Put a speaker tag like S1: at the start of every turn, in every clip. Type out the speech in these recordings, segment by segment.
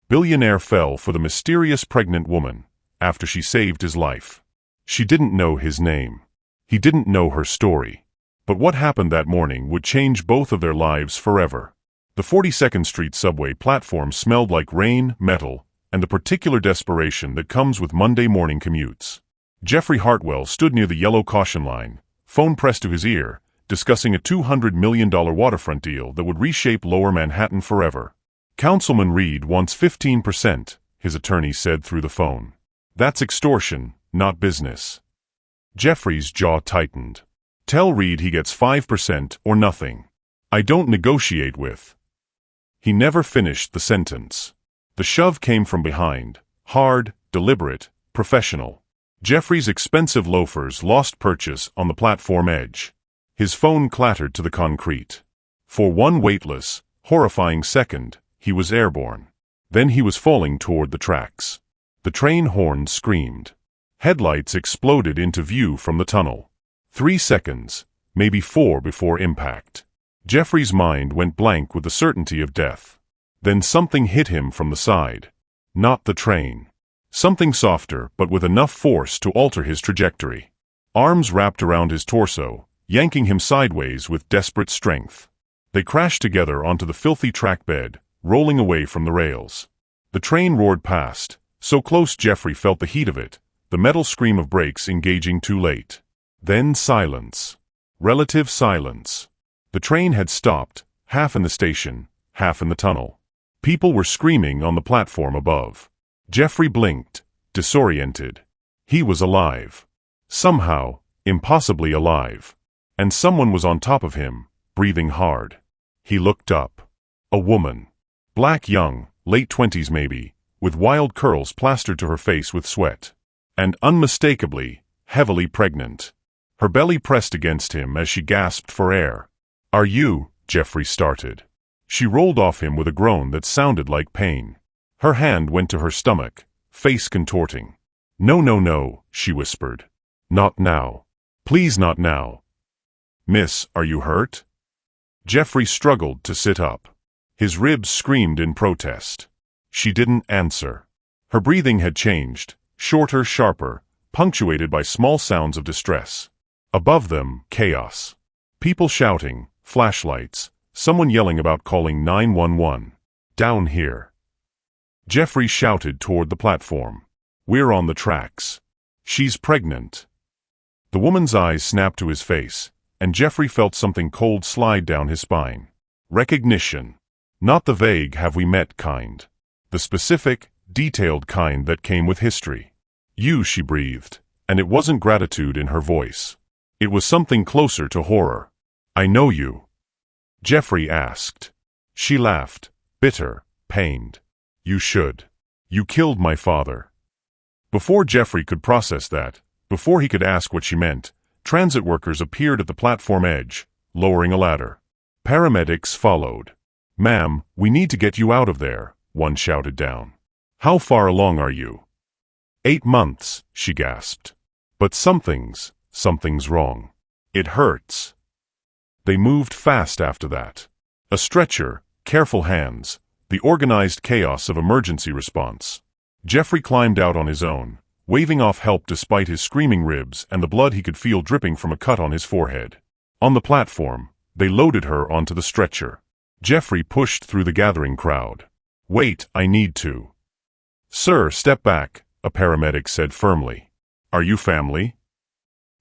S1: Billionaire fell for the mysterious pregnant woman after she saved his life. She didn't know his name. He didn't know her story. But what happened that morning would change both of their lives forever. The 42nd Street subway platform smelled like rain, metal, and the particular desperation that comes with Monday morning commutes. Jeffrey Hartwell stood near the yellow caution line, phone pressed to his ear, discussing a $200 million waterfront deal that would reshape Lower Manhattan forever. Councilman Reed wants 15%, his attorney said through the phone. That's extortion, not business. Jeffrey's jaw tightened. Tell Reed he gets 5% or nothing. I don't negotiate with. He never finished the sentence. The shove came from behind, hard, deliberate, professional. Jeffrey's expensive loafers lost purchase on the platform edge. His phone clattered to the concrete. For one weightless, horrifying second, he was airborne. Then he was falling toward the tracks. The train horn screamed. Headlights exploded into view from the tunnel. 3 seconds, maybe 4 before impact. Jeffrey's mind went blank with the certainty of death. Then something hit him from the side. Not the train. Something softer but with enough force to alter his trajectory. Arms wrapped around his torso, yanking him sideways with desperate strength. They crashed together onto the filthy track bed, rolling away from the rails. The train roared past, so close Jeffrey felt the heat of it, the metal scream of brakes engaging too late. Then silence. Relative silence. The train had stopped, half in the station, half in the tunnel. People were screaming on the platform above. Jeffrey blinked, disoriented. He was alive. Somehow, impossibly alive. And someone was on top of him, breathing hard. He looked up. A woman. Black, young, late 20s maybe, with wild curls plastered to her face with sweat. And unmistakably, heavily pregnant. Her belly pressed against him as she gasped for air. Are you? Jeffrey started. She rolled off him with a groan that sounded like pain. Her hand went to her stomach, face contorting. No, no, no, she whispered. Not now. Please not now. Miss, are you hurt? Jeffrey struggled to sit up. His ribs screamed in protest. She didn't answer. Her breathing had changed, shorter, sharper, punctuated by small sounds of distress. Above them, chaos. People shouting, flashlights, someone yelling about calling 911. Down here. Jeffrey shouted toward the platform. We're on the tracks. She's pregnant. The woman's eyes snapped to his face, and Jeffrey felt something cold slide down his spine. Recognition. Not the vague have we met kind. The specific, detailed kind that came with history. You, she breathed, and it wasn't gratitude in her voice. It was something closer to horror. I know you. Jeffrey asked. She laughed, bitter, pained. You should. You killed my father. Before Jeffrey could process that, before he could ask what she meant, transit workers appeared at the platform edge, lowering a ladder. Paramedics followed. Ma'am, we need to get you out of there, one shouted down. How far along are you? 8 months, she gasped. But something's wrong. It hurts. They moved fast after that. A stretcher, careful hands, the organized chaos of emergency response. Jeffrey climbed out on his own, waving off help despite his screaming ribs and the blood he could feel dripping from a cut on his forehead. On the platform, they loaded her onto the stretcher. Jeffrey pushed through the gathering crowd. Wait, I need to. Sir, step back, a paramedic said firmly. Are you family?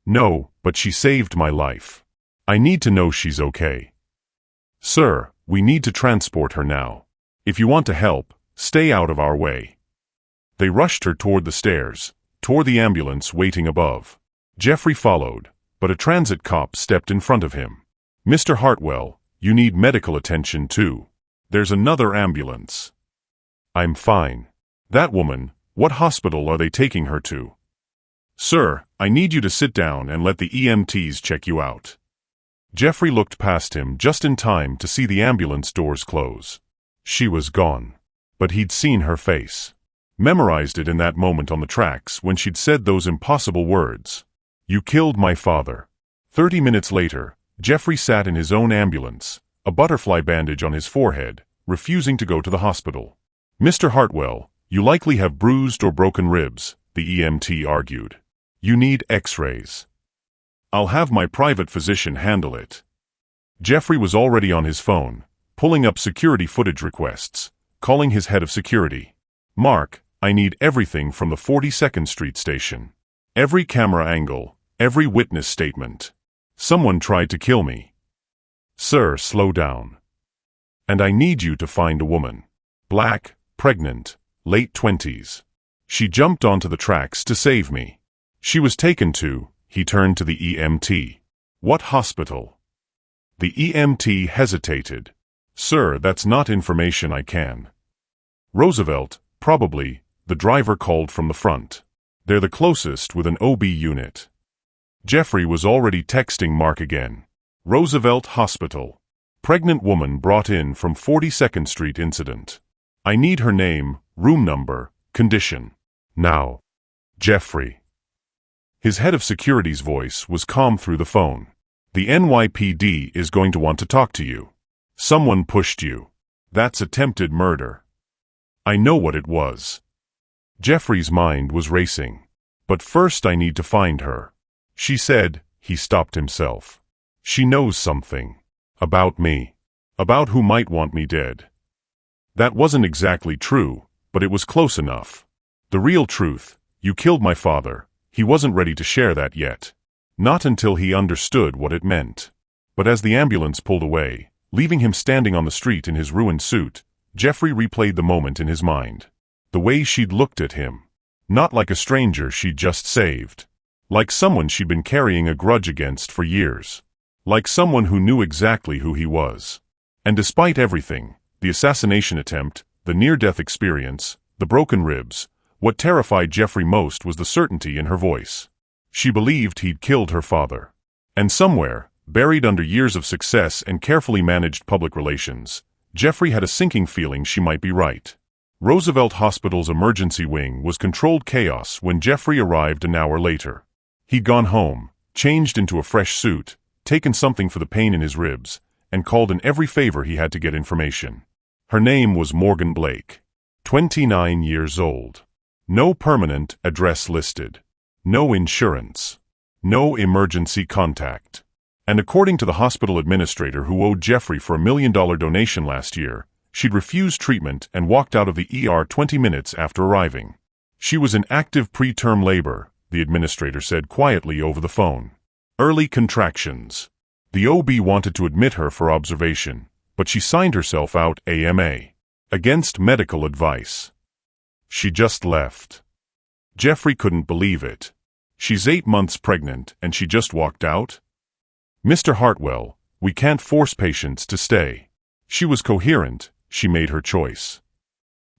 S1: No, but she saved my life. I need to know she's okay. Sir, we need to transport her now. If you want to help, stay out of our way. They rushed her toward the stairs, toward the ambulance waiting above. Jeffrey followed, but a transit cop stepped in front of him. Mr. Hartwell, you need medical attention too. There's another ambulance. I'm fine. That woman, what hospital are they taking her to? Sir, I need you to sit down and let the EMTs check you out. Jeffrey looked past him just in time to see the ambulance doors close. She was gone. But he'd seen her face. Memorized it in that moment on the tracks when she'd said those impossible words. You killed my father. 30 minutes later, Jeffrey sat in his own ambulance, a butterfly bandage on his forehead, refusing to go to the hospital. Mr. Hartwell, you likely have bruised or broken ribs, the EMT argued. You need X-rays. I'll have my private physician handle it. Jeffrey was already on his phone, pulling up security footage requests, calling his head of security. Mark, I need everything from the 42nd Street station. Every camera angle, every witness statement. Someone tried to kill me. Sir, slow down. And I need you to find a woman. Black, pregnant, late 20s. She jumped onto the tracks to save me. She was taken to, he turned to the EMT. What hospital? The EMT hesitated. Sir, that's not information I can. Roosevelt, probably, the driver called from the front. They're the closest with an OB unit. Jeffrey was already texting Mark again. Roosevelt Hospital. Pregnant woman brought in from 42nd Street incident. I need her name, room number, condition. Now. Jeffrey. His head of security's voice was calm through the phone. The NYPD is going to want to talk to you. Someone pushed you. That's attempted murder. I know what it was. Jeffrey's mind was racing. But first I need to find her. She said, he stopped himself. She knows something. About me. About who might want me dead. That wasn't exactly true, but it was close enough. The real truth, you killed my father. He wasn't ready to share that yet. Not until he understood what it meant. But as the ambulance pulled away, leaving him standing on the street in his ruined suit, Jeffrey replayed the moment in his mind. The way she'd looked at him. Not like a stranger she'd just saved. Like someone she'd been carrying a grudge against for years. Like someone who knew exactly who he was. And despite everything, the assassination attempt, the near-death experience, the broken ribs, what terrified Jeffrey most was the certainty in her voice. She believed he'd killed her father. And somewhere, buried under years of success and carefully managed public relations, Jeffrey had a sinking feeling she might be right. Roosevelt Hospital's emergency wing was controlled chaos when Jeffrey arrived an hour later. He'd gone home, changed into a fresh suit, taken something for the pain in his ribs, and called in every favor he had to get information. Her name was Morgan Blake. 29 years old. No permanent address listed. No insurance. No emergency contact. And according to the hospital administrator who owed Jeffrey for $1 million donation last year, she'd refused treatment and walked out of the ER 20 minutes after arriving. She was in active preterm labor, the administrator said quietly over the phone. Early contractions. The OB wanted to admit her for observation, but she signed herself out AMA. Against medical advice. She just left. Jeffrey couldn't believe it. She's 8 months pregnant and she just walked out? Mr. Hartwell, we can't force patients to stay. She was coherent, she made her choice.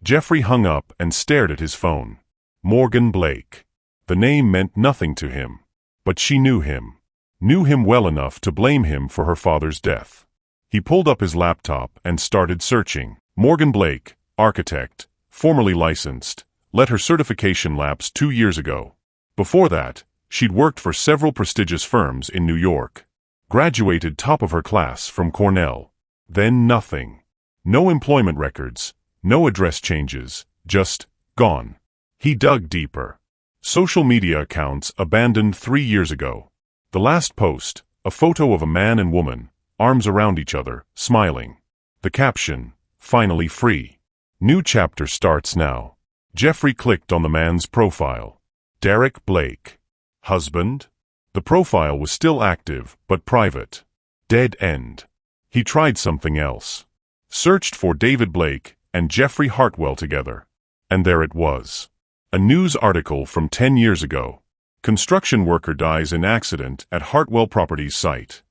S1: Jeffrey hung up and stared at his phone. Morgan Blake. The name meant nothing to him. But she knew him. Knew him well enough to blame him for her father's death. He pulled up his laptop and started searching. Morgan Blake, architect, formerly licensed, let her certification lapse 2 years ago. Before that, she'd worked for several prestigious firms in New York. Graduated top of her class from Cornell. Then nothing. No employment records, no address changes, just gone. He dug deeper. Social media accounts abandoned 3 years ago. The last post, a photo of a man and woman, arms around each other, smiling. The caption, finally free. New chapter starts now. Jeffrey clicked on the man's profile. Derek Blake. Husband? The profile was still active, but private. Dead end. He tried something else. Searched for David Blake and Jeffrey Hartwell together. And there it was. A news article from 10 years ago. Construction worker dies in accident at Hartwell Properties site.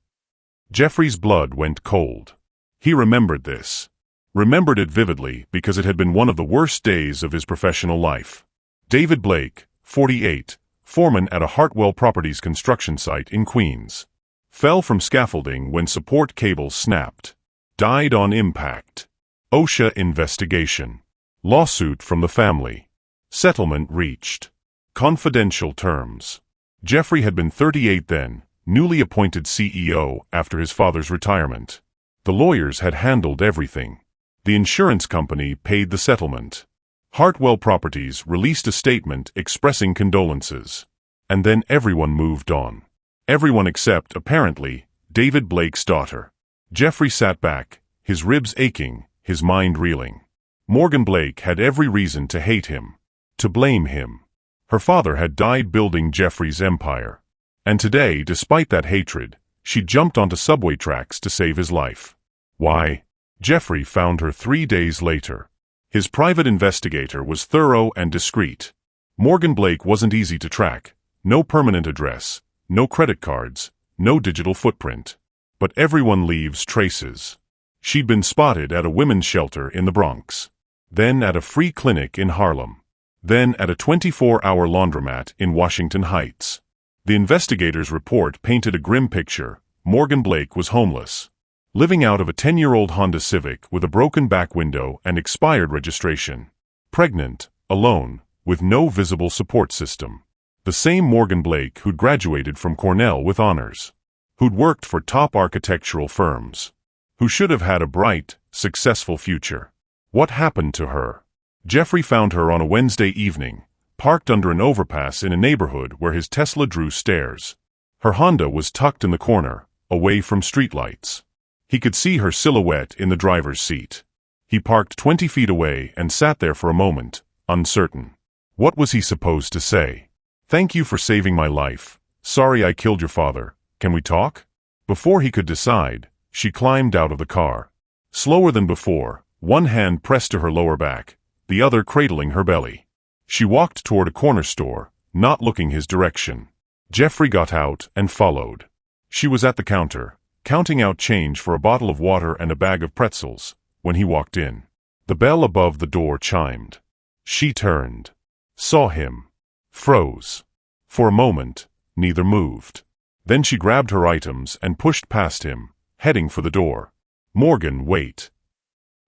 S1: Jeffrey's blood went cold. He remembered this. Remembered it vividly because it had been one of the worst days of his professional life. David Blake, 48, foreman at a Hartwell Properties construction site in Queens. Fell from scaffolding when support cables snapped. Died on impact. OSHA investigation. Lawsuit from the family. Settlement reached. Confidential terms. Jeffrey had been 38 then, newly appointed CEO after his father's retirement. The lawyers had handled everything. The insurance company paid the settlement. Hartwell Properties released a statement expressing condolences. And then everyone moved on. Everyone except, apparently, David Blake's daughter. Jeffrey sat back, his ribs aching, his mind reeling. Morgan Blake had every reason to hate him, to blame him. Her father had died building Jeffrey's empire. And today, despite that hatred, she jumped onto subway tracks to save his life. Why? Jeffrey found her 3 days later. His private investigator was thorough and discreet. Morgan Blake wasn't easy to track. No permanent address, no credit cards, no digital footprint. But everyone leaves traces. She'd been spotted at a women's shelter in the Bronx. Then at a free clinic in Harlem. Then at a 24-hour laundromat in Washington Heights. The investigator's report painted a grim picture. Morgan Blake was homeless, living out of a 10-year-old Honda Civic with a broken back window and expired registration. Pregnant, alone, with no visible support system. The same Morgan Blake who'd graduated from Cornell with honors. Who'd worked for top architectural firms. Who should have had a bright, successful future. What happened to her? Jeffrey found her on a Wednesday evening, parked under an overpass in a neighborhood where his Tesla drew stares. Her Honda was tucked in the corner, away from streetlights. He could see her silhouette in the driver's seat. He parked 20 feet away and sat there for a moment, uncertain. What was he supposed to say? "Thank you for saving my life. Sorry I killed your father. Can we talk?" Before he could decide, she climbed out of the car. Slower than before, one hand pressed to her lower back, the other cradling her belly. She walked toward a corner store, not looking his direction. Jeffrey got out and followed. She was at the counter, counting out change for a bottle of water and a bag of pretzels, when he walked in. The bell above the door chimed. She turned, saw him, froze. For a moment, neither moved. Then she grabbed her items and pushed past him, heading for the door. "Morgan, wait.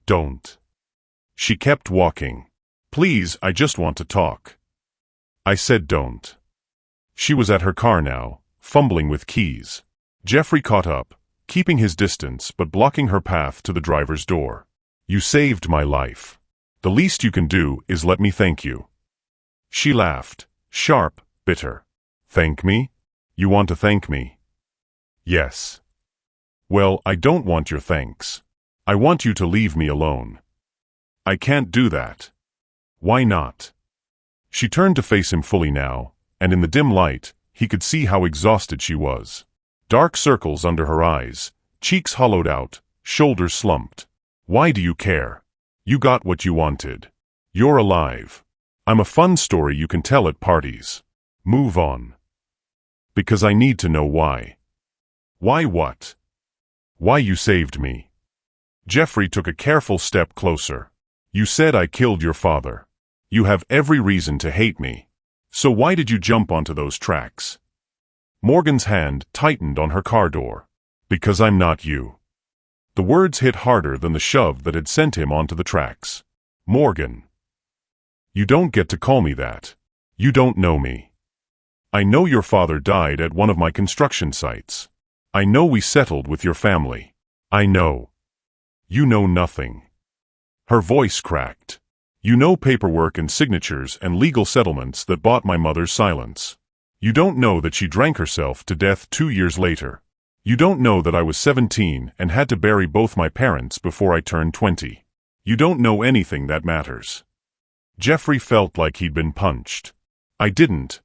S1: Don't." She kept walking. "Please, I just want to talk." "I said don't." She was at her car now, fumbling with keys. Jeffrey caught up, keeping his distance but blocking her path to the driver's door. "You saved my life. The least you can do is let me thank you." She laughed, sharp, bitter. "Thank me? You want to thank me?" "Yes." "Well, I don't want your thanks. I want you to leave me alone." "I can't do that." "Why not?" She turned to face him fully now, and in the dim light, he could see how exhausted she was. Dark circles under her eyes, cheeks hollowed out, shoulders slumped. "Why do you care? You got what you wanted. You're alive. I'm a fun story you can tell at parties. Move on." "Because I need to know why." "Why what?" "Why you saved me." Jeffrey took a careful step closer. "You said I killed your father. You have every reason to hate me. So why did you jump onto those tracks?" Morgan's hand tightened on her car door. "Because I'm not you." The words hit harder than the shove that had sent him onto the tracks. "Morgan. You don't get to call me that. You don't know me. I know your father died at one of my construction sites. I know we settled with your family. I know. You know nothing." Her voice cracked. "You know paperwork and signatures and legal settlements that bought my mother's silence. You don't know that she drank herself to death 2 years later. You don't know that I was 17 and had to bury both my parents before I turned 20. You don't know anything that matters." Jeffrey felt like he'd been punched. I didn't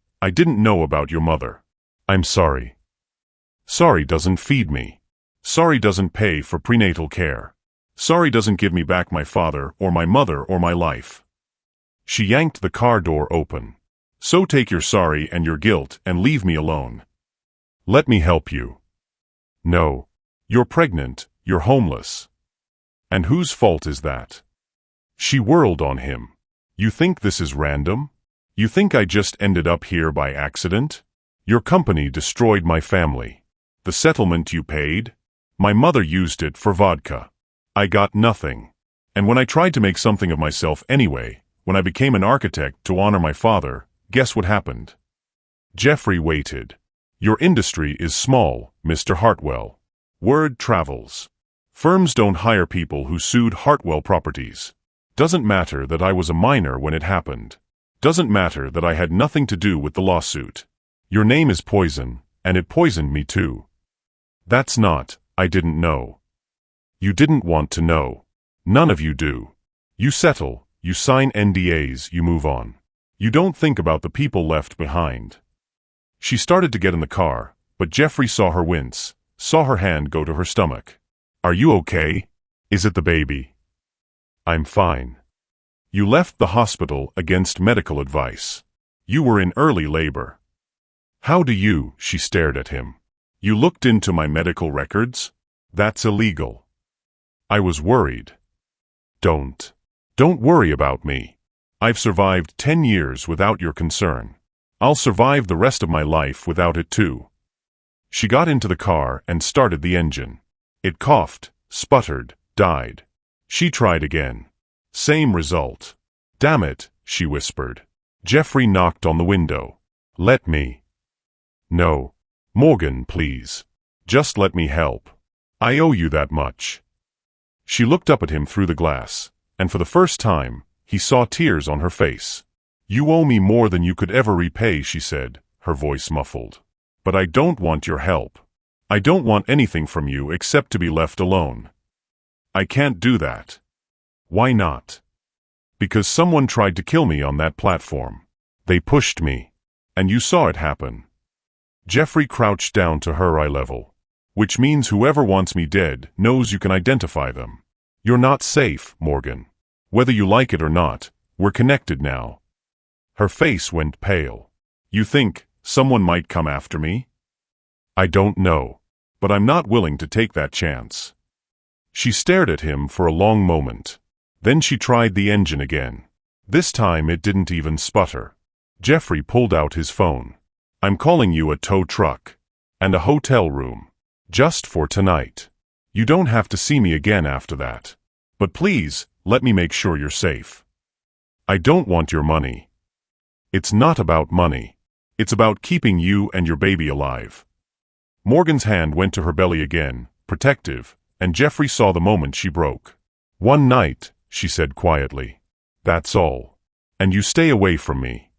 S1: know about your mother. I'm sorry." "Sorry doesn't feed me. Sorry doesn't pay for prenatal care. Sorry doesn't give me back my father or my mother or my life." She yanked the car door open. "So take your sorry and your guilt and leave me alone." "Let me help you." "No. You're pregnant, you're homeless." "And whose fault is that?" She whirled on him. "You think this is random? You think I just ended up here by accident? Your company destroyed my family. The settlement you paid? My mother used it for vodka. I got nothing. And when I tried to make something of myself anyway, when I became an architect to honor my father, guess what happened?" Jeffrey waited. "Your industry is small, Mr. Hartwell. Word travels. Firms don't hire people who sued Hartwell Properties. Doesn't matter that I was a minor when it happened. Doesn't matter that I had nothing to do with the lawsuit. Your name is poison, and it poisoned me too. That's not, I didn't know. You didn't want to know. None of you do. You settle, you sign NDAs, you move on. You don't think about the people left behind. She started to get in the car, but Jeffrey saw her wince, saw her hand go to her stomach. Are you okay? Is it the baby? I'm fine. You left the hospital against medical advice. You were in early labor. How do you? She stared at him. You looked into my medical records? That's illegal. I was worried. Don't worry about me. I've survived 10 years without your concern. I'll survive the rest of my life without it too. She got into the car and started the engine. It coughed, sputtered, died. She tried again. Same result. Damn it, she whispered. Jeffrey knocked on the window. Let me. No. Morgan, please. Just let me help. I owe you that much. She looked up at him through the glass, and for the first time, he saw tears on her face. You owe me more than you could ever repay, she said, her voice muffled. But I don't want your help. I don't want anything from you except to be left alone. I can't do that. Why not? Because someone tried to kill me on that platform. They pushed me. And you saw it happen. Jeffrey crouched down to her eye level. Which means whoever wants me dead knows you can identify them. You're not safe, Morgan. Whether you like it or not, we're connected now. Her face went pale. You think someone might come after me? I don't know. But I'm not willing to take that chance. She stared at him for a long moment. Then she tried the engine again. This time it didn't even sputter. Jeffrey pulled out his phone. I'm calling you a tow truck. And a hotel room. Just for tonight. You don't have to see me again after that. But please, let me make sure you're safe. I don't want your money. It's not about money. It's about keeping you and your baby alive. Morgan's hand went to her belly again, protective, and Jeffrey saw the moment she broke. One night, she said quietly. That's all. And you stay away from me.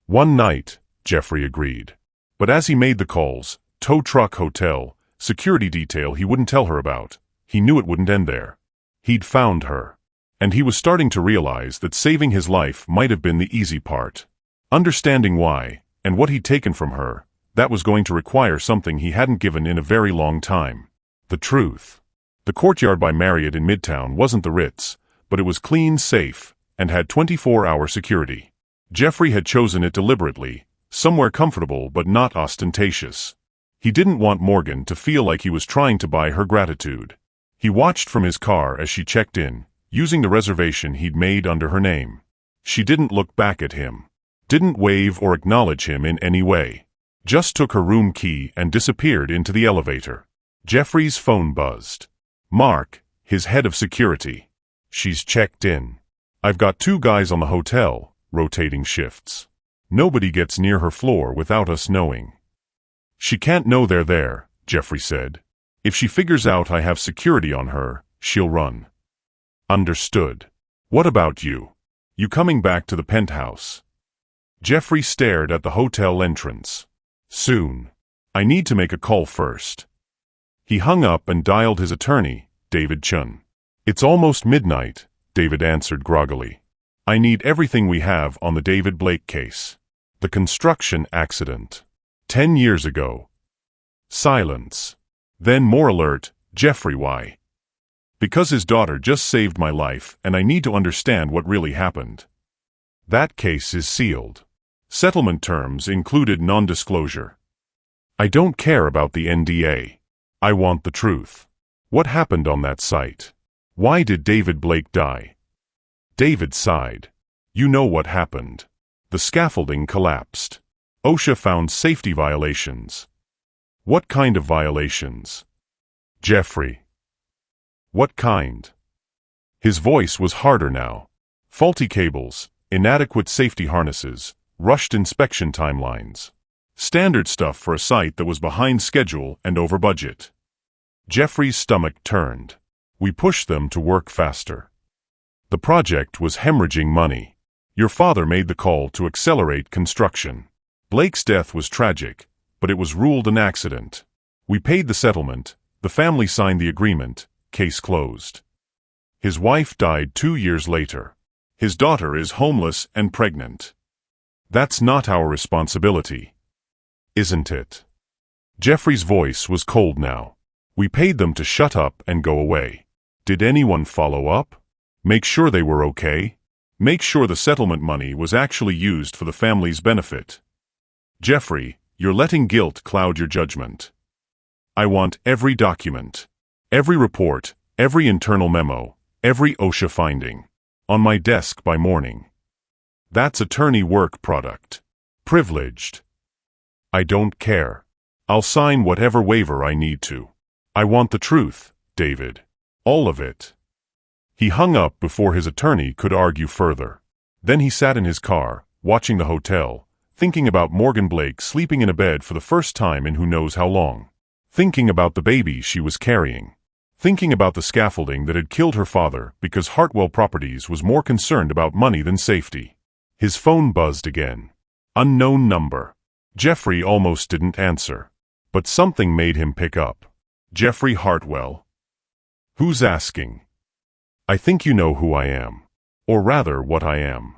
S1: One night, Jeffrey agreed. But as he made the calls, tow truck, hotel, security detail, he wouldn't tell her about. He knew it wouldn't end there. He'd found her. And he was starting to realize that saving his life might have been the easy part. Understanding why, and what he'd taken from her, that was going to require something he hadn't given in a very long time. The truth. The Courtyard by Marriott in Midtown wasn't the Ritz, but it was clean, safe, and had 24-hour security. Jeffrey had chosen it deliberately, somewhere comfortable but not ostentatious. He didn't want Morgan to feel like he was trying to buy her gratitude. He watched from his car as she checked in, using the reservation he'd made under her name. She didn't look back at him. Didn't wave or acknowledge him in any way. Just took her room key and disappeared into the elevator. Jeffrey's phone buzzed. Mark, his head of security. She's checked in. I've got 2 guys on the hotel, rotating shifts. Nobody gets near her floor without us knowing. She can't know they're there, Jeffrey said. If she figures out I have security on her, she'll run. Understood. What about you? You coming back to the penthouse? Jeffrey stared at the hotel entrance. Soon. I need to make a call first. He hung up and dialed his attorney, David Chun. It's almost midnight, David answered groggily. I need everything we have on the David Blake case. The construction accident. 10 years ago. Silence. Then more alert, Jeffrey, why? Because his daughter just saved my life and I need to understand what really happened. That case is sealed. Settlement terms included non-disclosure. I don't care about the NDA. I want the truth. What happened on that site? Why did David Blake die? David sighed. You know what happened. The scaffolding collapsed. OSHA found safety violations. What kind of violations? Jeffrey. What kind? His voice was harder now. Faulty cables, inadequate safety harnesses, rushed inspection timelines. Standard stuff for a site that was behind schedule and over budget. Jeffrey's stomach turned. We pushed them to work faster. The project was hemorrhaging money. Your father made the call to accelerate construction. Blake's death was tragic, but it was ruled an accident. We paid the settlement, the family signed the agreement, case closed. His wife died 2 years later. His daughter is homeless and pregnant. That's not our responsibility, isn't it? Jeffrey's voice was cold now. We paid them to shut up and go away. Did anyone follow up? Make sure they were okay? Make sure the settlement money was actually used for the family's benefit? Jeffrey, you're letting guilt cloud your judgment. I want every document, every report, every internal memo, every OSHA finding, on my desk by morning. That's attorney work product. Privileged. I don't care. I'll sign whatever waiver I need to. I want the truth, David. All of it. He hung up before his attorney could argue further. Then he sat in his car, watching the hotel, thinking about Morgan Blake sleeping in a bed for the first time in who knows how long. Thinking about the baby she was carrying. Thinking about the scaffolding that had killed her father because Hartwell Properties was more concerned about money than safety. His phone buzzed again. Unknown number. Jeffrey almost didn't answer. But something made him pick up. Jeffrey Hartwell. Who's asking? I think you know who I am. Or rather, what I am.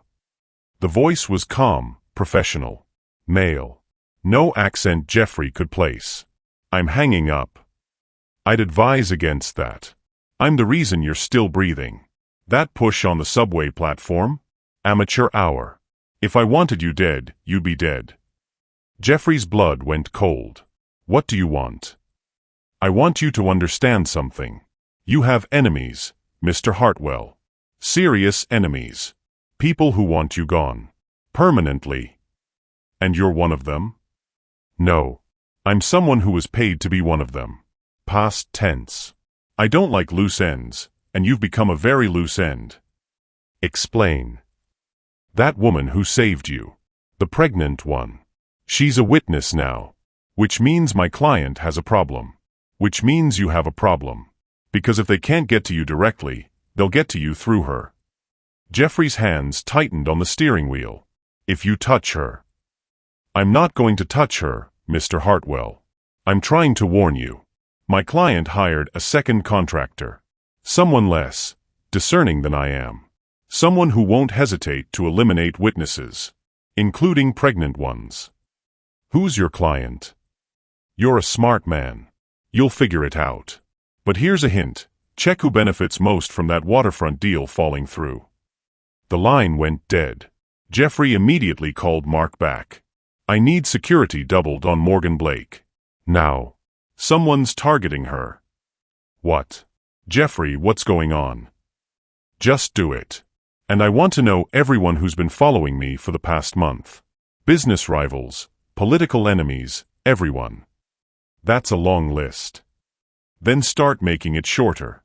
S1: The voice was calm, professional. Male. No accent Jeffrey could place. I'm hanging up. I'd advise against that. I'm the reason you're still breathing. That push on the subway platform? Amateur hour. If I wanted you dead, you'd be dead. Jeffrey's blood went cold. What do you want? I want you to understand something. You have enemies, Mr. Hartwell. Serious enemies. People who want you gone. Permanently. And you're one of them? No. I'm someone who was paid to be one of them. Past tense. I don't like loose ends, and you've become a very loose end. Explain. That woman who saved you. The pregnant one. She's a witness now. Which means my client has a problem. Which means you have a problem. Because if they can't get to you directly, they'll get to you through her. Jeffrey's hands tightened on the steering wheel. If you touch her. I'm not going to touch her, Mr. Hartwell. I'm trying to warn you. My client hired a second contractor. Someone less discerning than I am. Someone who won't hesitate to eliminate witnesses, including pregnant ones. Who's your client? You're a smart man. You'll figure it out. But here's a hint. Check who benefits most from that waterfront deal falling through. The line went dead. Jeffrey immediately called Mark back. I need security doubled on Morgan Blake. Now. Someone's targeting her. What? Jeffrey, what's going on? Just do it. And I want to know everyone who's been following me for the past month. Business rivals, political enemies, everyone. That's a long list. Then start making it shorter.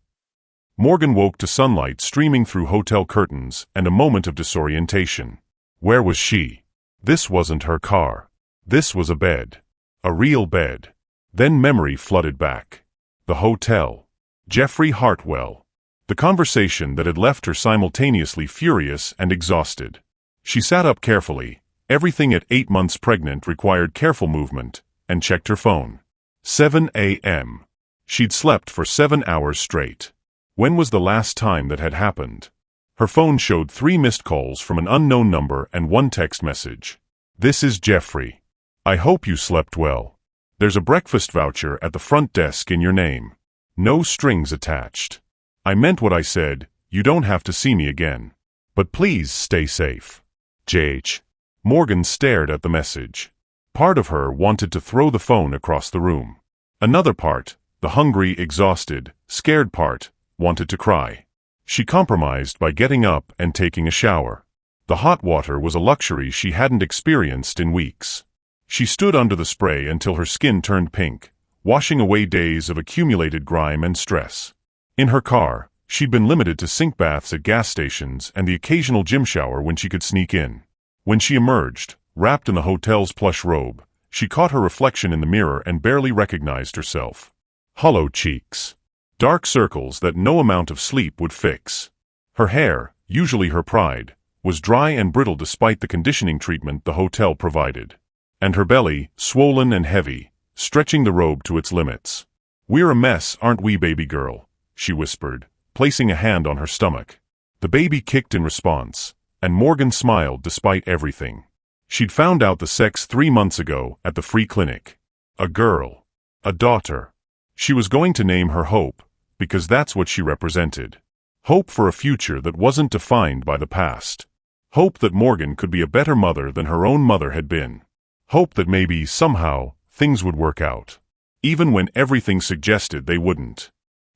S1: Morgan woke to sunlight streaming through hotel curtains and a moment of disorientation. Where was she? This wasn't her car. This was a bed. A real bed. Then memory flooded back. The hotel. Jeffrey Hartwell. The conversation that had left her simultaneously furious and exhausted. She sat up carefully. Everything at 8 months pregnant required careful movement, and checked her phone. 7 a.m. She'd slept for 7 hours straight. When was the last time that had happened? Her phone showed 3 missed calls from an unknown number and 1 text message. This is Jeffrey. I hope you slept well. There's a breakfast voucher at the front desk in your name. No strings attached. I meant what I said. You don't have to see me again. But please stay safe. JH. Morgan stared at the message. Part of her wanted to throw the phone across the room. Another part, the hungry, exhausted, scared part, wanted to cry. She compromised by getting up and taking a shower. The hot water was a luxury she hadn't experienced in weeks. She stood under the spray until her skin turned pink, washing away days of accumulated grime and stress. In her car, she'd been limited to sink baths at gas stations and the occasional gym shower when she could sneak in. When she emerged, wrapped in the hotel's plush robe, she caught her reflection in the mirror and barely recognized herself. Hollow cheeks. Dark circles that no amount of sleep would fix. Her hair, usually her pride, was dry and brittle despite the conditioning treatment the hotel provided. And her belly, swollen and heavy, stretching the robe to its limits. "We're a mess, aren't we, baby girl?" she whispered, placing a hand on her stomach. The baby kicked in response, and Morgan smiled despite everything. She'd found out the sex 3 months ago at the free clinic. A girl. A daughter. She was going to name her Hope, because that's what she represented. Hope for a future that wasn't defined by the past. Hope that Morgan could be a better mother than her own mother had been. Hope that maybe, somehow, things would work out. Even when everything suggested they wouldn't.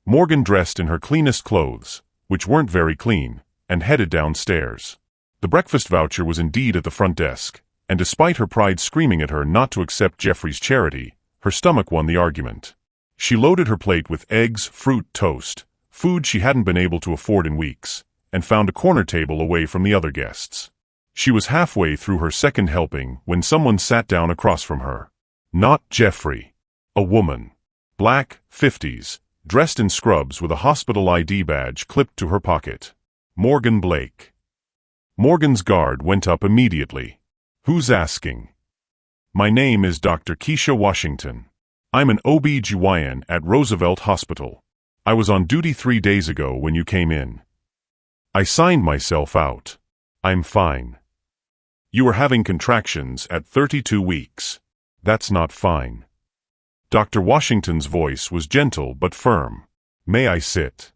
S1: Morgan dressed in her cleanest clothes, which weren't very clean, and headed downstairs. The breakfast voucher was indeed at the front desk, and despite her pride screaming at her not to accept Jeffrey's charity, her stomach won the argument. She loaded her plate with eggs, fruit, toast, food she hadn't been able to afford in weeks, and found a corner table away from the other guests. She was halfway through her second helping when someone sat down across from her. Not Jeffrey. A woman. Black, 50s, dressed in scrubs with a hospital ID badge clipped to her pocket. Morgan Blake. Morgan's guard went up immediately. "Who's asking?" "My name is Dr. Keisha Washington. I'm an OB-GYN at Roosevelt Hospital. I was on duty 3 days ago when you came in. I signed myself out. I'm fine." "You were having contractions at 32 weeks. That's not fine." Dr. Washington's voice was gentle but firm. "May I sit?"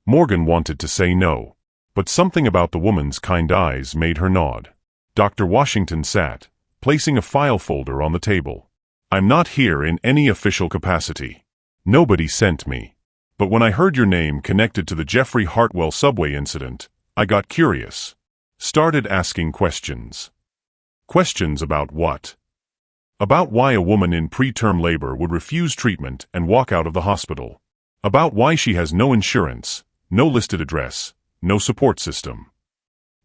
S1: Morgan wanted to say no, but something about the woman's kind eyes made her nod. Dr. Washington sat, placing a file folder on the table. "I'm not here in any official capacity. Nobody sent me. But when I heard your name connected to the Jeffrey Hartwell subway incident, I got curious. Started asking questions." "Questions about what?" "About why a woman in preterm labor would refuse treatment and walk out of the hospital. About why she has no insurance, no listed address, no support system."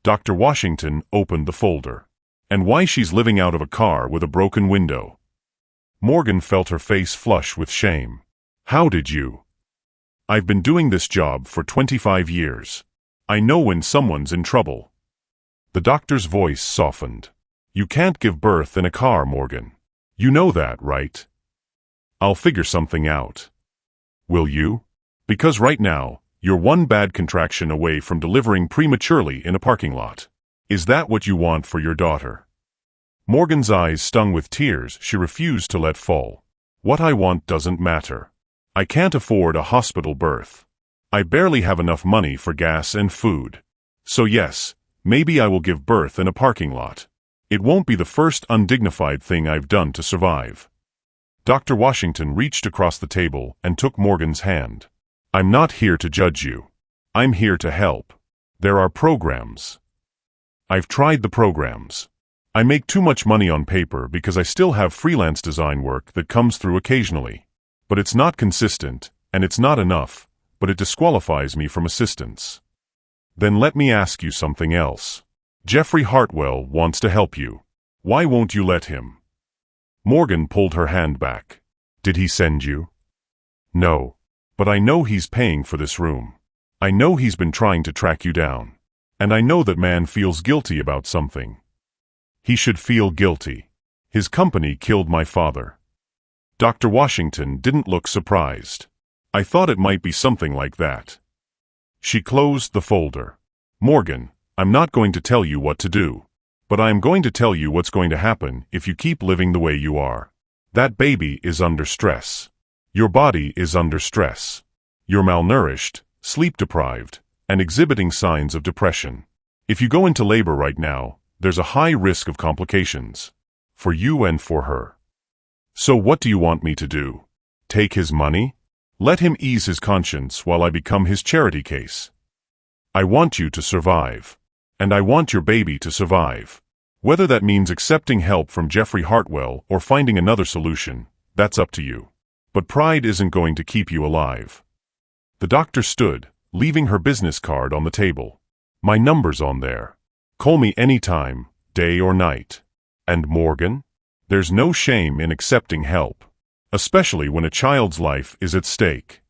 S1: Dr. Washington opened the folder. "And why she's living out of a car with a broken window." Morgan felt her face flush with shame. "How did you?" "I've been doing this job for 25 years. I know when someone's in trouble." The doctor's voice softened. "You can't give birth in a car, Morgan. You know that, right?" "I'll figure something out." "Will you? Because right now, you're one bad contraction away from delivering prematurely in a parking lot. Is that what you want for your daughter?" Morgan's eyes stung with tears she refused to let fall. "What I want doesn't matter. I can't afford a hospital birth. I barely have enough money for gas and food. So yes, maybe I will give birth in a parking lot. It won't be the first undignified thing I've done to survive." Dr. Washington reached across the table and took Morgan's hand. "I'm not here to judge you. I'm here to help. There are programs. I've tried the programs. I make too much money on paper because I still have freelance design work that comes through occasionally. But it's not consistent, and it's not enough, but it disqualifies me from assistance." "Then let me ask you something else. Jeffrey Hartwell wants to help you. Why won't you let him?" Morgan pulled her hand back. "Did he send you?" "No. But I know he's paying for this room. I know he's been trying to track you down. And I know that man feels guilty about something. He should feel guilty. His company killed my father." Dr. Washington didn't look surprised. "I thought it might be something like that." She closed the folder. "Morgan, I'm not going to tell you what to do. But I am going to tell you what's going to happen if you keep living the way you are. That baby is under stress. Your body is under stress. You're malnourished, sleep-deprived, and exhibiting signs of depression. If you go into labor right now, there's a high risk of complications. For you and for her. So what do you want me to do? Take his money? Let him ease his conscience while I become his charity case? I want you to survive. And I want your baby to survive. Whether that means accepting help from Jeffrey Hartwell or finding another solution, that's up to you. But pride isn't going to keep you alive." The doctor stood, leaving her business card on the table. "My number's on there. Call me anytime, day or night. And Morgan? There's no shame in accepting help. Especially when a child's life is at stake."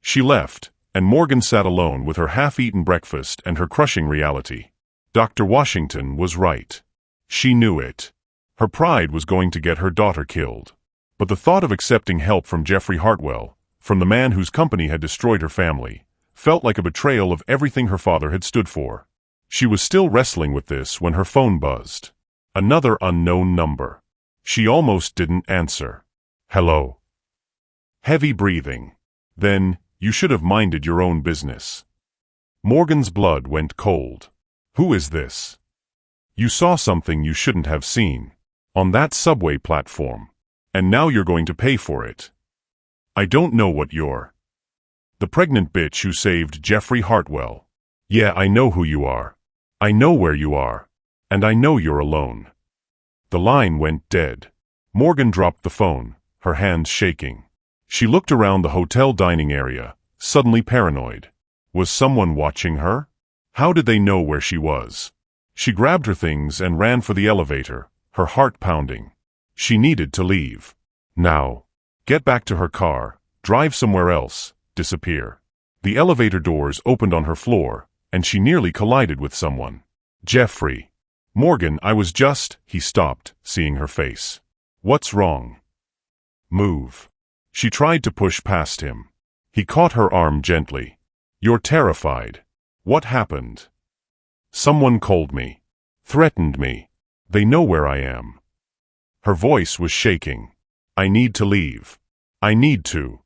S1: She left, and Morgan sat alone with her half-eaten breakfast and her crushing reality. Dr. Washington was right. She knew it. Her pride was going to get her daughter killed. But the thought of accepting help from Jeffrey Hartwell, from the man whose company had destroyed her family, felt like a betrayal of everything her father had stood for. She was still wrestling with this when her phone buzzed. Another unknown number. She almost didn't answer. Hello. Heavy breathing. Then, you should have minded your own business. Morgan's blood went cold. Who is this? You saw something you shouldn't have seen. On that subway platform. And now you're going to pay for it. I don't know what you're. The pregnant bitch who saved Jeffrey Hartwell. Yeah, I know who you are. I know where you are. And I know you're alone. The line went dead. Morgan dropped the phone, her hands shaking. She looked around the hotel dining area, suddenly paranoid. Was someone watching her? How did they know where she was? She grabbed her things and ran for the elevator, her heart pounding. She needed to leave. Now. Get back to her car, drive somewhere else, disappear. The elevator doors opened on her floor, and she nearly collided with someone. Jeffrey. Morgan, he stopped, seeing her face. What's wrong? Move. She tried to push past him. He caught her arm gently. You're terrified. What happened? Someone called me. Threatened me. They know where I am. Her voice was shaking. I need to leave. I need to.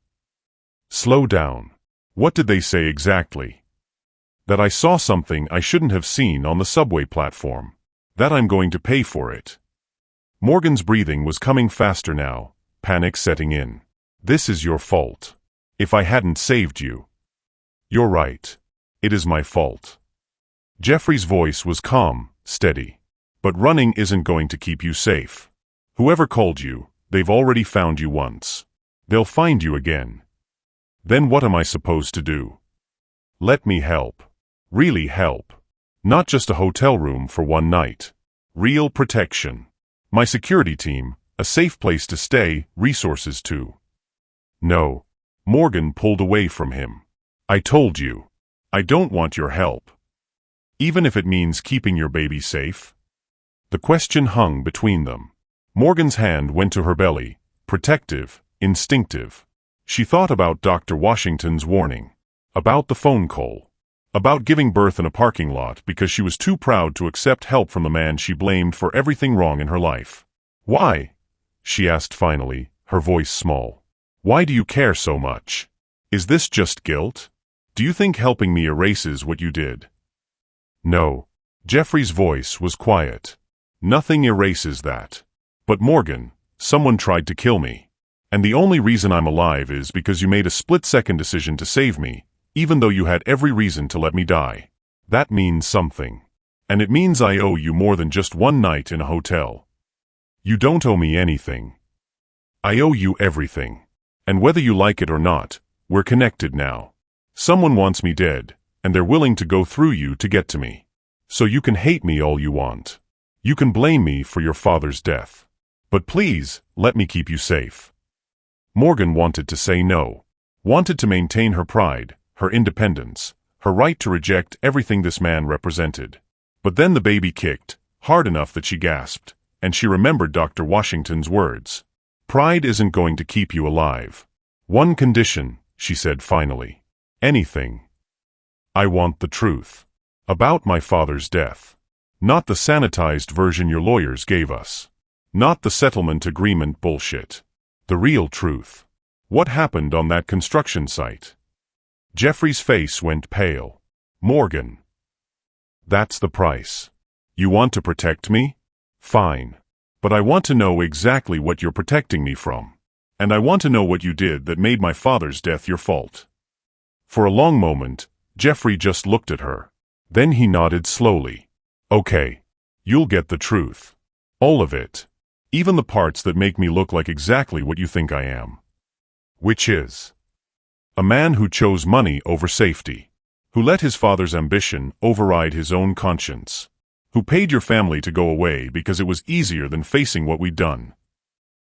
S1: Slow down. What did they say exactly? That I saw something I shouldn't have seen on the subway platform. That I'm going to pay for it. Morgan's breathing was coming faster now, panic setting in. This is your fault. If I hadn't saved you. You're right. It is my fault. Jeffrey's voice was calm, steady. But running isn't going to keep you safe. Whoever called you, they've already found you once. They'll find you again. Then what am I supposed to do? Let me help. Really help. Not just a hotel room for one night. Real protection. My security team, a safe place to stay, resources too. No. Morgan pulled away from him. I told you. I don't want your help. Even if it means keeping your baby safe. The question hung between them. Morgan's hand went to her belly, protective, instinctive. She thought about Dr. Washington's warning. About the phone call. About giving birth in a parking lot because she was too proud to accept help from the man she blamed for everything wrong in her life. Why? She asked finally, her voice small. Why do you care so much? Is this just guilt? Do you think helping me erases what you did? No. Jeffrey's voice was quiet. Nothing erases that. But Morgan, someone tried to kill me. And the only reason I'm alive is because you made a split-second decision to save me, even though you had every reason to let me die. That means something. And it means I owe you more than just one night in a hotel. You don't owe me anything. I owe you everything. And whether you like it or not, we're connected now. Someone wants me dead, and they're willing to go through you to get to me. So you can hate me all you want. You can blame me for your father's death. But please, let me keep you safe. Morgan wanted to say no. Wanted to maintain her pride, her independence, her right to reject everything this man represented. But then the baby kicked, hard enough that she gasped, and she remembered Dr. Washington's words. Pride isn't going to keep you alive. One condition, she said finally. Anything. I want the truth. About my father's death. Not the sanitized version your lawyers gave us. Not the settlement agreement bullshit. The real truth. What happened on that construction site? Jeffrey's face went pale. Morgan. That's the price. You want to protect me? Fine. But I want to know exactly what you're protecting me from. And I want to know what you did that made my father's death your fault. For a long moment, Jeffrey just looked at her. Then he nodded slowly. Okay. You'll get the truth. All of it. Even the parts that make me look like exactly what you think I am. Which is a man who chose money over safety. Who let his father's ambition override his own conscience. Who paid your family to go away because it was easier than facing what we'd done.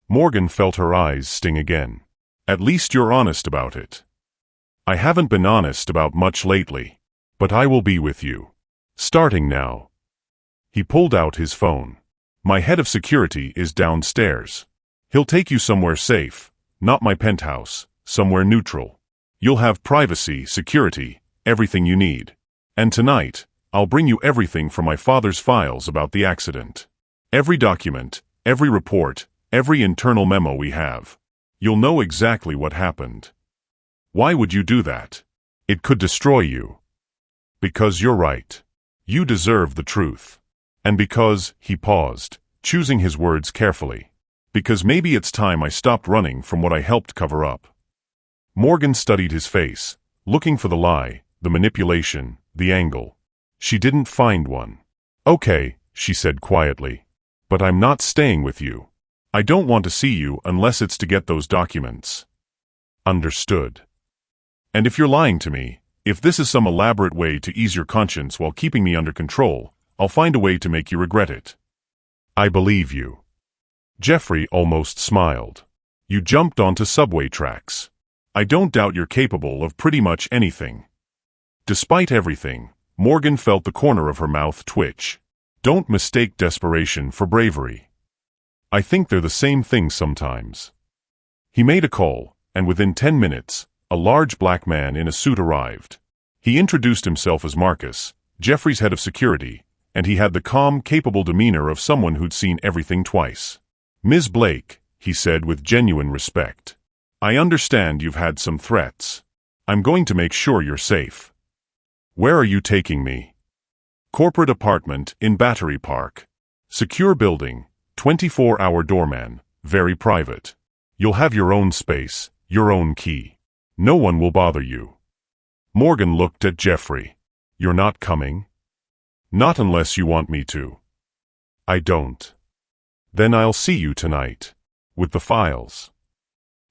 S1: Morgan felt her eyes sting again. At least you're honest about it. I haven't been honest about much lately, but I will be with you. Starting now. He pulled out his phone. My head of security is downstairs. He'll take you somewhere safe, not my penthouse, somewhere neutral. You'll have privacy, security, everything you need. And tonight, I'll bring you everything from my father's files about the accident. Every document, every report, every internal memo we have. You'll know exactly what happened. Why would you do that? It could destroy you. Because you're right. You deserve the truth. And because, he paused, choosing his words carefully. Because maybe it's time I stopped running from what I helped cover up. Morgan studied his face, looking for the lie, the manipulation, the angle. She didn't find one. Okay, she said quietly. But I'm not staying with you. I don't want to see you unless it's to get those documents. Understood. And if you're lying to me, if this is some elaborate way to ease your conscience while keeping me under control, I'll find a way to make you regret it. I believe you. Jeffrey almost smiled. You jumped onto subway tracks. I don't doubt you're capable of pretty much anything. Despite everything, Morgan felt the corner of her mouth twitch. Don't mistake desperation for bravery. I think they're the same thing sometimes. He made a call, and within 10 minutes, a large black man in a suit arrived. He introduced himself as Marcus, Jeffrey's head of security, and he had the calm, capable demeanor of someone who'd seen everything twice. Ms. Blake, he said with genuine respect. I understand you've had some threats. I'm going to make sure you're safe. Where are you taking me? Corporate apartment in Battery Park. Secure building, 24-hour doorman, very private. You'll have your own space, your own key. No one will bother you. Morgan looked at Jeffrey. You're not coming? Not unless you want me to. I don't. Then I'll see you tonight. With the files.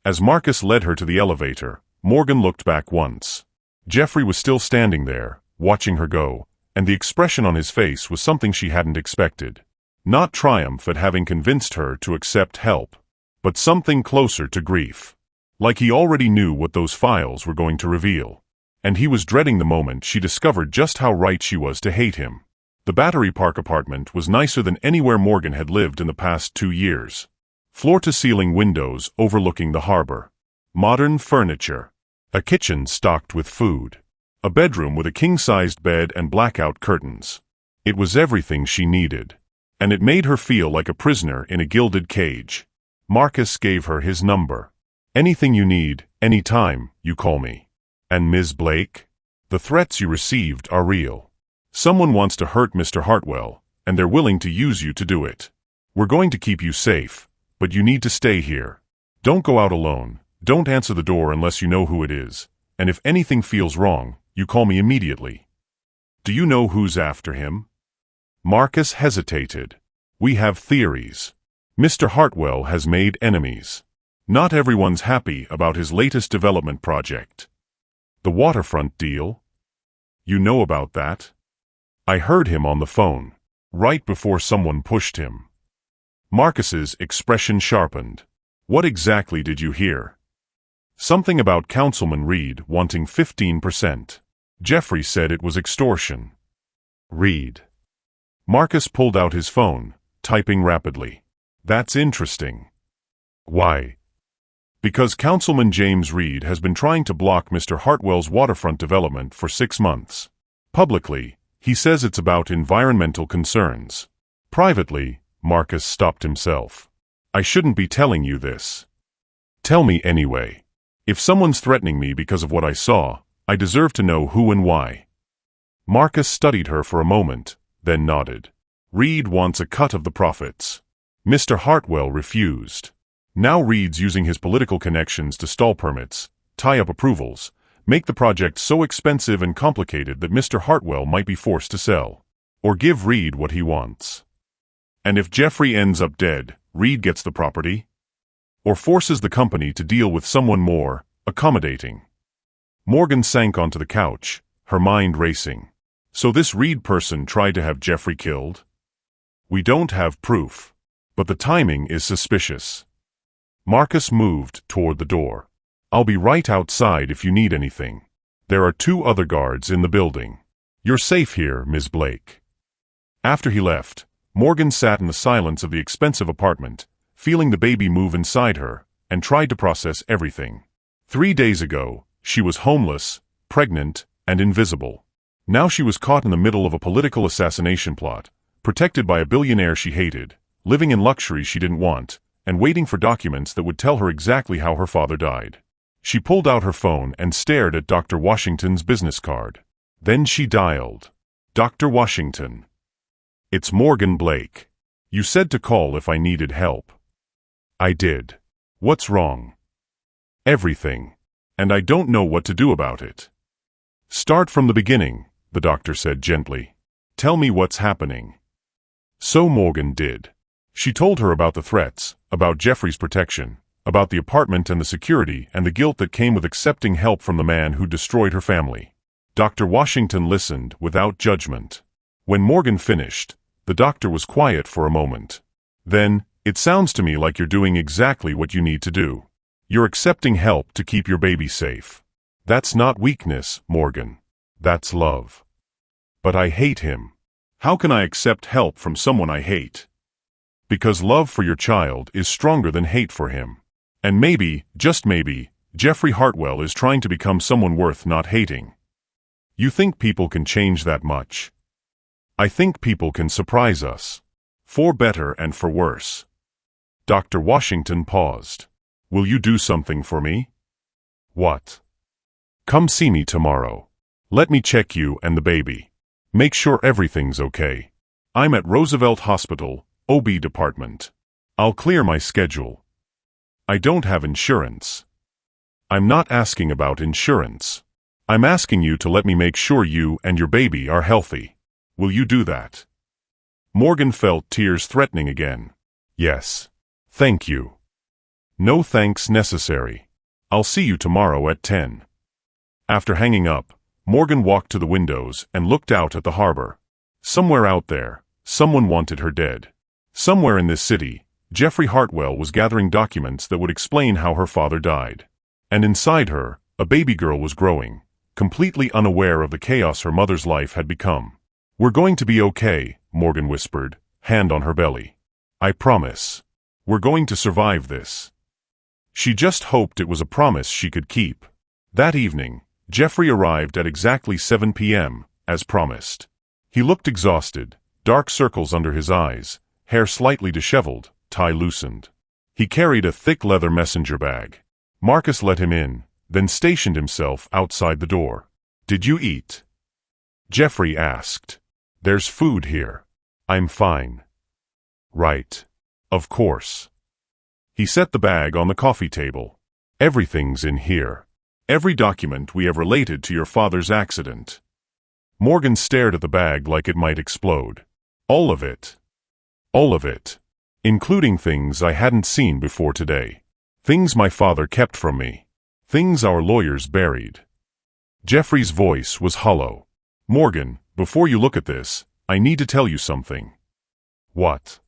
S1: As Marcus led her to the elevator, Morgan looked back once. Jeffrey was still standing there, watching her go, and the expression on his face was something she hadn't expected. Not triumph at having convinced her to accept help, but something closer to grief. Like he already knew what those files were going to reveal. And he was dreading the moment she discovered just how right she was to hate him. The Battery Park apartment was nicer than anywhere Morgan had lived in the past 2 years. Floor-to-ceiling windows overlooking the harbor. Modern furniture. A kitchen stocked with food. A bedroom with a king-sized bed and blackout curtains. It was everything she needed. And it made her feel like a prisoner in a gilded cage. Marcus gave her his number. Anything you need, anytime, you call me. And Ms. Blake? The threats you received are real. Someone wants to hurt Mr. Hartwell, and they're willing to use you to do it. We're going to keep you safe, but you need to stay here. Don't go out alone, don't answer the door unless you know who it is, and if anything feels wrong, you call me immediately. Do you know who's after him? Marcus hesitated. We have theories. Mr. Hartwell has made enemies. Not everyone's happy about his latest development project. The waterfront deal? You know about that? I heard him on the phone, right before someone pushed him. Marcus's expression sharpened. What exactly did you hear? Something about Councilman Reed wanting 15%. Jeffrey said it was extortion. Reed. Marcus pulled out his phone, typing rapidly. That's interesting. Why? Because Councilman James Reed has been trying to block Mr. Hartwell's waterfront development for 6 months. Publicly, he says it's about environmental concerns. Privately, Marcus stopped himself. I shouldn't be telling you this. Tell me anyway. If someone's threatening me because of what I saw, I deserve to know who and why. Marcus studied her for a moment, then nodded. Reed wants a cut of the profits. Mr. Hartwell refused. Now Reed's using his political connections to stall permits, tie up approvals, make the project so expensive and complicated that Mr. Hartwell might be forced to sell. Or give Reed what he wants. And if Jeffrey ends up dead, Reed gets the property? Or forces the company to deal with someone more accommodating. Morgan sank onto the couch, her mind racing. So this Reed person tried to have Jeffrey killed? We don't have proof. But the timing is suspicious. Marcus moved toward the door. I'll be right outside if you need anything. There are 2 other guards in the building. You're safe here, Ms. Blake." After he left, Morgan sat in the silence of the expensive apartment, feeling the baby move inside her, and tried to process everything. 3 days ago, she was homeless, pregnant, and invisible. Now she was caught in the middle of a political assassination plot, protected by a billionaire she hated, living in luxury she didn't want, and waiting for documents that would tell her exactly how her father died. She pulled out her phone and stared at Dr. Washington's business card. Then she dialed. "Dr. Washington. It's Morgan Blake. You said to call if I needed help." "I did. What's wrong?" "Everything. And I don't know what to do about it." "Start from the beginning," the doctor said gently. "Tell me what's happening." So Morgan did. She told her about the threats, about Jeffrey's protection, about the apartment and the security and the guilt that came with accepting help from the man who destroyed her family. Dr. Washington listened without judgment. When Morgan finished, the doctor was quiet for a moment. Then, "It sounds to me like you're doing exactly what you need to do. You're accepting help to keep your baby safe. That's not weakness, Morgan. That's love." "But I hate him. How can I accept help from someone I hate?" "Because love for your child is stronger than hate for him. And maybe, just maybe, Jeffrey Hartwell is trying to become someone worth not hating." "You think people can change that much?" "I think people can surprise us. For better and for worse." Dr. Washington paused. "Will you do something for me?" "What?" "Come see me tomorrow. Let me check you and the baby. Make sure everything's okay. I'm at Roosevelt Hospital, OB department. I'll clear my schedule." "I don't have insurance." "I'm not asking about insurance. I'm asking you to let me make sure you and your baby are healthy. Will you do that?" Morgan felt tears threatening again. "Yes. Thank you." "No thanks necessary. I'll see you tomorrow at 10. After hanging up, Morgan walked to the windows and looked out at the harbor. Somewhere out there, someone wanted her dead. Somewhere in this city, Jeffrey Hartwell was gathering documents that would explain how her father died. And inside her, a baby girl was growing, completely unaware of the chaos her mother's life had become. "We're going to be okay," Morgan whispered, hand on her belly. "I promise. We're going to survive this." She just hoped it was a promise she could keep. That evening, Jeffrey arrived at exactly 7 p.m., as promised. He looked exhausted, dark circles under his eyes, hair slightly disheveled, tie loosened. He carried a thick leather messenger bag. Marcus let him in, then stationed himself outside the door. "Did you eat?" Jeffrey asked. "There's food here. I'm fine." "Right. Of course." He set the bag on the coffee table. "Everything's in here. Every document we have related to your father's accident." Morgan stared at the bag like it might explode. "All of it." "All of it. Including things I hadn't seen before today. Things my father kept from me. Things our lawyers buried." Jeffrey's voice was hollow. "Morgan, before you look at this, I need to tell you something." "What?"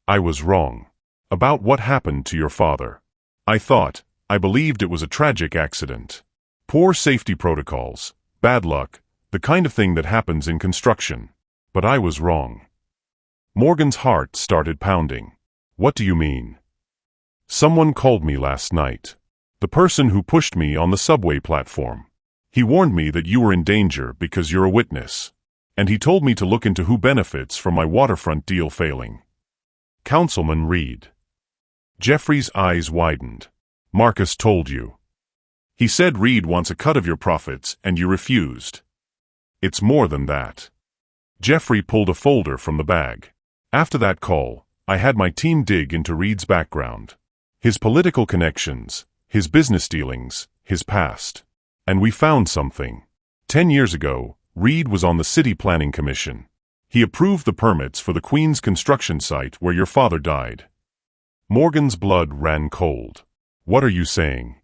S1: "I was wrong. About what happened to your father. I believed it was a tragic accident. Poor safety protocols, bad luck, the kind of thing that happens in construction. But I was wrong." Morgan's heart started pounding. "What do you mean?" "Someone called me last night. The person who pushed me on the subway platform. He warned me that you were in danger because you're a witness. And he told me to look into who benefits from my waterfront deal failing." "Councilman Reed." Jeffrey's eyes widened. "Marcus told you." "He said Reed wants a cut of your profits and you refused." "It's more than that." Jeffrey pulled a folder from the bag. "After that call, I had my team dig into Reed's background. His political connections, his business dealings, his past. And we found something. 10 years ago, Reed was on the City Planning Commission. He approved the permits for the Queens construction site where your father died." Morgan's blood ran cold. "What are you saying?"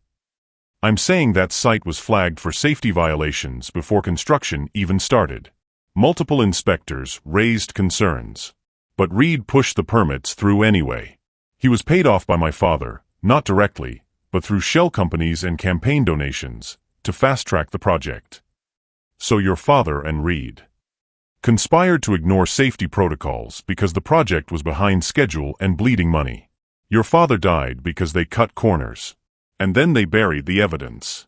S1: "I'm saying that site was flagged for safety violations before construction even started. Multiple inspectors raised concerns. But Reed pushed the permits through anyway. He was paid off by my father, not directly, but through shell companies and campaign donations, to fast-track the project. So your father and Reed conspired to ignore safety protocols because the project was behind schedule and bleeding money. Your father died because they cut corners. And then they buried the evidence.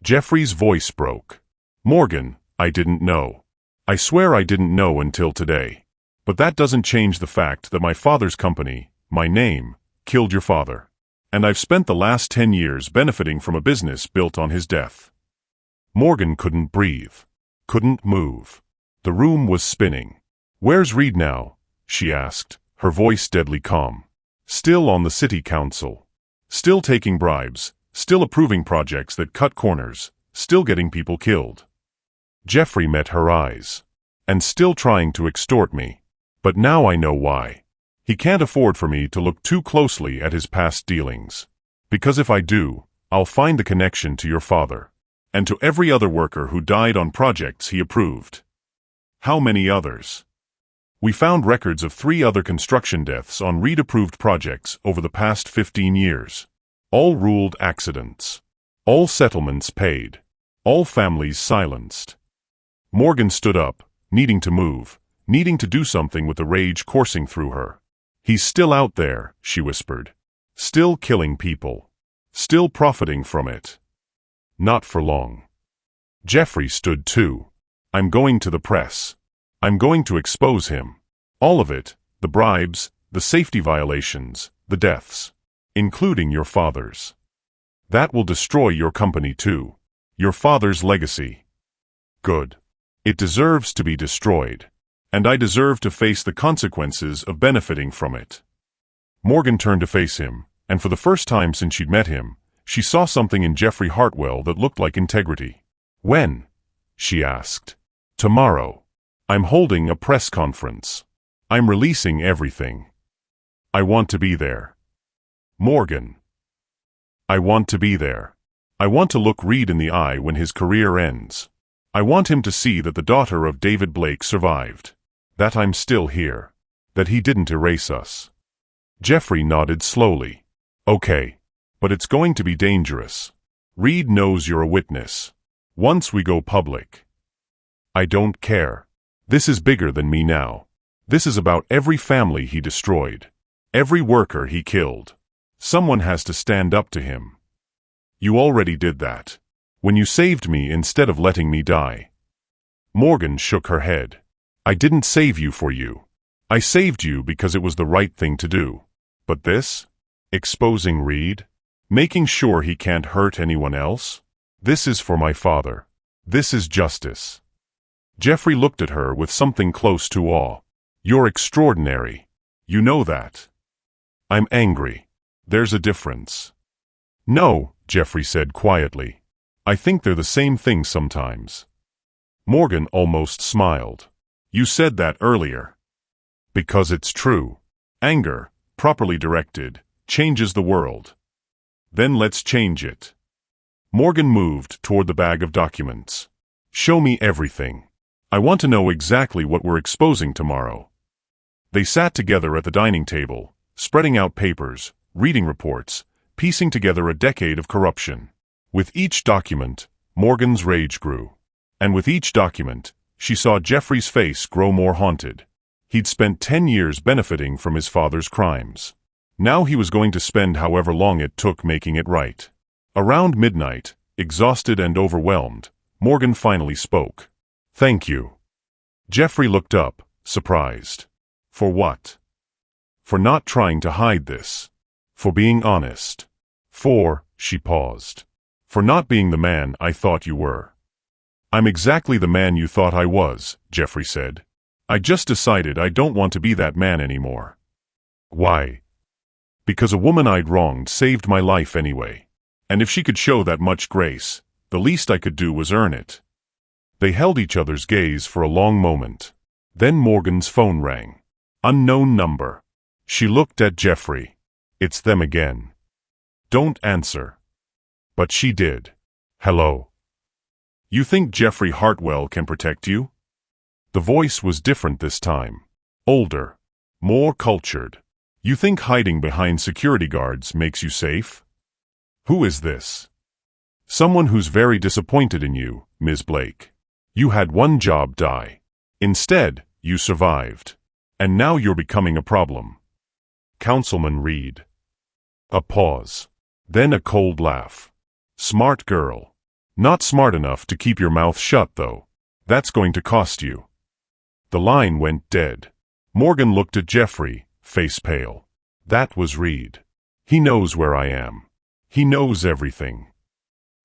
S1: Jeffrey's voice broke. Morgan, I didn't know. I swear I didn't know until today. But that doesn't change the fact that my father's company, my name, killed your father. And I've spent the last 10 years benefiting from a business built on his death. Morgan couldn't breathe. Couldn't move. The room was spinning. Where's Reed now? She asked, her voice deadly calm. Still on the city council. Still taking bribes. Still approving projects that cut corners. Still getting people killed. Jeffrey met her eyes. And still trying to extort me. But now I know why. He can't afford for me to look too closely at his past dealings. Because if I do, I'll find the connection to your father. And to every other worker who died on projects he approved. How many others? We found records of 3 other construction deaths on Reed-approved projects over the past 15 years. All ruled accidents. All settlements paid. All families silenced. Morgan stood up, needing to move, needing to do something with the rage coursing through her. He's still out there, she whispered. Still killing people. Still profiting from it. Not for long. Jeffrey stood too. I'm going to the press. I'm going to expose him. All of it, the bribes, the safety violations, the deaths. Including your father's. That will destroy your company too. Your father's legacy. Good. It deserves to be destroyed. And I deserve to face the consequences of benefiting from it. Morgan turned to face him, and for the first time since she'd met him, she saw something in Jeffrey Hartwell that looked like integrity. When? She asked. Tomorrow. I'm holding a press conference. I'm releasing everything. I want to be there. Morgan. I want to be there. I want to look Reed in the eye when his career ends. I want him to see that the daughter of David Blake survived. That I'm still here. That he didn't erase us. Jeffrey nodded slowly. Okay. But it's going to be dangerous. Reed knows you're a witness. Once we go public. I don't care. This is bigger than me now. This is about every family he destroyed. Every worker he killed. Someone has to stand up to him. You already did that. When you saved me instead of letting me die. Morgan shook her head. I didn't save you for you. I saved you because it was the right thing to do. But this? Exposing Reed? Making sure he can't hurt anyone else? This is for my father. This is justice. Jeffrey looked at her with something close to awe. You're extraordinary. You know that. I'm angry. There's a difference. No, Jeffrey said quietly. I think they're the same thing sometimes. Morgan almost smiled. You said that earlier. Because it's true. Anger, properly directed, changes the world. Then let's change it. Morgan moved toward the bag of documents. Show me everything. I want to know exactly what we're exposing tomorrow. They sat together at the dining table, spreading out papers, reading reports, piecing together a decade of corruption. With each document, Morgan's rage grew. And with each document, she saw Jeffrey's face grow more haunted. He'd spent 10 years benefiting from his father's crimes. Now he was going to spend however long it took making it right. Around midnight, exhausted and overwhelmed, Morgan finally spoke. Thank you. Jeffrey looked up, surprised. For what? For not trying to hide this. For being honest. She paused. For not being the man I thought you were. I'm exactly the man you thought I was, Jeffrey said. I just decided I don't want to be that man anymore. Why? Because a woman I'd wronged saved my life anyway. And if she could show that much grace, the least I could do was earn it. They held each other's gaze for a long moment. Then Morgan's phone rang. Unknown number. She looked at Jeffrey. It's them again. Don't answer. But she did. Hello. You think Jeffrey Hartwell can protect you? The voice was different this time. Older. More cultured. You think hiding behind security guards makes you safe? Who is this? Someone who's very disappointed in you, Ms. Blake. You had one job die. Instead, you survived. And now you're becoming a problem. Councilman Reed. A pause. Then a cold laugh. Smart girl. Not smart enough to keep your mouth shut, though. That's going to cost you. The line went dead. Morgan looked at Jeffrey, face pale. That was Reed. He knows where I am. He knows everything.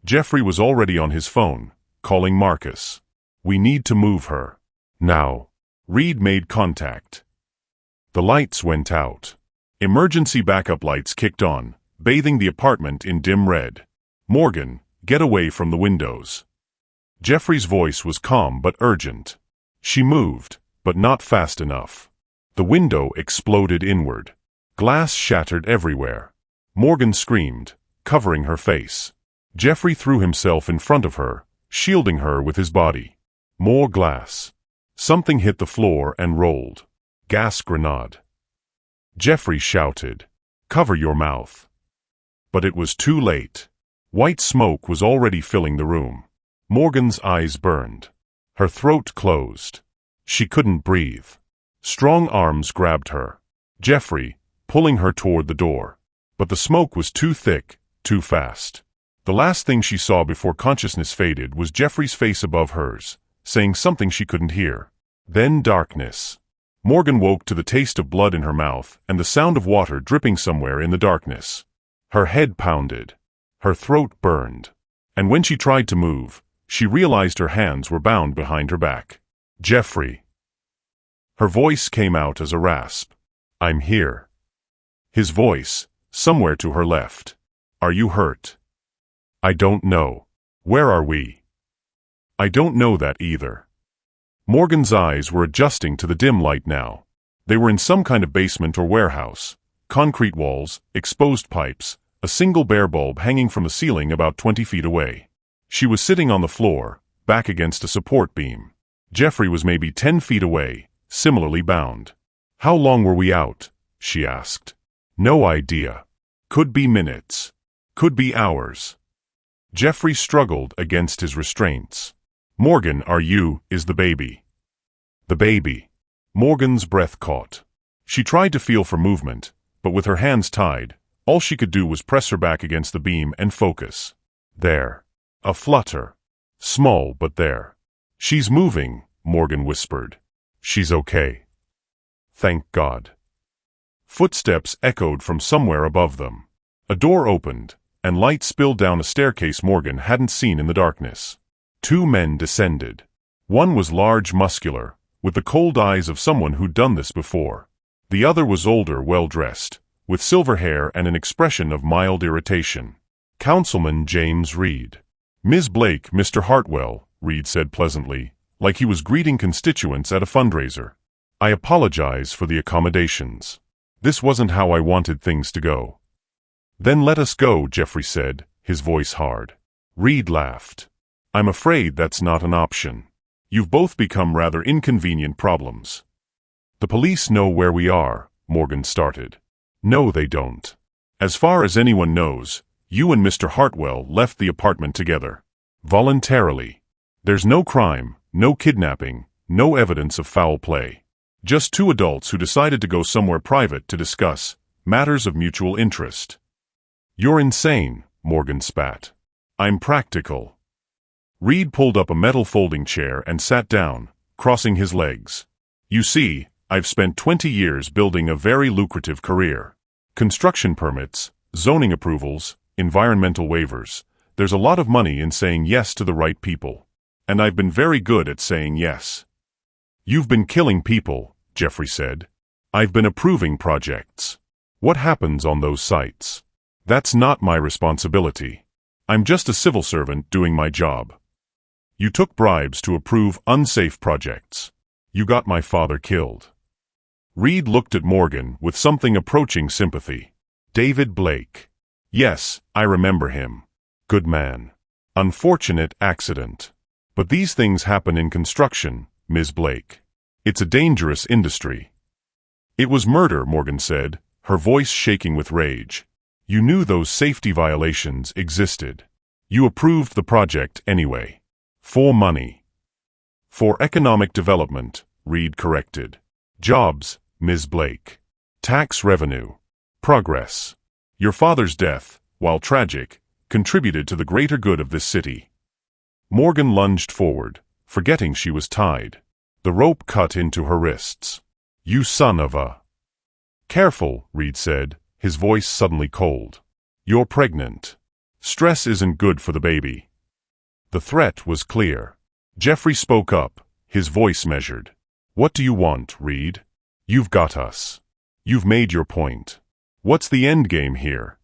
S1: Jeffrey was already on his phone, calling Marcus. We need to move her. Now. Reed made contact. The lights went out. Emergency backup lights kicked on, bathing the apartment in dim red. Morgan, get away from the windows. Jeffrey's voice was calm but urgent. She moved, but not fast enough. The window exploded inward. Glass shattered everywhere. Morgan screamed, covering her face. Jeffrey threw himself in front of her, shielding her with his body. More glass. Something hit the floor and rolled. Gas grenade. Jeffrey shouted, "Cover your mouth." But it was too late. White smoke was already filling the room. Morgan's eyes burned. Her throat closed. She couldn't breathe. Strong arms grabbed her. Jeffrey, pulling her toward the door. But the smoke was too thick, too fast. The last thing she saw before consciousness faded was Jeffrey's face above hers, saying something she couldn't hear. Then darkness. Morgan woke to the taste of blood in her mouth and the sound of water dripping somewhere in the darkness. Her head pounded. Her throat burned. And when she tried to move, she realized her hands were bound behind her back. Jeffrey. Her voice came out as a rasp. I'm here. His voice, somewhere to her left. Are you hurt? I don't know. Where are we? I don't know that either. Morgan's eyes were adjusting to the dim light now. They were in some kind of basement or warehouse. Concrete walls, exposed pipes, a single bare bulb hanging from the ceiling about 20 feet away. She was sitting on the floor, back against a support beam. Jeffrey was maybe 10 feet away, similarly bound. How long were we out? She asked. No idea. Could be minutes. Could be hours. Jeffrey struggled against his restraints. Morgan, is the baby. The baby. Morgan's breath caught. She tried to feel for movement, but with her hands tied, all she could do was press her back against the beam and focus. There. A flutter. Small, but there. She's moving, Morgan whispered. She's okay. Thank God. Footsteps echoed from somewhere above them. A door opened, and light spilled down a staircase Morgan hadn't seen in the darkness. 2 men descended. One was large, muscular, with the cold eyes of someone who'd done this before. The other was older, well-dressed, with silver hair and an expression of mild irritation. Councilman James Reed. Ms. Blake, Mr. Hartwell, Reed said pleasantly, like he was greeting constituents at a fundraiser. I apologize for the accommodations. This wasn't how I wanted things to go. Then let us go, Jeffrey said, his voice hard. Reed laughed. I'm afraid that's not an option. You've both become rather inconvenient problems. The police know where we are, Morgan started. No, they don't. As far as anyone knows, you and Mr. Hartwell left the apartment together. Voluntarily. There's no crime, no kidnapping, no evidence of foul play. Just 2 adults who decided to go somewhere private to discuss matters of mutual interest. You're insane, Morgan spat. I'm practical. Reed pulled up a metal folding chair and sat down, crossing his legs. You see, I've spent 20 years building a very lucrative career. Construction permits, zoning approvals, environmental waivers. There's a lot of money in saying yes to the right people. And I've been very good at saying yes. You've been killing people, Jeffrey said. I've been approving projects. What happens on those sites? That's not my responsibility. I'm just a civil servant doing my job. You took bribes to approve unsafe projects. You got my father killed. Reed looked at Morgan with something approaching sympathy. David Blake. Yes, I remember him. Good man. Unfortunate accident. But these things happen in construction, Ms. Blake. It's a dangerous industry. It was murder, Morgan said, her voice shaking with rage. You knew those safety violations existed. You approved the project anyway. For money. For economic development, Reed corrected. Jobs, Ms. Blake. Tax revenue. Progress. Your father's death, while tragic, contributed to the greater good of this city. Morgan lunged forward, forgetting she was tied. The rope cut into her wrists. You son of a... Careful, Reed said, his voice suddenly cold. You're pregnant. Stress isn't good for the baby. The threat was clear. Jeffrey spoke up, his voice measured. What do you want, Reed? You've got us. You've made your point. What's the end game here?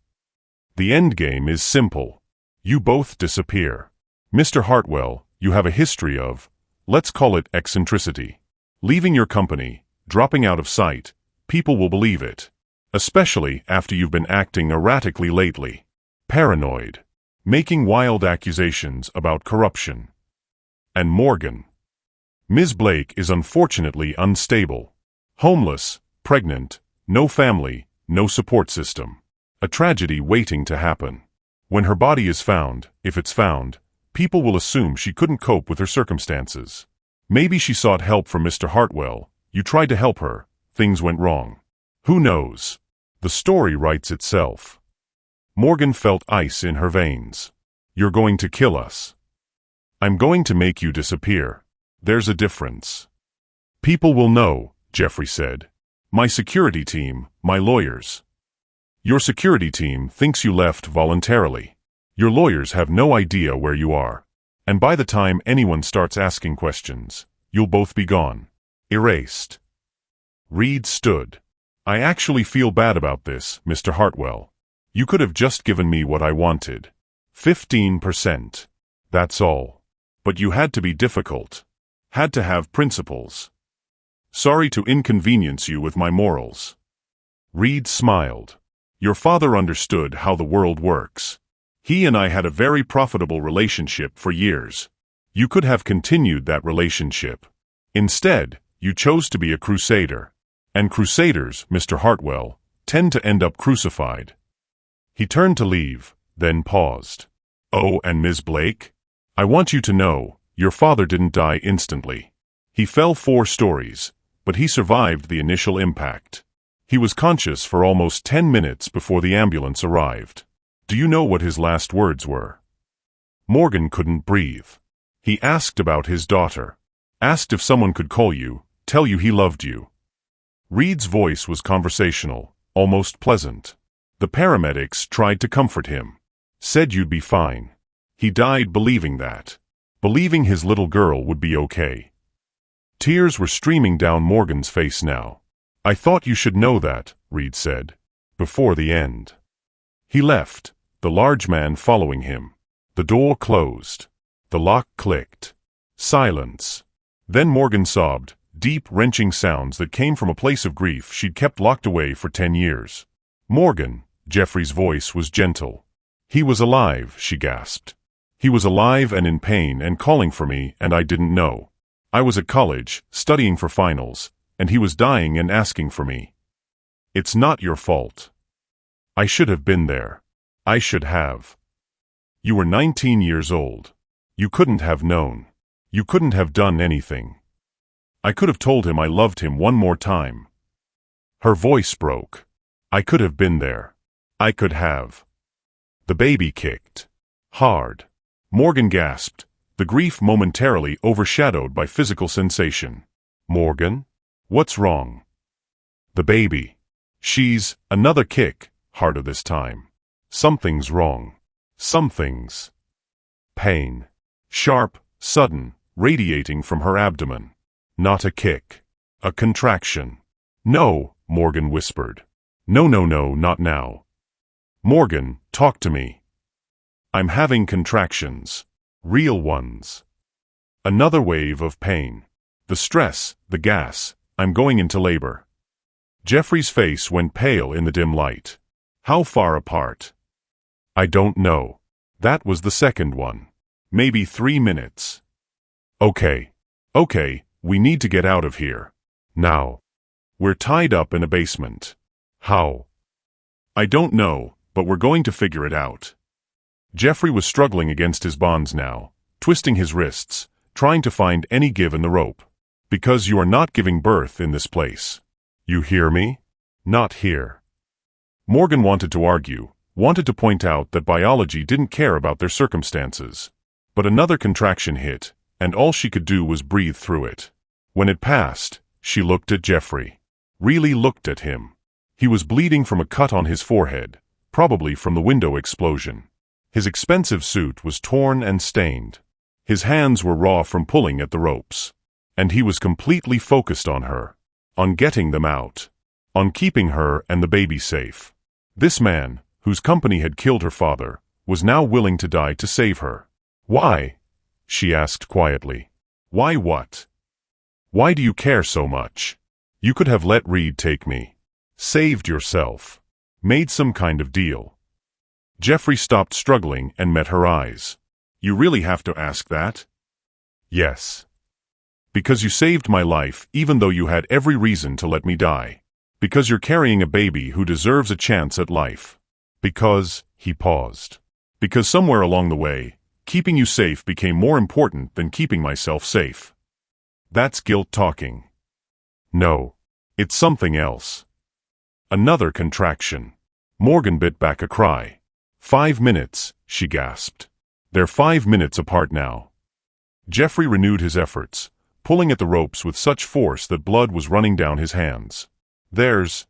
S1: The end game is simple. You both disappear. Mr. Hartwell, you have a history of, let's call it eccentricity. Leaving your company, dropping out of sight, people will believe it. Especially after you've been acting erratically lately. Paranoid. Making wild accusations about corruption. And Morgan. Ms. Blake is unfortunately unstable. Homeless, pregnant, no family, no support system. A tragedy waiting to happen. When her body is found, if it's found, people will assume she couldn't cope with her circumstances. Maybe she sought help from Mr. Hartwell, you tried to help her, things went wrong. Who knows? The story writes itself. Morgan felt ice in her veins. You're going to kill us. I'm going to make you disappear. There's a difference. People will know, Jeffrey said. My security team, my lawyers. Your security team thinks you left voluntarily. Your lawyers have no idea where you are. And by the time anyone starts asking questions, you'll both be gone. Erased. Reed stood. I actually feel bad about this, Mr. Hartwell. You could have just given me what I wanted. 15%. That's all. But you had to be difficult. Had to have principles. Sorry to inconvenience you with my morals. Reed smiled. Your father understood how the world works. He and I had a very profitable relationship for years. You could have continued that relationship. Instead, you chose to be a crusader. And crusaders, Mr. Hartwell, tend to end up crucified. He turned to leave, then paused. Oh, and Ms. Blake? I want you to know, your father didn't die instantly. He fell 4 stories, but he survived the initial impact. He was conscious for almost 10 minutes before the ambulance arrived. Do you know what his last words were? Morgan couldn't breathe. He asked about his daughter. Asked if someone could call you, tell you he loved you. Reed's voice was conversational, almost pleasant. The paramedics tried to comfort him. Said you'd be fine. He died believing that. Believing his little girl would be okay. Tears were streaming down Morgan's face now. I thought you should know that, Reed said. Before the end. He left, the large man following him. The door closed. The lock clicked. Silence. Then Morgan sobbed, deep, wrenching sounds that came from a place of grief she'd kept locked away for 10 years. Morgan, Jeffrey's voice was gentle. He was alive, she gasped. He was alive and in pain and calling for me, and I didn't know. I was at college, studying for finals, and he was dying and asking for me. It's not your fault. I should have been there. I should have. You were 19 years old. You couldn't have known. You couldn't have done anything. I could have told him I loved him one more time. Her voice broke. I could have been there. I could have. The baby kicked. Hard. Morgan gasped, the grief momentarily overshadowed by physical sensation. Morgan? What's wrong? The baby. She's, another kick, harder this time. Something's wrong. Something's. Pain. Sharp, sudden, radiating from her abdomen. Not a kick. A contraction. No, Morgan whispered. No, not now. Morgan, talk to me. I'm having contractions. Real ones. Another wave of pain. The stress, the gas, I'm going into labor. Jeffrey's face went pale in the dim light. How far apart? I don't know. That was the second one. Maybe 3 minutes. Okay, we need to get out of here. Now. We're tied up in a basement. How? I don't know, but we're going to figure it out. Jeffrey was struggling against his bonds now, twisting his wrists, trying to find any give in the rope. Because you are not giving birth in this place. You hear me? Not here. Morgan wanted to argue, wanted to point out that biology didn't care about their circumstances. But another contraction hit, and all she could do was breathe through it. When it passed, she looked at Jeffrey. Really looked at him. He was bleeding from a cut on his forehead, probably from the window explosion. His expensive suit was torn and stained. His hands were raw from pulling at the ropes. And he was completely focused on her. On getting them out. On keeping her and the baby safe. This man, whose company had killed her father, was now willing to die to save her. Why? She asked quietly. Why what? Why do you care so much? You could have let Reed take me. Saved yourself. Made some kind of deal. Jeffrey stopped struggling and met her eyes. You really have to ask that? Yes. Because you saved my life even though you had every reason to let me die. Because you're carrying a baby who deserves a chance at life. Because, he paused. Because somewhere along the way, keeping you safe became more important than keeping myself safe. That's guilt talking. No. It's something else. Another contraction. Morgan bit back a cry. 5 minutes, she gasped. They're 5 minutes apart now. Jeffrey renewed his efforts, pulling at the ropes with such force that blood was running down his hands.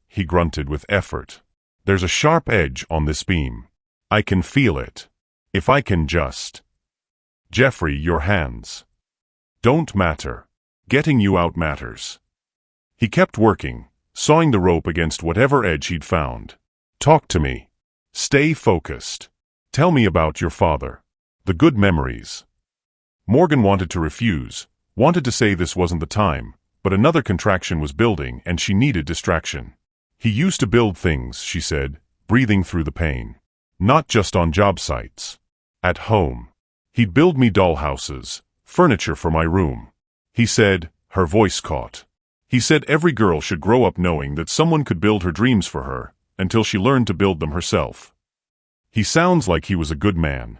S1: He grunted with effort. There's a sharp edge on this beam. I can feel it. If I can just... Jeffrey, your hands. Don't matter. Getting you out matters. He kept working, sawing the rope against whatever edge he'd found. Talk to me. Stay focused. Tell me about your father. The good memories. Morgan wanted to refuse, wanted to say this wasn't the time, but another contraction was building and she needed distraction. He used to build things, she said, breathing through the pain. Not just on job sites. At home. He'd build me dollhouses, furniture for my room. He said, her voice caught. He said every girl should grow up knowing that someone could build her dreams for her, until she learned to build them herself. He sounds like he was a good man.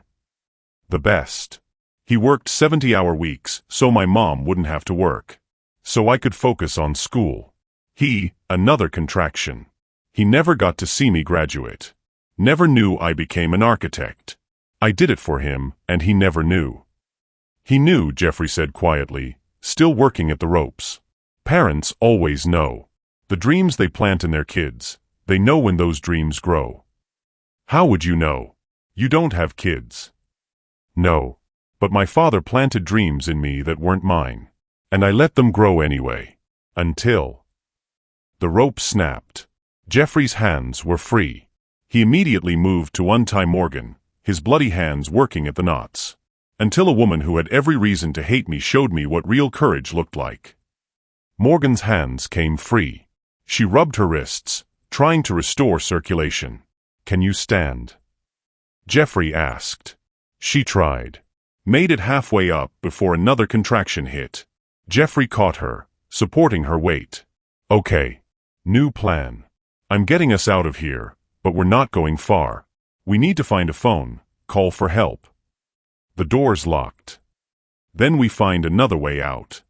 S1: The best. He worked 70-hour weeks so my mom wouldn't have to work. So I could focus on school. Another contraction. He never got to see me graduate. Never knew I became an architect. I did it for him, and he never knew. He knew, Jeffrey said quietly, still working at the ropes. Parents always know. The dreams they plant in their kids, they know when those dreams grow. How would you know? You don't have kids. No. But my father planted dreams in me that weren't mine. And I let them grow anyway. Until... The rope snapped. Jeffrey's hands were free. He immediately moved to untie Morgan, his bloody hands working at the knots. Until a woman who had every reason to hate me showed me what real courage looked like. Morgan's hands came free. She rubbed her wrists, trying to restore circulation. Can you stand? Jeffrey asked. She tried. Made it halfway up before another contraction hit. Jeffrey caught her, supporting her weight. Okay. New plan. I'm getting us out of here, but we're not going far. We need to find a phone, call for help. The door's locked. Then we find another way out.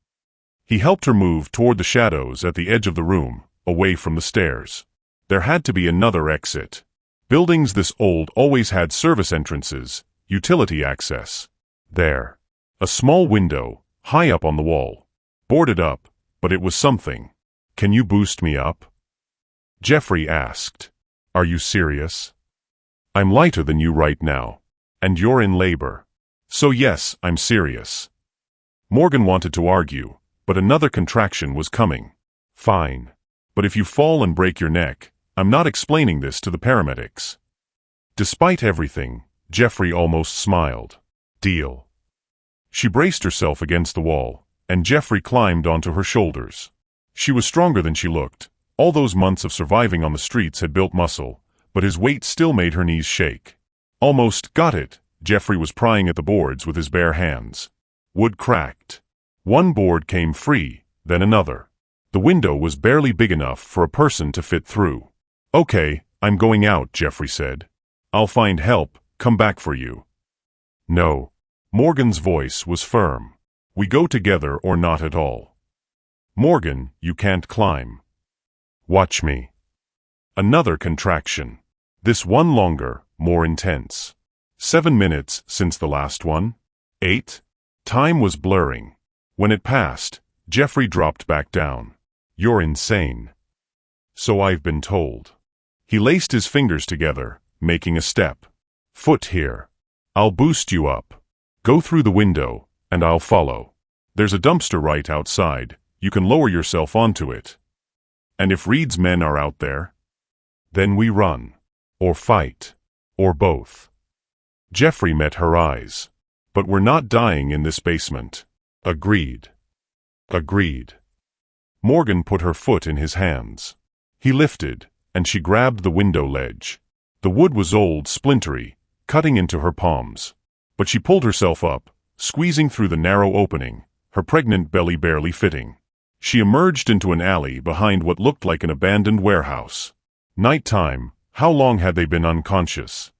S1: He helped her move toward the shadows at the edge of the room, away from the stairs. There had to be another exit. Buildings this old always had service entrances, utility access. There. A small window, high up on the wall. Boarded up, but it was something. Can you boost me up? Jeffrey asked. Are you serious? I'm lighter than you right now. And you're in labor. So yes, I'm serious. Morgan wanted to argue, but another contraction was coming. Fine. But if you fall and break your neck, I'm not explaining this to the paramedics. Despite everything, Jeffrey almost smiled. Deal. She braced herself against the wall, and Jeffrey climbed onto her shoulders. She was stronger than she looked. All those months of surviving on the streets had built muscle, but his weight still made her knees shake. Almost got it. Jeffrey was prying at the boards with his bare hands. Wood cracked. One board came free, then another. The window was barely big enough for a person to fit through. Okay, I'm going out, Jeffrey said. I'll find help, come back for you. No. Morgan's voice was firm. We go together or not at all. Morgan, you can't climb. Watch me. Another contraction. This one longer, more intense. 7 minutes since the last one. 8. Time was blurring. When it passed, Jeffrey dropped back down. You're insane. So I've been told. He laced his fingers together, making a step. Foot here. I'll boost you up. Go through the window, and I'll follow. There's a dumpster right outside. You can lower yourself onto it. And if Reed's men are out there? Then we run. Or fight. Or both. Jeffrey met her eyes. But we're not dying in this basement. Agreed. Agreed. Morgan put her foot in his hands. He lifted, and she grabbed the window ledge. The wood was old, splintery, cutting into her palms. But she pulled herself up, squeezing through the narrow opening, her pregnant belly barely fitting. She emerged into an alley behind what looked like an abandoned warehouse. Nighttime, how long had they been unconscious?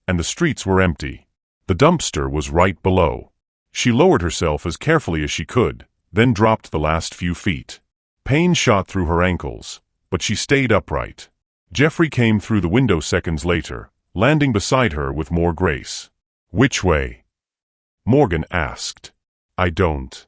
S1: And the streets were empty. The dumpster was right below. She lowered herself as carefully as she could, then dropped the last few feet. Pain shot through her ankles, but she stayed upright. Jeffrey came through the window seconds later, landing beside her with more grace. Which way? Morgan asked. I don't.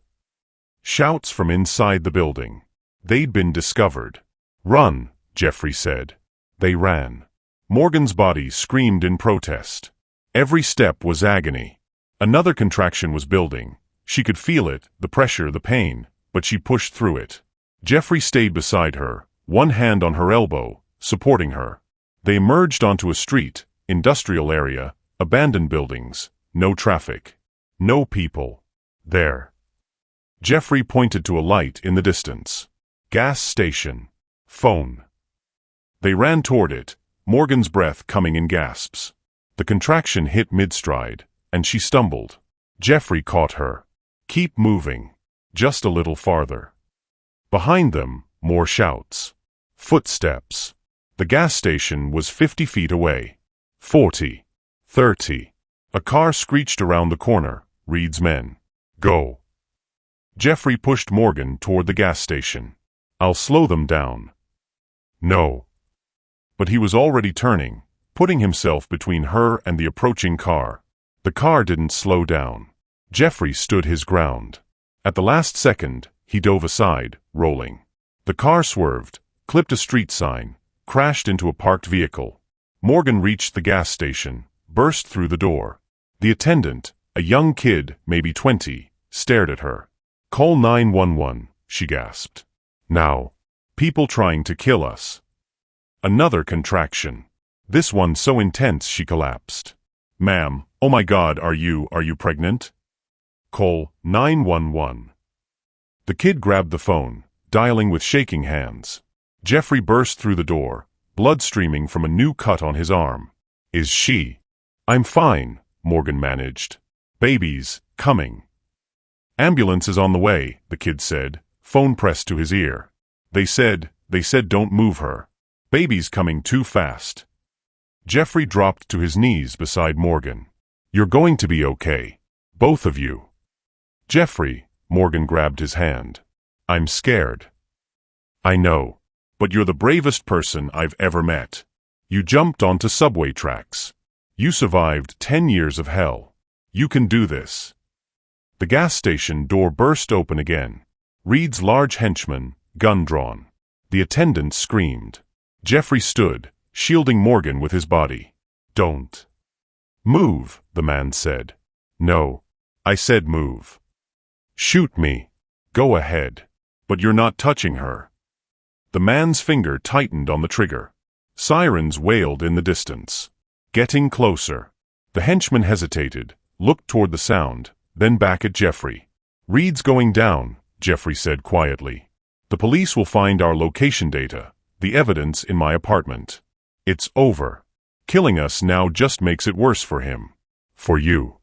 S1: Shouts from inside the building. They'd been discovered. Run, Jeffrey said. They ran. Morgan's body screamed in protest. Every step was agony. Another contraction was building. She could feel it, the pressure, the pain, but she pushed through it. Jeffrey stayed beside her, one hand on her elbow, supporting her. They emerged onto a street, industrial area, abandoned buildings, no traffic. No people. There. Jeffrey pointed to a light in the distance. Gas station. Phone. They ran toward it, Morgan's breath coming in gasps. The contraction hit mid-stride, and she stumbled. Jeffrey caught her. Keep moving. Just a little farther. Behind them, more shouts. Footsteps. The gas station was 50 feet away. 40. 30. A car screeched around the corner. Reed's men. Go. Jeffrey pushed Morgan toward the gas station. I'll slow them down. No. But he was already turning, putting himself between her and the approaching car. The car didn't slow down. Jeffrey stood his ground. At the last second, he dove aside, rolling. The car swerved, clipped a street sign, crashed into a parked vehicle. Morgan reached the gas station, burst through the door. The attendant, a young kid, maybe 20, stared at her. Call 911, she gasped. Now. People trying to kill us. Another contraction. This one so intense she collapsed. Ma'am, oh my God, are you pregnant? Call 911. The kid grabbed the phone, dialing with shaking hands. Jeffrey burst through the door, blood streaming from a new cut on his arm. Is she? I'm fine, Morgan managed. Baby's coming. Ambulance is on the way, the kid said, phone pressed to his ear. They said don't move her. Baby's coming too fast. Jeffrey dropped to his knees beside Morgan. You're going to be okay. Both of you. Jeffrey, Morgan grabbed his hand. I'm scared. I know. But you're the bravest person I've ever met. You jumped onto subway tracks. You survived 10 years of hell. You can do this. The gas station door burst open again. Reed's large henchman, gun drawn. The attendant screamed. Jeffrey stood, shielding Morgan with his body. Don't move, the man said. No. I said move. Shoot me. Go ahead. But you're not touching her. The man's finger tightened on the trigger. Sirens wailed in the distance. Getting closer. The henchman hesitated, looked toward the sound, then back at Jeffrey. Reed's going down, Jeffrey said quietly. The police will find our location data, the evidence in my apartment. It's over. Killing us now just makes it worse for him. For you.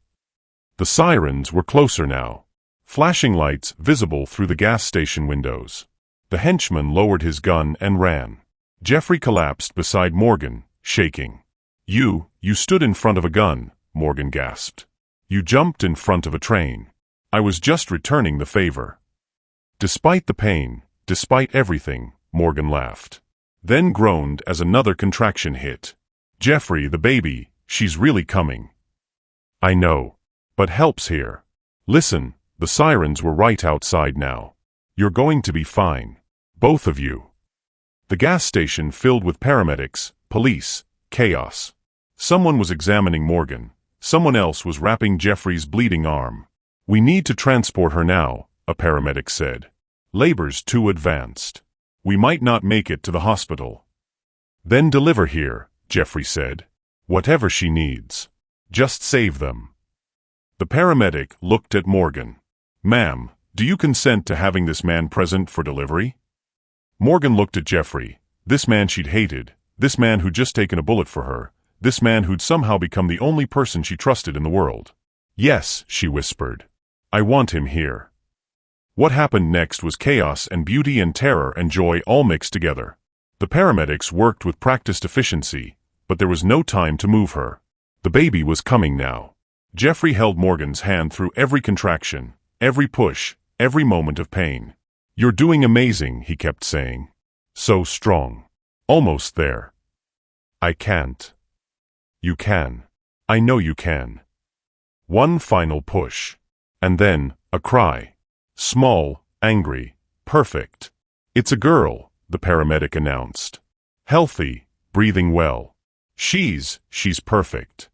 S1: The sirens were closer now. Flashing lights visible through the gas station windows. The henchman lowered his gun and ran. Jeffrey collapsed beside Morgan, shaking. You stood in front of a gun, Morgan gasped. You jumped in front of a train. I was just returning the favor. Despite the pain, despite everything, Morgan laughed. Then groaned as another contraction hit. Jeffrey, the baby, she's really coming. I know. But help's here. Listen, the sirens were right outside now. You're going to be fine. Both of you. The gas station filled with paramedics, police, chaos. Someone was examining Morgan. Someone else was wrapping Jeffrey's bleeding arm. We need to transport her now, a paramedic said. Labor's too advanced. We might not make it to the hospital. Then deliver here, Jeffrey said. Whatever she needs. Just save them. The paramedic looked at Morgan. Ma'am, do you consent to having this man present for delivery? Morgan looked at Jeffrey, this man she'd hated, this man who'd just taken a bullet for her, this man who'd somehow become the only person she trusted in the world. Yes, she whispered. I want him here. What happened next was chaos and beauty and terror and joy all mixed together. The paramedics worked with practiced efficiency, but there was no time to move her. The baby was coming now. Jeffrey held Morgan's hand through every contraction, every push, every moment of pain. You're doing amazing, he kept saying. So strong. Almost there. I can't. You can. I know you can. One final push. And then, a cry. Small, angry, perfect. It's a girl, the paramedic announced. Healthy, breathing well. She's perfect.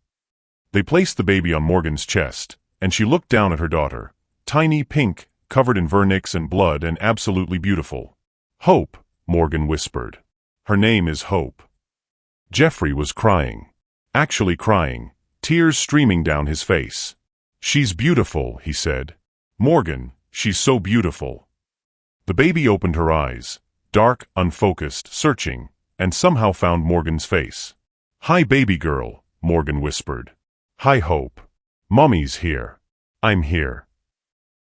S1: They placed the baby on Morgan's chest, and she looked down at her daughter. Tiny, pink, covered in vernix and blood and absolutely beautiful. Hope, Morgan whispered. Her name is Hope. Jeffrey was crying. Actually crying, tears streaming down his face. She's beautiful, he said. Morgan, she's so beautiful. The baby opened her eyes, dark, unfocused, searching, and somehow found Morgan's face. Hi, baby girl, Morgan whispered. Hi, Hope. Mommy's here. I'm here.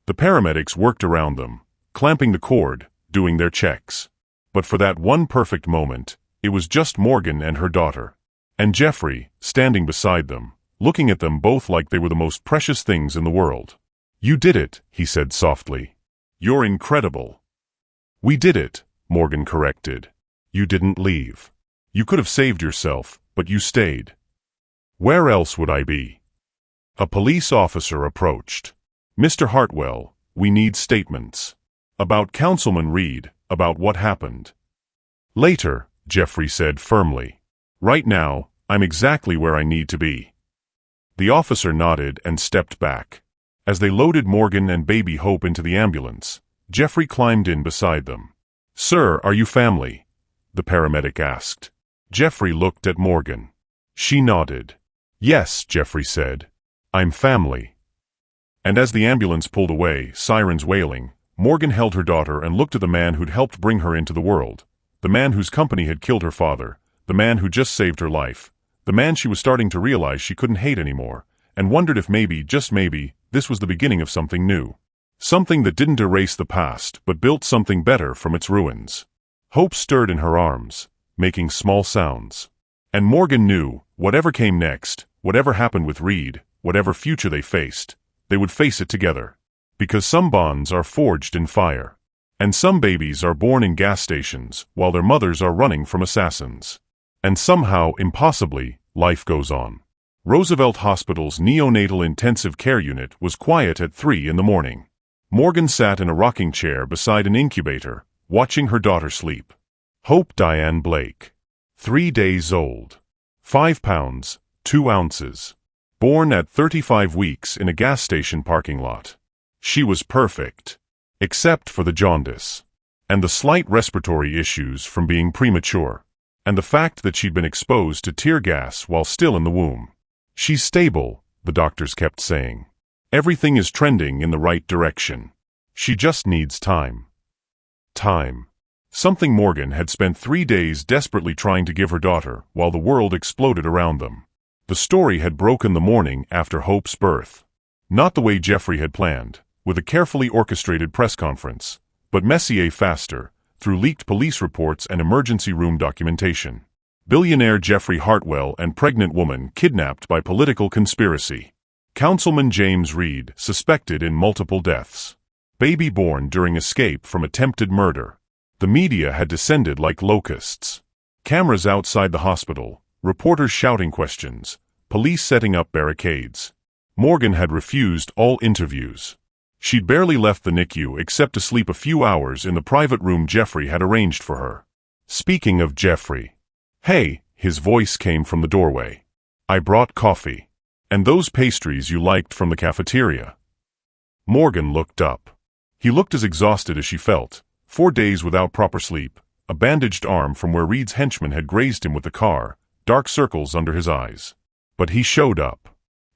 S1: The paramedics worked around them, clamping the cord, doing their checks. But for that one perfect moment, it was just Morgan and her daughter. And Jeffrey, standing beside them, looking at them both like they were the most precious things in the world. You did it, he said softly. You're incredible. We did it, Morgan corrected. You didn't leave. You could have saved yourself, but you stayed. Where else would I be? A police officer approached. Mr. Hartwell, we need statements. About Councilman Reed, about what happened. Later, Jeffrey said firmly. Right now, I'm exactly where I need to be. The officer nodded and stepped back. As they loaded Morgan and baby Hope into the ambulance, Jeffrey climbed in beside them. Sir, are you family? The paramedic asked. Jeffrey looked at Morgan. She nodded. Yes, Jeffrey said. I'm family. And as the ambulance pulled away, sirens wailing, Morgan held her daughter and looked at the man who'd helped bring her into the world, the man whose company had killed her father, the man who just saved her life, the man she was starting to realize she couldn't hate anymore, and wondered if maybe, just maybe, this was the beginning of something new. Something that didn't erase the past, but built something better from its ruins. Hope stirred in her arms, making small sounds. And Morgan knew, whatever came next, whatever happened with Reed, whatever future they faced, they would face it together. Because some bonds are forged in fire. And some babies are born in gas stations, while their mothers are running from assassins. And somehow, impossibly, life goes on. Roosevelt Hospital's neonatal intensive care unit was quiet at 3 in the morning. Morgan sat in a rocking chair beside an incubator, watching her daughter sleep. Hope Diane Blake. 3 days old. 5 pounds, 2 ounces. Born at 35 weeks in a gas station parking lot. She was perfect. Except for the jaundice. And the slight respiratory issues from being premature. And the fact that she'd been exposed to tear gas while still in the womb. She's stable, the doctors kept saying. Everything is trending in the right direction. She just needs time. Time. Something Morgan had spent 3 days desperately trying to give her daughter while the world exploded around them. The story had broken the morning after Hope's birth. Not the way Jeffrey had planned, with a carefully orchestrated press conference, but faster, through leaked police reports and emergency room documentation. Billionaire Jeffrey Hartwell and pregnant woman kidnapped by political conspiracy. Councilman James Reed suspected in multiple deaths. Baby born during escape from attempted murder. The media had descended like locusts. Cameras outside the hospital, reporters shouting questions, police setting up barricades. Morgan had refused all interviews. She'd barely left the NICU except to sleep a few hours in the private room Jeffrey had arranged for her. Speaking of Jeffrey. Hey, his voice came from the doorway. I brought coffee. And those pastries you liked from the cafeteria. Morgan looked up. He looked as exhausted as she felt. 4 days without proper sleep, a bandaged arm from where Reed's henchman had grazed him with the car, dark circles under his eyes. But he showed up.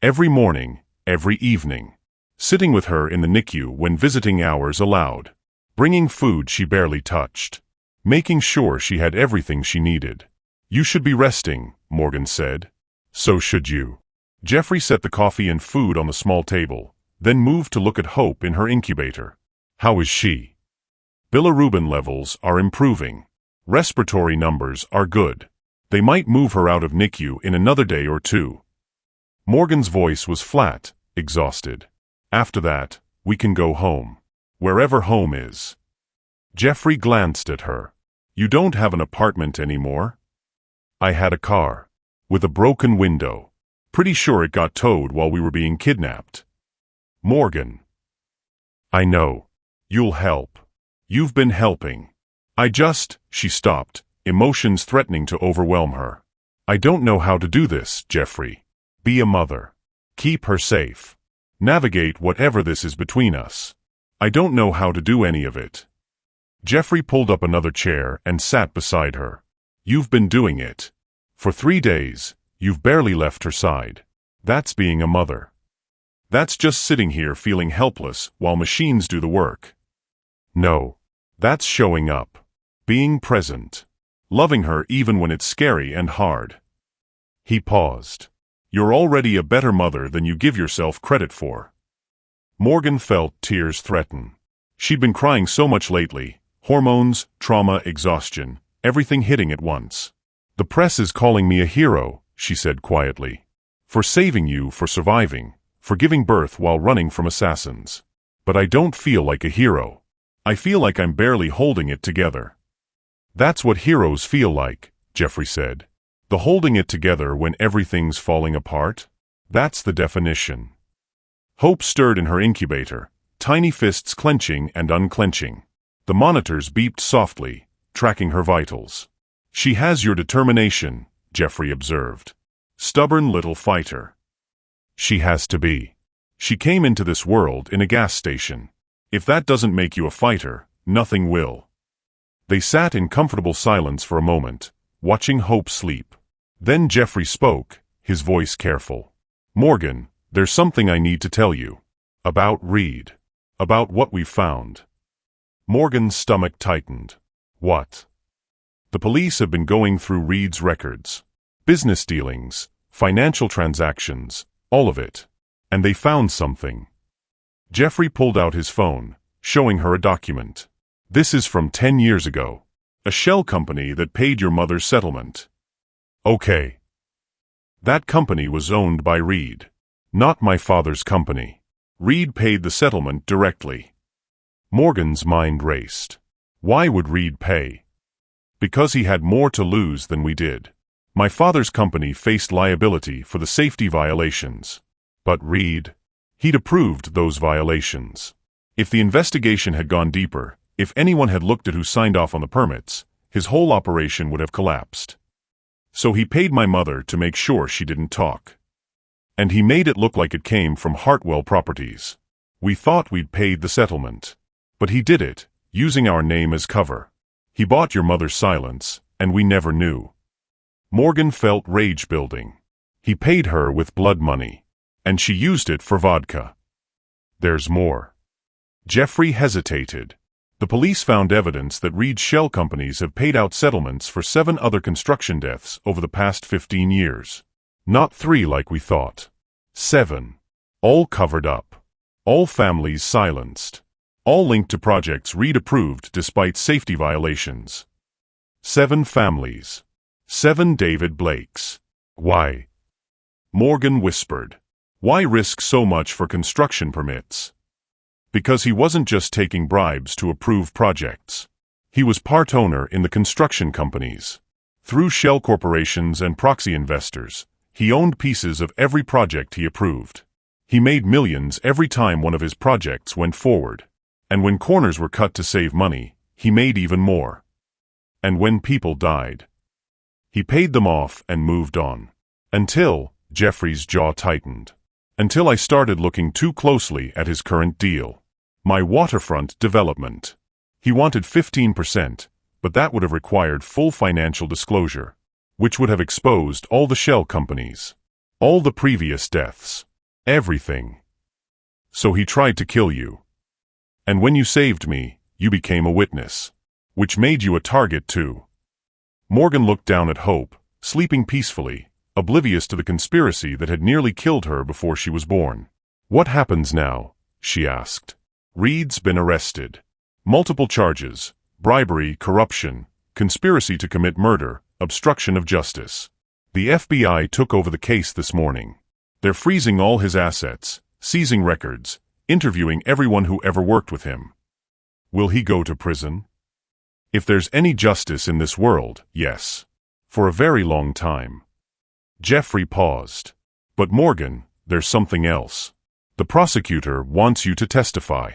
S1: Every morning, every evening. Sitting with her in the NICU when visiting hours allowed. Bringing food she barely touched. Making sure she had everything she needed. You should be resting, Morgan said. So should you. Jeffrey set the coffee and food on the small table, then moved to look at Hope in her incubator. How is she? Bilirubin levels are improving. Respiratory numbers are good. They might move her out of NICU in another day or two. Morgan's voice was flat, exhausted. After that, we can go home. Wherever home is. Jeffrey glanced at her. You don't have an apartment anymore? I had a car. With a broken window. Pretty sure it got towed while we were being kidnapped. Morgan. I know. You'll help. You've been helping. She stopped, emotions threatening to overwhelm her. I don't know how to do this, Jeffrey. Be a mother. Keep her safe. Navigate whatever this is between us. I don't know how to do any of it. Jeffrey pulled up another chair and sat beside her. You've been doing it. For 3 days, you've barely left her side. That's being a mother. That's just sitting here feeling helpless while machines do the work. No. That's showing up. Being present. Loving her even when it's scary and hard. He paused. You're already a better mother than you give yourself credit for. Morgan felt tears threaten. She'd been crying so much lately. Hormones, trauma, exhaustion, everything hitting at once. The press is calling me a hero, she said quietly. For saving you, for surviving, for giving birth while running from assassins. But I don't feel like a hero. I feel like I'm barely holding it together. That's what heroes feel like, Jeffrey said. The holding it together when everything's falling apart? That's the definition. Hope stirred in her incubator, tiny fists clenching and unclenching. The monitors beeped softly, tracking her vitals. She has your determination, Jeffrey observed. Stubborn little fighter. She has to be. She came into this world in a gas station. If that doesn't make you a fighter, nothing will. They sat in comfortable silence for a moment, watching Hope sleep. Then Jeffrey spoke, his voice careful. Morgan, there's something I need to tell you. About Reed. About what we've found. Morgan's stomach tightened. What? The police have been going through Reed's records. Business dealings, financial transactions, all of it. And they found something. Jeffrey pulled out his phone, showing her a document. This is from 10 years ago. A shell company that paid your mother's settlement. Okay. That company was owned by Reed. Not my father's company. Reed paid the settlement directly. Morgan's mind raced. Why would Reed pay? Because he had more to lose than we did. My father's company faced liability for the safety violations. But Reed? He'd approved those violations. If the investigation had gone deeper, if anyone had looked at who signed off on the permits, his whole operation would have collapsed. So he paid my mother to make sure she didn't talk. And he made it look like it came from Hartwell Properties. We thought we'd paid the settlement. But he did it, using our name as cover. He bought your mother's silence, and we never knew. Morgan felt rage building. He paid her with blood money. And she used it for vodka. There's more. Jeffrey hesitated. The police found evidence that Reed's shell companies have paid out settlements for 7 other construction deaths over the past 15 years. Not 3 like we thought. 7. All covered up. All families silenced. All linked to projects Reed approved despite safety violations. 7 families. 7 David Blakes. Why? Morgan whispered. Why risk so much for construction permits? Because he wasn't just taking bribes to approve projects. He was part owner in the construction companies. Through shell corporations and proxy investors, he owned pieces of every project he approved. He made millions every time one of his projects went forward. And when corners were cut to save money, he made even more. And when people died, he paid them off and moved on. Until Jeffrey's jaw tightened. Until I started looking too closely at his current deal. My waterfront development. He wanted 15%, but that would have required full financial disclosure, which would have exposed all the shell companies, all the previous deaths, everything. So he tried to kill you. And when you saved me, you became a witness, which made you a target too. Morgan looked down at Hope, sleeping peacefully, oblivious to the conspiracy that had nearly killed her before she was born. What happens now? She asked. Reed's been arrested. Multiple charges: bribery, corruption, conspiracy to commit murder, obstruction of justice. The FBI took over the case this morning. They're freezing all his assets, seizing records, interviewing everyone who ever worked with him. Will he go to prison? If there's any justice in this world, yes. For a very long time. Jeffrey paused. But Morgan, there's something else. The prosecutor wants you to testify.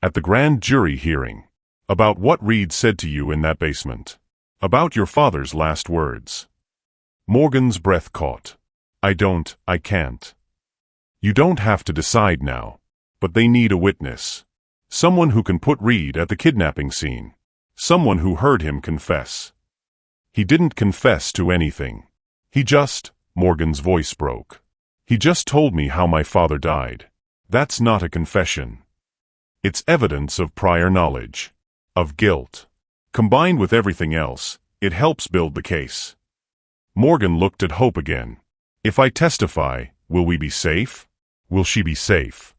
S1: At the grand jury hearing. About what Reed said to you in that basement. About your father's last words. Morgan's breath caught. I can't. You don't have to decide now. But they need a witness. Someone who can put Reed at the kidnapping scene. Someone who heard him confess. He didn't confess to anything. Morgan's voice broke. He just told me how my father died. That's not a confession. It's evidence of prior knowledge. Of guilt. Combined with everything else, it helps build the case. Morgan looked at Hope again. If I testify, will we be safe? Will she be safe?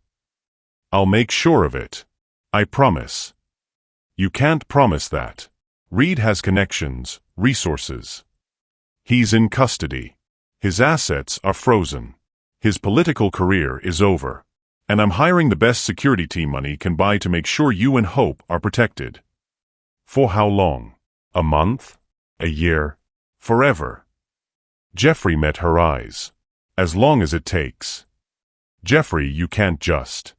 S1: I'll make sure of it. I promise. You can't promise that. Reed has connections, resources. He's in custody. His assets are frozen. His political career is over. And I'm hiring the best security team money can buy to make sure you and Hope are protected. For how long? A month? A year? Forever? Jeffrey met her eyes. As long as it takes. Jeffrey, you can't just.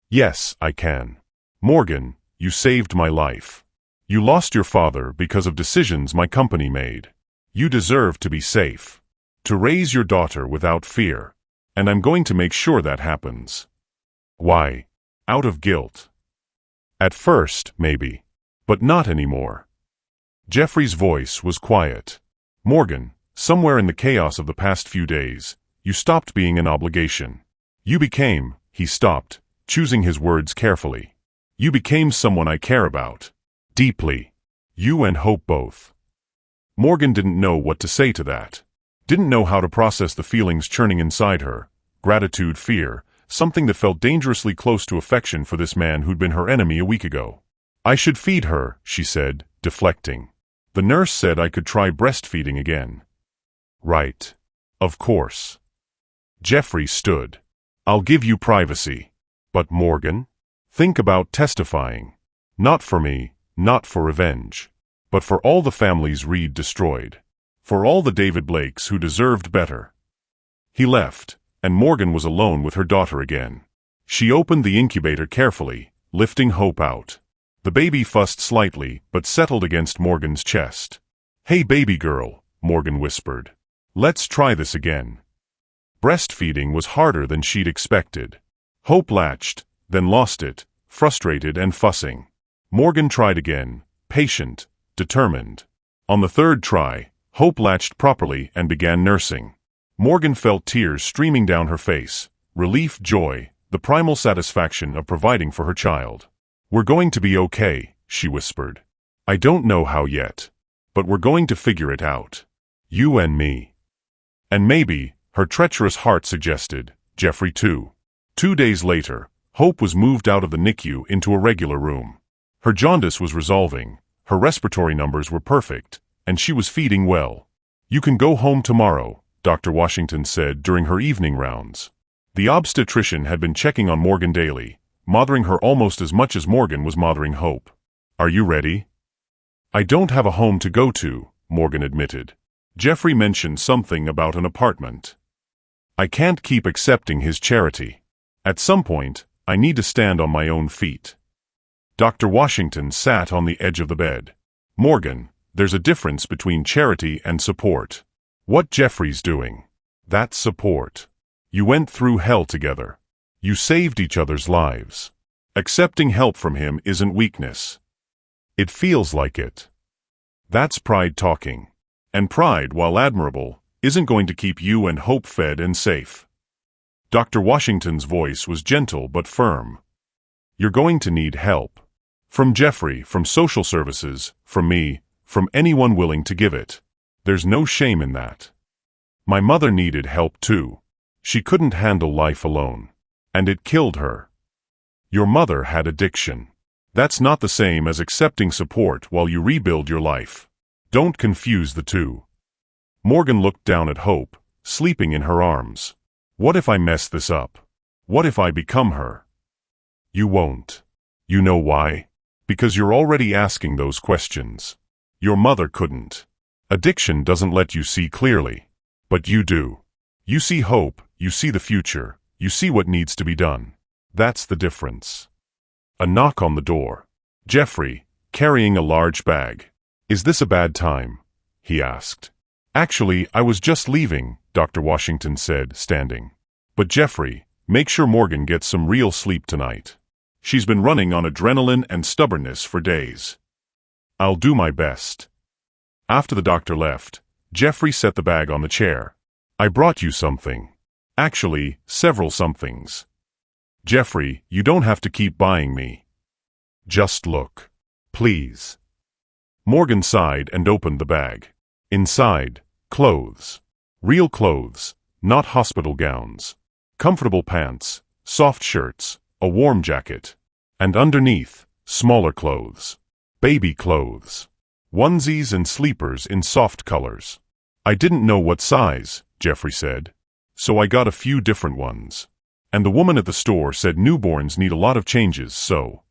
S1: Yes, I can. Morgan, you saved my life. You lost your father because of decisions my company made. You deserve to be safe. To raise your daughter without fear. And I'm going to make sure that happens. Why? Out of guilt. At first, maybe. But not anymore. Jeffrey's voice was quiet. Morgan, somewhere in the chaos of the past few days, you stopped being an obligation. You became, he stopped, choosing his words carefully. You became someone I care about. Deeply. You and Hope both. Morgan didn't know what to say to that. Didn't know how to process the feelings churning inside her. Gratitude, fear, something that felt dangerously close to affection for this man who'd been her enemy a week ago. I should feed her, she said, deflecting. The nurse said I could try breastfeeding again. Right. Of course. Jeffrey stood. I'll give you privacy. But Morgan? Think about testifying. Not for me, not for revenge. But for all the families Reed destroyed. For all the David Blakes who deserved better. He left, and Morgan was alone with her daughter again. She opened the incubator carefully, lifting Hope out. The baby fussed slightly, but settled against Morgan's chest. Hey baby girl, Morgan whispered. Let's try this again. Breastfeeding was harder than she'd expected. Hope latched, then lost it, frustrated and fussing. Morgan tried again, patient, determined. On the third try, Hope latched properly and began nursing. Morgan felt tears streaming down her face, relief, joy, the primal satisfaction of providing for her child. We're going to be okay, she whispered. I don't know how yet. But we're going to figure it out. You and me. And maybe, her treacherous heart suggested, Jeffrey too. 2 days later, Hope was moved out of the NICU into a regular room. Her jaundice was resolving, her respiratory numbers were perfect, and she was feeding well. You can go home tomorrow, Dr. Washington said during her evening rounds. The obstetrician had been checking on Morgan daily, mothering her almost as much as Morgan was mothering Hope. Are you ready? I don't have a home to go to, Morgan admitted. Jeffrey mentioned something about an apartment. I can't keep accepting his charity. At some point, I need to stand on my own feet. Dr. Washington sat on the edge of the bed. Morgan, there's a difference between charity and support. What Jeffrey's doing, that's support. You went through hell together. You saved each other's lives. Accepting help from him isn't weakness. It feels like it. That's pride talking. And pride, while admirable, isn't going to keep you and Hope fed and safe. Dr. Washington's voice was gentle but firm. You're going to need help. From Jeffrey, from social services, from me, from anyone willing to give it. There's no shame in that. My mother needed help too. She couldn't handle life alone. And it killed her. Your mother had addiction. That's not the same as accepting support while you rebuild your life. Don't confuse the two. Morgan looked down at Hope, sleeping in her arms. What if I mess this up? What if I become her? You won't. You know why? Because you're already asking those questions. Your mother couldn't. Addiction doesn't let you see clearly. But you do. You see hope, you see the future, you see what needs to be done. That's the difference. A knock on the door. Jeffrey, carrying a large bag. Is this a bad time? He asked. Actually, I was just leaving, Dr. Washington said, standing. But Jeffrey, make sure Morgan gets some real sleep tonight. She's been running on adrenaline and stubbornness for days. I'll do my best. After the doctor left, Jeffrey set the bag on the chair. I brought you something. Actually, several somethings. Jeffrey, you don't have to keep buying me. Just look. Please. Morgan sighed and opened the bag. Inside, clothes. Real clothes, not hospital gowns. Comfortable pants, soft shirts, a warm jacket. And underneath, smaller clothes. Baby clothes. Onesies and sleepers in soft colors. I didn't know what size, Jeffrey said. So I got a few different ones. And the woman at the store said newborns need a lot of changes, so.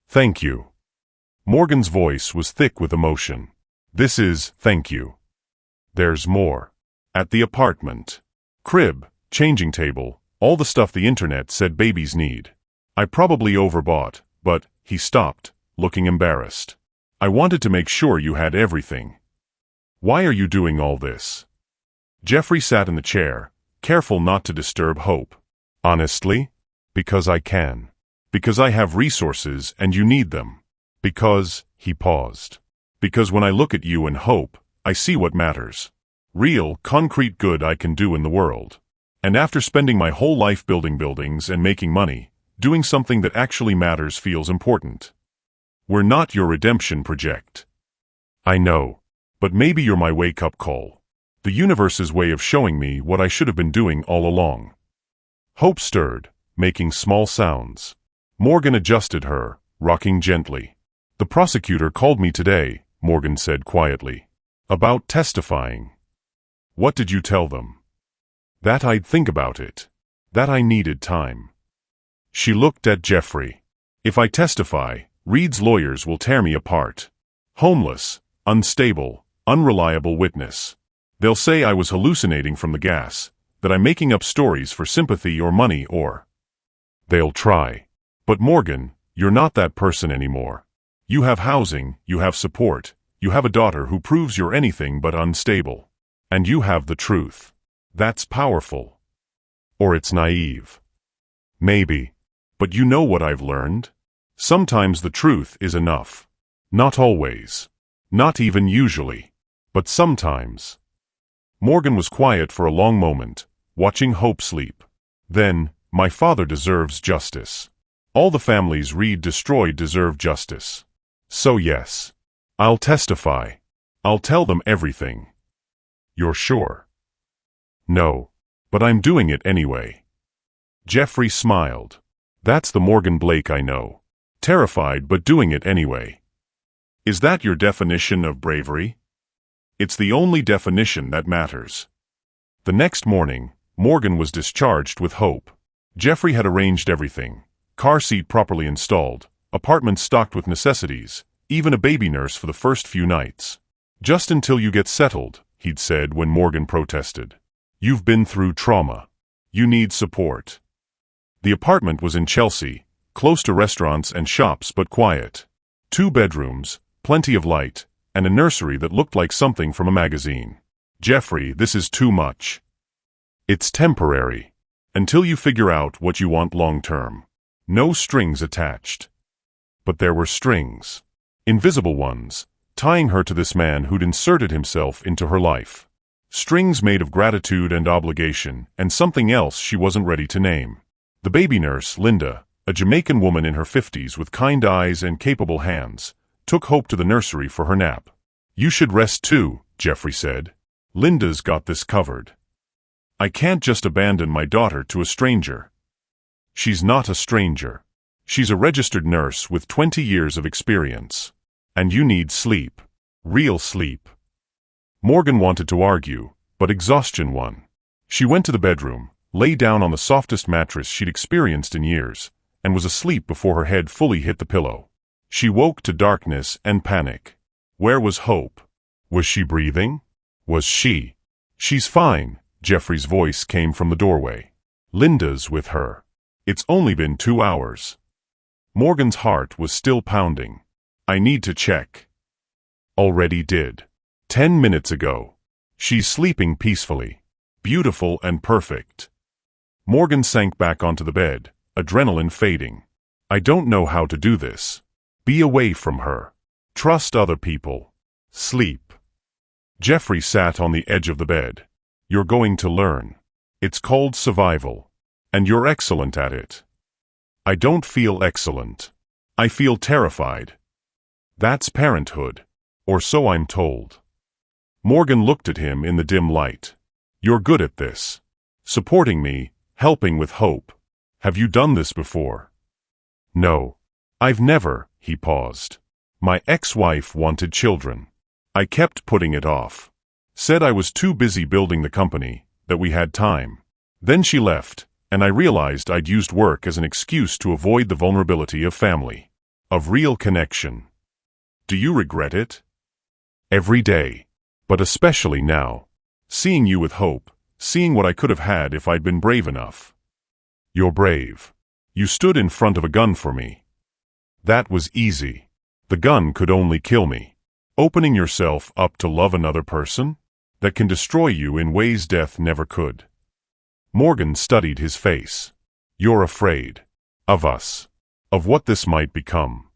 S1: Thank you. Morgan's voice was thick with emotion. This is, thank you. There's more. At the apartment. Crib, changing table, all the stuff the internet said babies need. I probably overbought, but, he stopped, looking embarrassed. I wanted to make sure you had everything. Why are you doing all this? Jeffrey sat in the chair, careful not to disturb Hope. Honestly? Because I can. Because I have resources and you need them. Because, he paused. Because when I look at you and Hope, I see what matters. Real, concrete good I can do in the world. And after spending my whole life building buildings and making money, doing something that actually matters feels important. We're not your redemption project. I know. But maybe you're my wake-up call. The universe's way of showing me what I should have been doing all along. Hope stirred, making small sounds. Morgan adjusted her, rocking gently. The prosecutor called me today, Morgan said quietly. About testifying. What did you tell them? That I'd think about it. That I needed time. She looked at Jeffrey. If I testify, Reed's lawyers will tear me apart. Homeless, unstable, unreliable witness. They'll say I was hallucinating from the gas, that I'm making up stories for sympathy or money or... They'll try. But Morgan, you're not that person anymore. You have housing, you have support, you have a daughter who proves you're anything but unstable. And you have the truth. That's powerful. Or it's naive. Maybe. But you know what I've learned? Sometimes the truth is enough. Not always. Not even usually. But sometimes. Morgan was quiet for a long moment, watching Hope sleep. Then, my father deserves justice. All the families Reed destroyed deserve justice. So yes. I'll testify. I'll tell them everything. You're sure? No. But I'm doing it anyway. Jeffrey smiled. That's the Morgan Blake I know. Terrified but doing it anyway. Is that your definition of bravery? It's the only definition that matters. The next morning, Morgan was discharged with hope. Jeffrey had arranged everything: car seat properly installed, apartment stocked with necessities, even a baby nurse for the first few nights. "Just until you get settled," he'd said when Morgan protested. "You've been through trauma. You need support." The apartment was in Chelsea, close to restaurants and shops but quiet. 2 bedrooms, plenty of light, and a nursery that looked like something from a magazine. "Jeffrey, this is too much. It's temporary. Until you figure out what you want long-term. No strings attached." But there were strings. Invisible ones, tying her to this man who'd inserted himself into her life. Strings made of gratitude and obligation, and something else she wasn't ready to name. The baby nurse, Linda, a Jamaican woman in her 50s with kind eyes and capable hands, took Hope to the nursery for her nap. "You should rest too," Jeffrey said. "Linda's got this covered. I can't just abandon my daughter to a stranger." "She's not a stranger. She's a registered nurse with 20 years of experience. And you need sleep. Real sleep." Morgan wanted to argue, but exhaustion won. She went to the bedroom, lay down on the softest mattress she'd experienced in years, and was asleep before her head fully hit the pillow. She woke to darkness and panic. Where was Hope? Was she breathing? Was she? "She's fine," Jeffrey's voice came from the doorway. "Linda's with her. It's only been 2 hours." Morgan's heart was still pounding. "I need to check." "Already did. 10 minutes ago. She's sleeping peacefully. Beautiful and perfect." Morgan sank back onto the bed, adrenaline fading. "I don't know how to do this. Be away from her. Trust other people. Sleep." Jeffrey sat on the edge of the bed. "You're going to learn. It's called survival. And you're excellent at it." "I don't feel excellent. I feel terrified." "That's parenthood. Or so I'm told." Morgan looked at him in the dim light. "You're good at this. Supporting me, helping with Hope. Have you done this before?" "No. I've never," he paused. "My ex-wife wanted children. I kept putting it off. Said I was too busy building the company, that we had time. Then she left, and I realized I'd used work as an excuse to avoid the vulnerability of family. Of real connection. Do you regret it?" "Every day. But especially now. Seeing you with Hope, seeing what I could have had if I'd been brave enough." "You're brave. You stood in front of a gun for me." "That was easy. The gun could only kill me. Opening yourself up to love another person? That can destroy you in ways death never could." Morgan studied his face. "You're afraid. Of us. Of what this might become."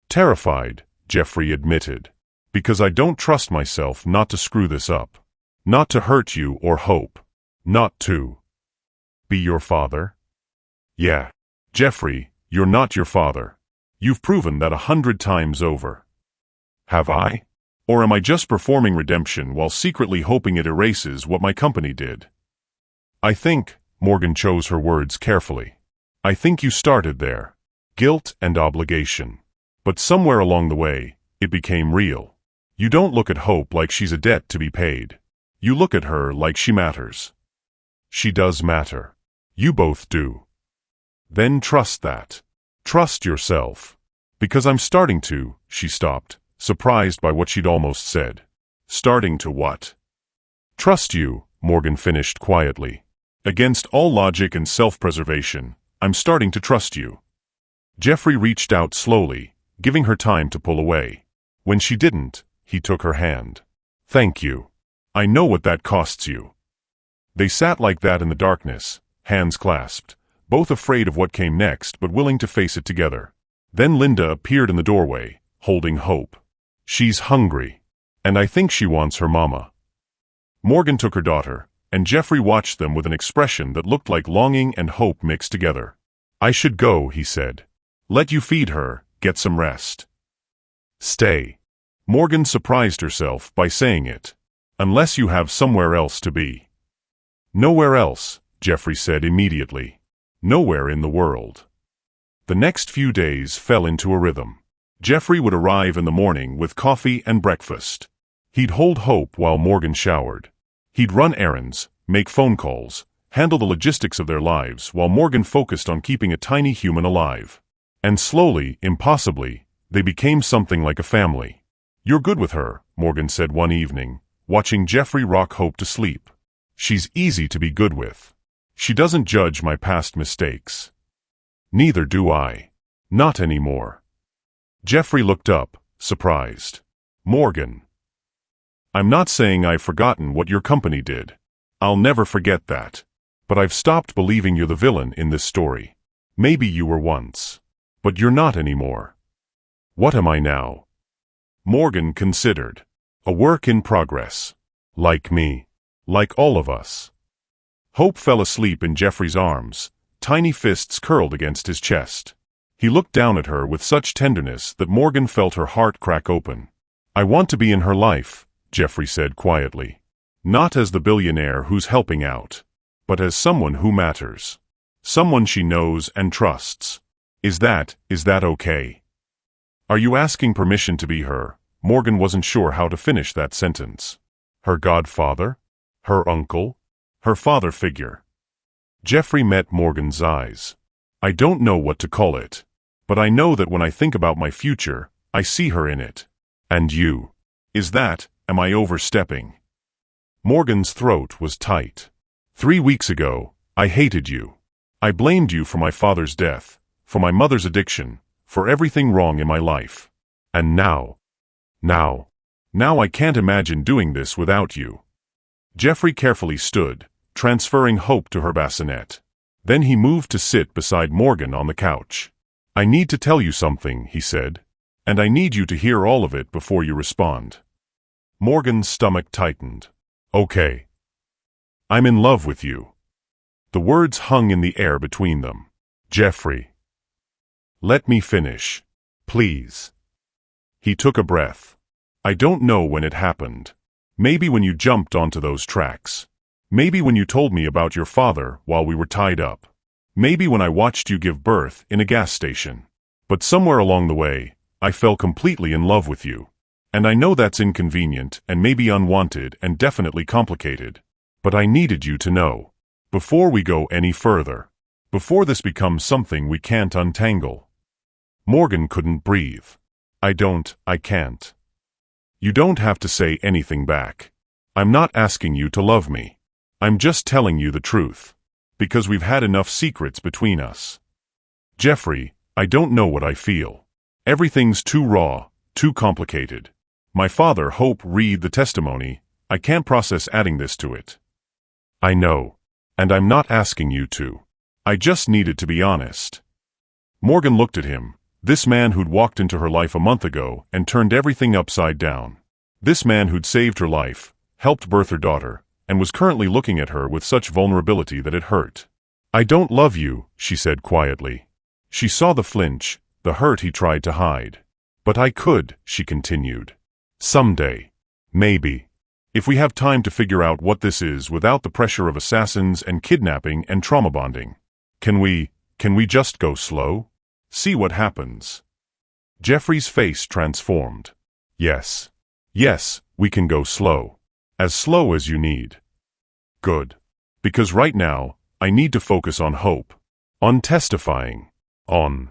S1: "Terrified," Jeffrey admitted. "Because I don't trust myself not to screw this up. Not to hurt you or Hope. Not to be your father." "Yeah. Jeffrey, you're not your father. You've proven that 100 times over." "Have I? Or am I just performing redemption while secretly hoping it erases what my company did?" "I think," Morgan chose her words carefully, "I think you started there. Guilt and obligation. But somewhere along the way, it became real. You don't look at Hope like she's a debt to be paid. You look at her like she matters." "She does matter. You both do." "Then trust that. Trust yourself." "Because I'm starting to," she stopped, surprised by what she'd almost said. "Starting to what?" "Trust you," Morgan finished quietly. "Against all logic and self-preservation, I'm starting to trust you." Jeffrey reached out slowly, giving her time to pull away. When she didn't, he took her hand. "Thank you. I know what that costs you." They sat like that in the darkness, hands clasped, both afraid of what came next but willing to face it together. Then Linda appeared in the doorway, holding Hope. "She's hungry. And I think she wants her mama." Morgan took her daughter, and Jeffrey watched them with an expression that looked like longing and hope mixed together. "I should go," he said. "Let you feed her, get some rest." "Stay." Morgan surprised herself by saying it. "Unless you have somewhere else to be." "Nowhere else," Jeffrey said immediately. "Nowhere in the world." The next few days fell into a rhythm. Jeffrey would arrive in the morning with coffee and breakfast. He'd hold Hope while Morgan showered. He'd run errands, make phone calls, handle the logistics of their lives while Morgan focused on keeping a tiny human alive. And slowly, impossibly, they became something like a family. "You're good with her," Morgan said one evening, watching Jeffrey rock Hope to sleep. "She's easy to be good with. She doesn't judge my past mistakes." "Neither do I. Not anymore." Jeffrey looked up, surprised. "Morgan. I'm not saying I've forgotten what your company did. I'll never forget that. But I've stopped believing you're the villain in this story. Maybe you were once. But you're not anymore." "What am I now?" Morgan considered. "A work in progress. Like me. Like all of us." Hope fell asleep in Jeffrey's arms, tiny fists curled against his chest. He looked down at her with such tenderness that Morgan felt her heart crack open. "I want to be in her life," Jeffrey said quietly. "Not as the billionaire who's helping out, but as someone who matters. Someone she knows and trusts. Is that okay?" "Are you asking permission to be her?" Morgan wasn't sure how to finish that sentence. Her godfather? Her uncle? Her father figure? Jeffrey met Morgan's eyes. "I don't know what to call it, but I know that when I think about my future, I see her in it. And you. Am I overstepping?" Morgan's throat was tight. "3 weeks ago, I hated you. I blamed you for my father's death, for my mother's addiction, for everything wrong in my life. And now I can't imagine doing this without you." Jeffrey carefully stood, transferring Hope to her bassinet. Then he moved to sit beside Morgan on the couch. "I need to tell you something," he said, "and I need you to hear all of it before you respond." Morgan's stomach tightened. "Okay. I'm in love with you." The words hung in the air between them. "Jeffrey. Let me finish. Please." He took a breath. "I don't know when it happened. Maybe when you jumped onto those tracks. Maybe when you told me about your father while we were tied up. Maybe when I watched you give birth in a gas station. But somewhere along the way, I fell completely in love with you. And I know that's inconvenient and maybe unwanted and definitely complicated. But I needed you to know. Before we go any further. Before this becomes something we can't untangle." Morgan couldn't breathe. I can't." "You don't have to say anything back. I'm not asking you to love me. I'm just telling you the truth. Because we've had enough secrets between us. Jeffrey, I don't know what I feel. Everything's too raw, too complicated. My father, Hope, read the testimony. I can't process adding this to it." "I know. And I'm not asking you to. I just needed to be honest." Morgan looked at him, this man who'd walked into her life a month ago and turned everything upside down. This man who'd saved her life, helped birth her daughter, and was currently looking at her with such vulnerability that it hurt. "I don't love you," she said quietly. She saw the flinch, the hurt he tried to hide. "But I could," she continued. "Someday. Maybe. If we have time to figure out what this is without the pressure of assassins and kidnapping and trauma bonding. Can we just go slow? See what happens." Jeffrey's face transformed. Yes, we can go slow. As slow as you need." "Good. Because right now, I need to focus on Hope. On testifying. On."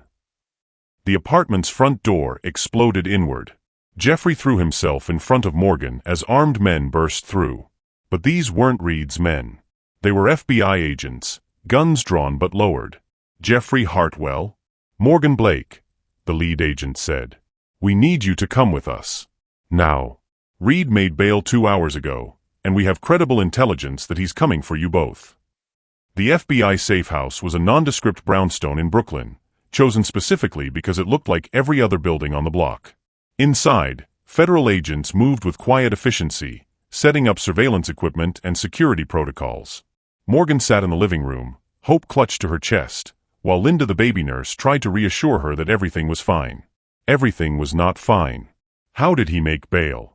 S1: The apartment's front door exploded inward. Jeffrey threw himself in front of Morgan as armed men burst through. But these weren't Reed's men. They were FBI agents, guns drawn but lowered. "Jeffrey Hartwell?" "Morgan Blake," the lead agent said. "We need you to come with us. Now. Reed made bail 2 hours ago, and we have credible intelligence that he's coming for you both." The FBI safe house was a nondescript brownstone in Brooklyn, chosen specifically because it looked like every other building on the block. Inside, federal agents moved with quiet efficiency, setting up surveillance equipment and security protocols. Morgan sat in the living room, Hope clutched to her chest, while Linda the baby nurse tried to reassure her that everything was fine. Everything was not fine. How did he make bail?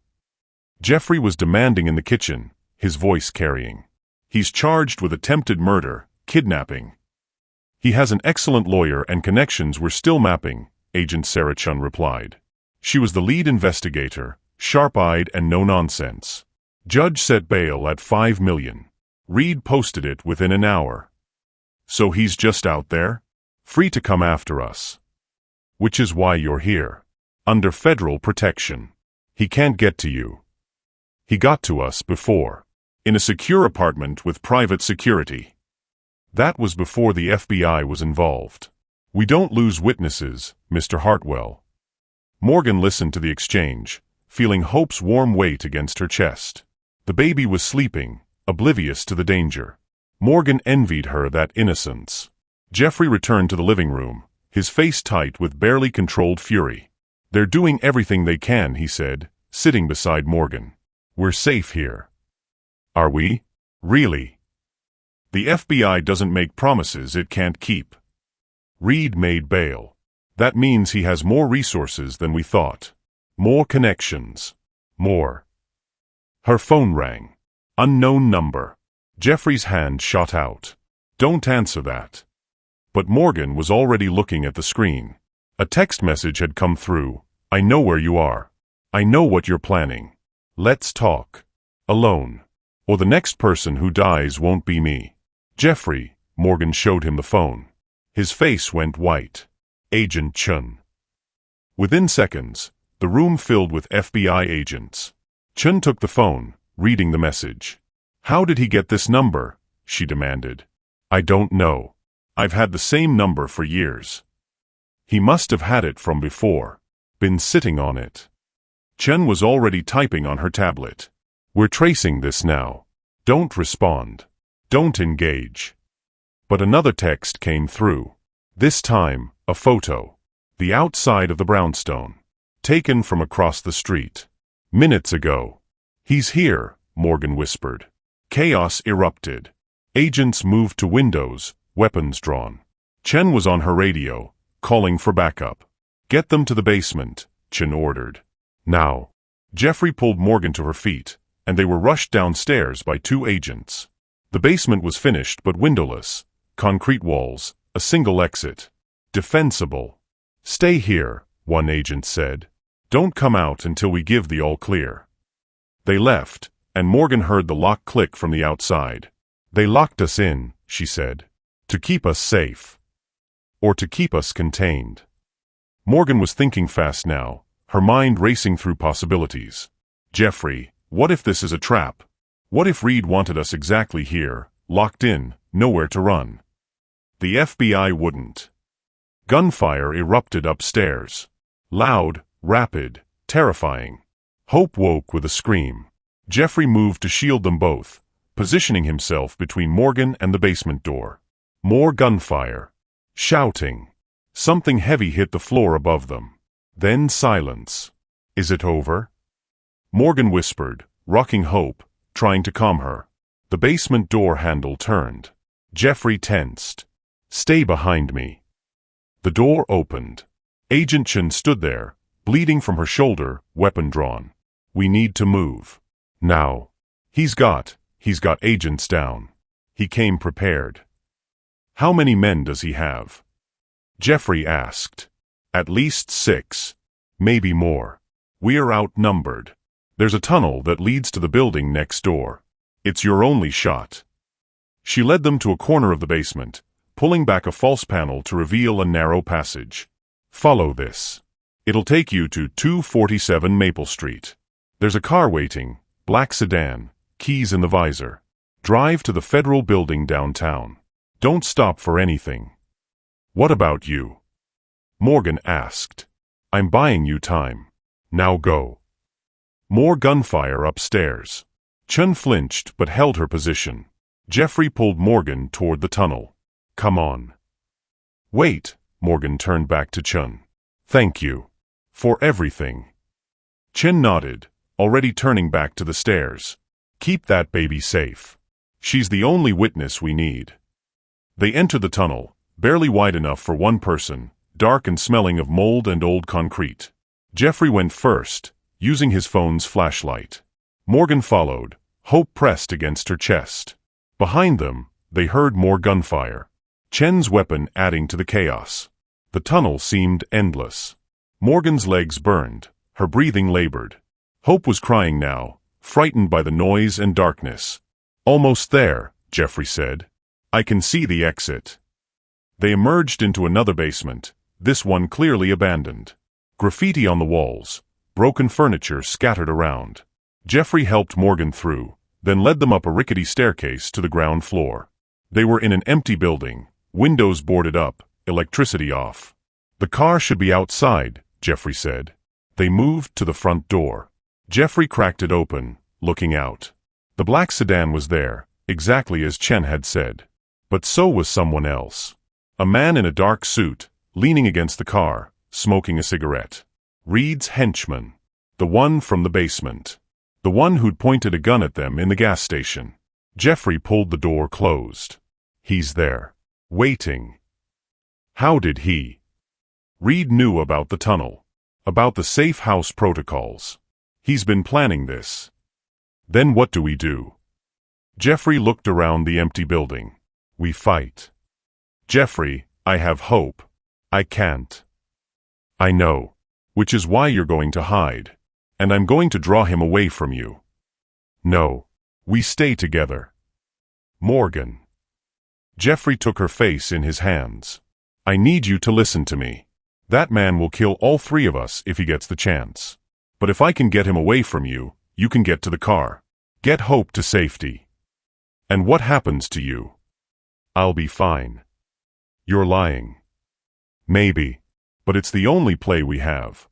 S1: Jeffrey was demanding in the kitchen, his voice carrying. "He's charged with attempted murder, kidnapping." "He has an excellent lawyer and connections we're still mapping," Agent Sarah Chun replied. She was the lead investigator, sharp-eyed and no nonsense. Judge set bail at $5 million. Reed posted it within an hour. So he's just out there? Free to come after us. Which is why you're here. Under federal protection. He can't get to you. He got to us before. In a secure apartment with private security. That was before the FBI was involved. We don't lose witnesses, Mr. Hartwell. Morgan listened to the exchange, feeling hope's warm weight against her chest. The baby was sleeping, oblivious to the danger. Morgan envied her that innocence. Jeffrey returned to the living room, his face tight with barely controlled fury. They're doing everything they can, he said, sitting beside Morgan. We're safe here. Are we? Really? The FBI doesn't make promises it can't keep. Reed made bail. That means he has more resources than we thought. More connections. More. Her phone rang. Unknown number. Jeffrey's hand shot out. Don't answer that. But Morgan was already looking at the screen. A text message had come through. I know where you are. I know what you're planning. Let's talk. Alone. Or the next person who dies won't be me. Jeffrey, Morgan showed him the phone. His face went white. Agent Chun. Within seconds, the room filled with FBI agents. Chun took the phone, reading the message. How did he get this number? She demanded. I don't know. I've had the same number for years. He must have had it from before. Been sitting on it. Chun was already typing on her tablet. We're tracing this now. Don't respond. Don't engage. But another text came through. This time, a photo. The outside of the brownstone. Taken from across the street. Minutes ago. He's here, Morgan whispered. Chaos erupted. Agents moved to windows, weapons drawn. Chen was on her radio, calling for backup. Get them to the basement, Chen ordered. Now. Jeffrey pulled Morgan to her feet, and they were rushed downstairs by 2 agents. The basement was finished but windowless. Concrete walls, a single exit. Defensible. Stay here, one agent said. Don't come out until we give the all clear. They left, and Morgan heard the lock click from the outside. They locked us in, she said. To keep us safe. Or to keep us contained. Morgan was thinking fast now, her mind racing through possibilities. Jeffrey, what if this is a trap? What if Reed wanted us exactly here, locked in, nowhere to run? The FBI wouldn't. Gunfire erupted upstairs. Loud, rapid, terrifying. Hope woke with a scream. Jeffrey moved to shield them both, positioning himself between Morgan and the basement door. More gunfire. Shouting. Something heavy hit the floor above them. Then silence. Is it over? Morgan whispered, rocking Hope, trying to calm her. The basement door handle turned. Jeffrey tensed. Stay behind me. The door opened. Agent Chen stood there, bleeding from her shoulder, weapon drawn. We need to move. Now. He's got agents down. He came prepared. How many men does he have? Jeffrey asked. At least 6. Maybe more. We're outnumbered. There's a tunnel that leads to the building next door. It's your only shot. She led them to a corner of the basement, pulling back a false panel to reveal a narrow passage. Follow this. It'll take you to 247 Maple Street. There's a car waiting, black sedan, keys in the visor. Drive to the federal building downtown. Don't stop for anything. What about you? Morgan asked. I'm buying you time. Now go. More gunfire upstairs. Chun flinched but held her position. Jeffrey pulled Morgan toward the tunnel. Come on. Wait, Morgan turned back to Chun. Thank you. For everything. Chen nodded, already turning back to the stairs. Keep that baby safe. She's the only witness we need. They entered the tunnel, barely wide enough for one person, dark and smelling of mold and old concrete. Jeffrey went first, using his phone's flashlight. Morgan followed, hope pressed against her chest. Behind them, they heard more gunfire. Chen's weapon adding to the chaos. The tunnel seemed endless. Morgan's legs burned, her breathing labored. Hope was crying now, frightened by the noise and darkness. "Almost there," Jeffrey said. "I can see the exit." They emerged into another basement, this one clearly abandoned. Graffiti on the walls, broken furniture scattered around. Jeffrey helped Morgan through, then led them up a rickety staircase to the ground floor. They were in an empty building, windows boarded up, electricity off. "The car should be outside," Jeffrey said. They moved to the front door. Jeffrey cracked it open, looking out. The black sedan was there, exactly as Chen had said. But so was someone else. A man in a dark suit, leaning against the car, smoking a cigarette. Reed's henchman. The one from the basement. The one who'd pointed a gun at them in the gas station. Jeffrey pulled the door closed. He's there. Waiting. How did he? Reed knew about the tunnel. About the safe house protocols. He's been planning this. Then what do we do? Jeffrey looked around the empty building. We fight. Jeffrey, I have hope. I can't. I know. Which is why you're going to hide. And I'm going to draw him away from you. No. We stay together. Morgan. Jeffrey took her face in his hands. I need you to listen to me. That man will kill all three of us if he gets the chance. But if I can get him away from you, you can get to the car. Get Hope to safety. And what happens to you? I'll be fine. You're lying. Maybe. But it's the only play we have.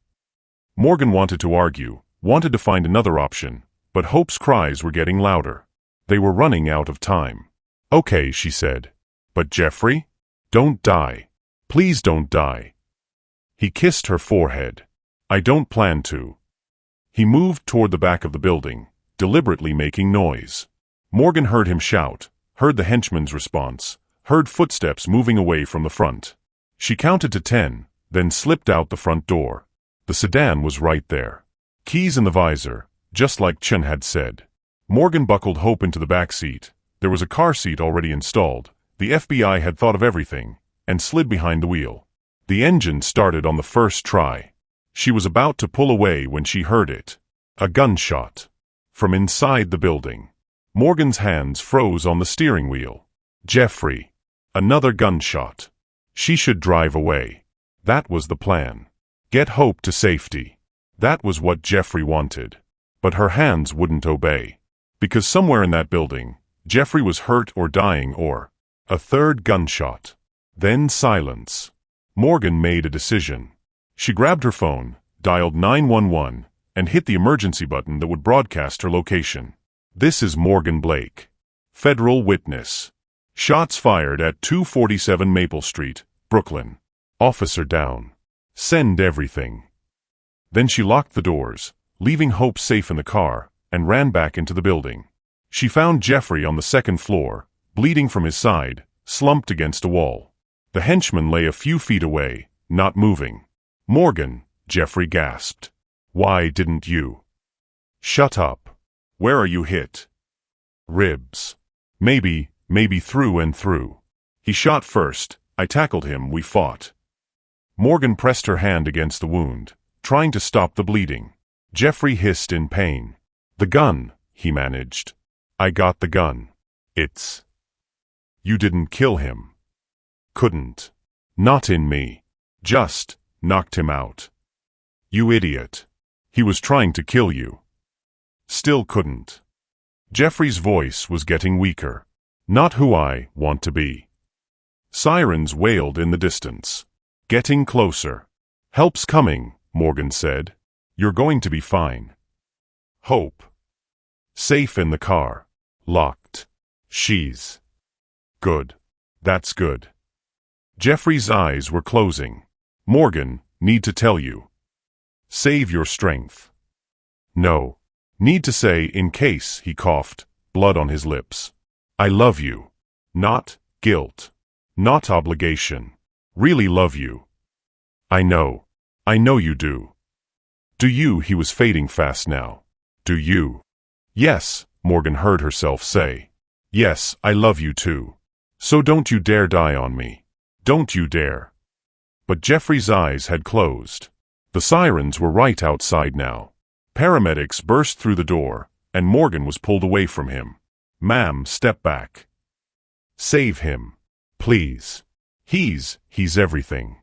S1: Morgan wanted to argue, wanted to find another option, but Hope's cries were getting louder. They were running out of time. Okay, she said. But Jeffrey? Don't die. Please don't die. He kissed her forehead. I don't plan to. He moved toward the back of the building, deliberately making noise. Morgan heard him shout, heard the henchman's response, heard footsteps moving away from the front. She counted to 10, then slipped out the front door. The sedan was right there. Keys in the visor, just like Chen had said. Morgan buckled Hope into the back seat. There was a car seat already installed. The FBI had thought of everything, and slid behind the wheel. The engine started on the first try. She was about to pull away when she heard it. A gunshot. From inside the building. Morgan's hands froze on the steering wheel. Jeffrey. Another gunshot. She should drive away. That was the plan. Get Hope to safety. That was what Jeffrey wanted. But her hands wouldn't obey. Because somewhere in that building, Jeffrey was hurt or dying or... A third gunshot. Then silence. Morgan made a decision. She grabbed her phone, dialed 911, and hit the emergency button that would broadcast her location. This is Morgan Blake. Federal witness. Shots fired at 247 Maple Street, Brooklyn. Officer down. Send everything. Then she locked the doors, leaving Hope safe in the car, and ran back into the building. She found Jeffrey on the second floor, bleeding from his side, slumped against a wall. The henchman lay a few feet away, not moving. Morgan, Jeffrey gasped. Why didn't you? Shut up. Where are you hit? Ribs. Maybe through and through. He shot first. I tackled him, we fought. Morgan pressed her hand against the wound, trying to stop the bleeding. Jeffrey hissed in pain. The gun, he managed. I got the gun. It's... You didn't kill him. Couldn't. Not in me. Just knocked him out. You idiot. He was trying to kill you. Still couldn't. Jeffrey's voice was getting weaker. Not who I want to be. Sirens wailed in the distance. Getting closer. Help's coming, Morgan said. You're going to be fine. Hope. Safe in the car. Locked. She's... Good. That's good. Jeffrey's eyes were closing. Morgan, need to tell you. Save your strength. No. Need to say in case, he coughed, blood on his lips. I love you. Not guilt. Not obligation. Really love you. I know. I know you do. Do you? He was fading fast now. Do you? Yes, Morgan heard herself say. Yes, I love you too. So don't you dare die on me. Don't you dare. But Jeffrey's eyes had closed. The sirens were right outside now. Paramedics burst through the door, and Morgan was pulled away from him. "Ma'am, step back. Save him. Please. He's everything."